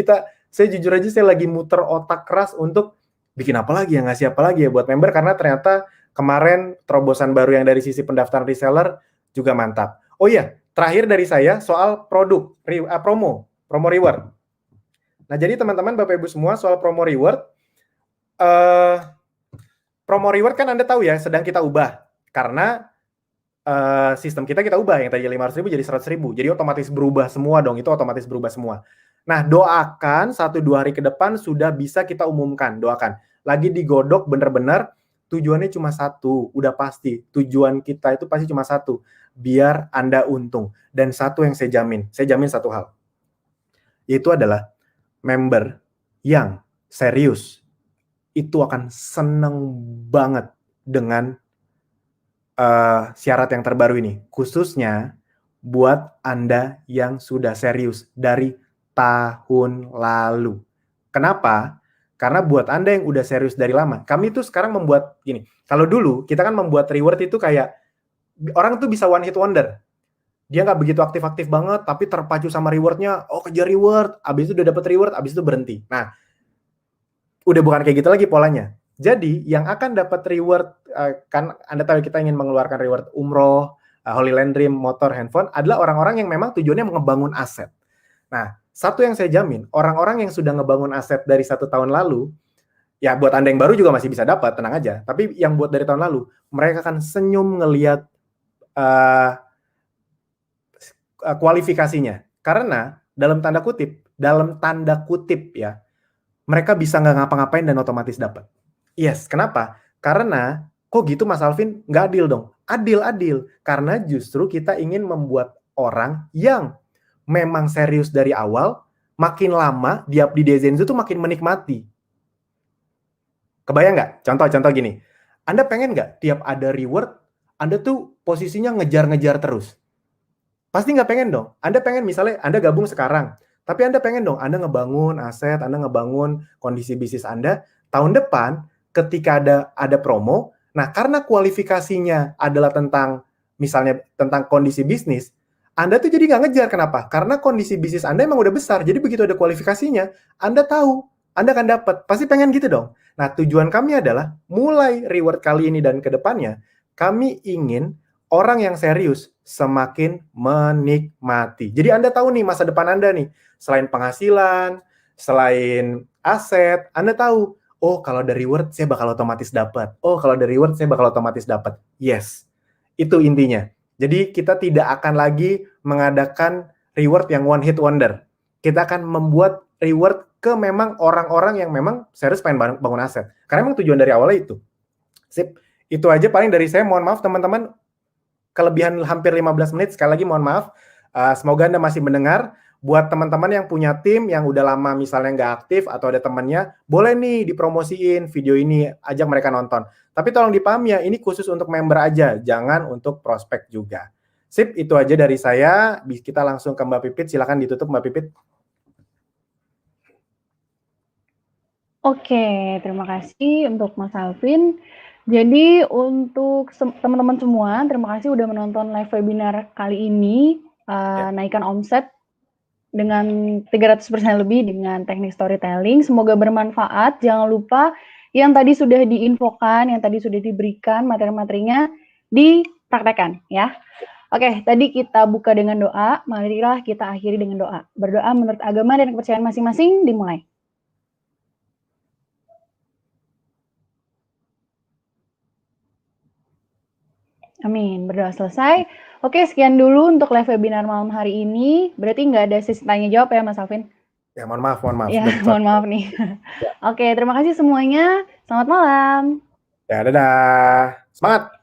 saya jujur aja saya lagi muter otak keras untuk bikin apa lagi ya, ngasih apa lagi ya buat member, karena ternyata kemarin terobosan baru yang dari sisi pendaftaran reseller juga mantap. Oh iya, terakhir dari saya soal produk, promo reward. Nah, jadi teman-teman, Bapak Ibu semua, soal promo reward, kan Anda tahu ya, sedang kita ubah. Karena sistem kita ubah, yang tadi 500.000 jadi 100.000. Jadi otomatis berubah semua dong, itu otomatis berubah semua. Nah, doakan 1-2 hari ke depan sudah bisa kita umumkan, doakan. Lagi digodok benar-benar, tujuannya cuma satu, udah pasti. Tujuan kita itu pasti cuma satu, biar Anda untung. Dan satu yang saya jamin satu hal, yaitu adalah member yang serius itu akan seneng banget dengan syarat yang terbaru ini, khususnya buat Anda yang sudah serius dari tahun lalu. Kenapa? Karena buat Anda yang udah serius dari lama, kami tuh sekarang membuat gini. Kalau dulu kita kan membuat reward itu kayak orang tuh bisa one hit wonder. Dia nggak begitu aktif-aktif banget, tapi terpacu sama rewardnya. Oh, kejar reward, abis itu udah dapet reward, abis itu berhenti. Nah, udah bukan kayak gitu lagi polanya. Jadi yang akan dapat reward, kan Anda tahu kita ingin mengeluarkan reward umroh, Holy Land Dream, motor, handphone, adalah orang-orang yang memang tujuannya ngebangun aset. Nah, satu yang saya jamin, orang-orang yang sudah ngebangun aset dari 1 tahun lalu, ya buat Anda yang baru juga masih bisa dapat, tenang aja. Tapi yang buat dari tahun lalu, mereka akan senyum ngelihat kualifikasinya. Karena dalam tanda kutip ya, mereka bisa nggak ngapa-ngapain dan otomatis dapat. Yes, kenapa? Karena kok gitu Mas Alvin? Nggak adil dong. Adil. Karena justru kita ingin membuat orang yang memang serius dari awal, makin lama di Daizenzu tuh makin menikmati. Kebayang nggak? Contoh gini. Anda pengen nggak tiap ada reward, Anda tuh posisinya ngejar-ngejar terus? Pasti nggak pengen dong. Anda pengen misalnya Anda gabung sekarang, tapi Anda pengen dong Anda ngebangun aset, Anda ngebangun kondisi bisnis Anda. Tahun depan ketika ada promo, nah karena kualifikasinya adalah misalnya tentang kondisi bisnis, Anda tuh jadi nggak ngejar. Kenapa? Karena kondisi bisnis Anda emang udah besar. Jadi begitu ada kualifikasinya, Anda tahu Anda akan dapat. Pasti pengen gitu dong. Nah, tujuan kami adalah mulai reward kali ini dan ke depannya, kami ingin orang yang serius semakin menikmati. Jadi Anda tahu nih masa depan Anda nih, selain penghasilan, selain aset, Anda tahu, oh kalau ada reward saya bakal otomatis dapat. Oh kalau ada reward saya bakal otomatis dapat. Yes, itu intinya. Jadi kita tidak akan lagi mengadakan reward yang one hit wonder. Kita akan membuat reward ke memang orang-orang yang memang serius pengen bangun aset. Karena memang tujuan dari awalnya itu. Sip, itu aja paling dari saya. Mohon maaf teman-teman, kelebihan hampir 15 menit. Sekali lagi mohon maaf. Semoga Anda masih mendengar. Buat teman-teman yang punya tim yang udah lama misalnya nggak aktif atau ada temannya, boleh nih dipromosiin video ini, ajak mereka nonton. Tapi tolong dipahami ya, ini khusus untuk member aja, jangan untuk prospek juga. Sip, itu aja dari saya. Kita langsung ke Mbak Pipit. Silakan ditutup Mbak Pipit. Oke, terima kasih untuk Mas Alvin. Jadi untuk teman-teman semua, terima kasih udah menonton live webinar kali ini, naikkan omset dengan 300% lebih dengan teknik storytelling. Semoga bermanfaat. Jangan lupa yang tadi sudah diinfokan, yang tadi sudah diberikan materi-materinya dipraktekkan ya. Oke, tadi kita buka dengan doa, marilah kita akhiri dengan doa. Berdoa menurut agama dan kepercayaan masing-masing, dimulai. Amin, berdoa selesai. Oke, sekian dulu untuk live webinar malam hari ini. Berarti nggak ada sesi tanya jawab ya, Mas Alvin? Ya, mohon maaf. Ya, mohon maaf nih. Oke, terima kasih semuanya. Selamat malam. Ya, dadah. Semangat.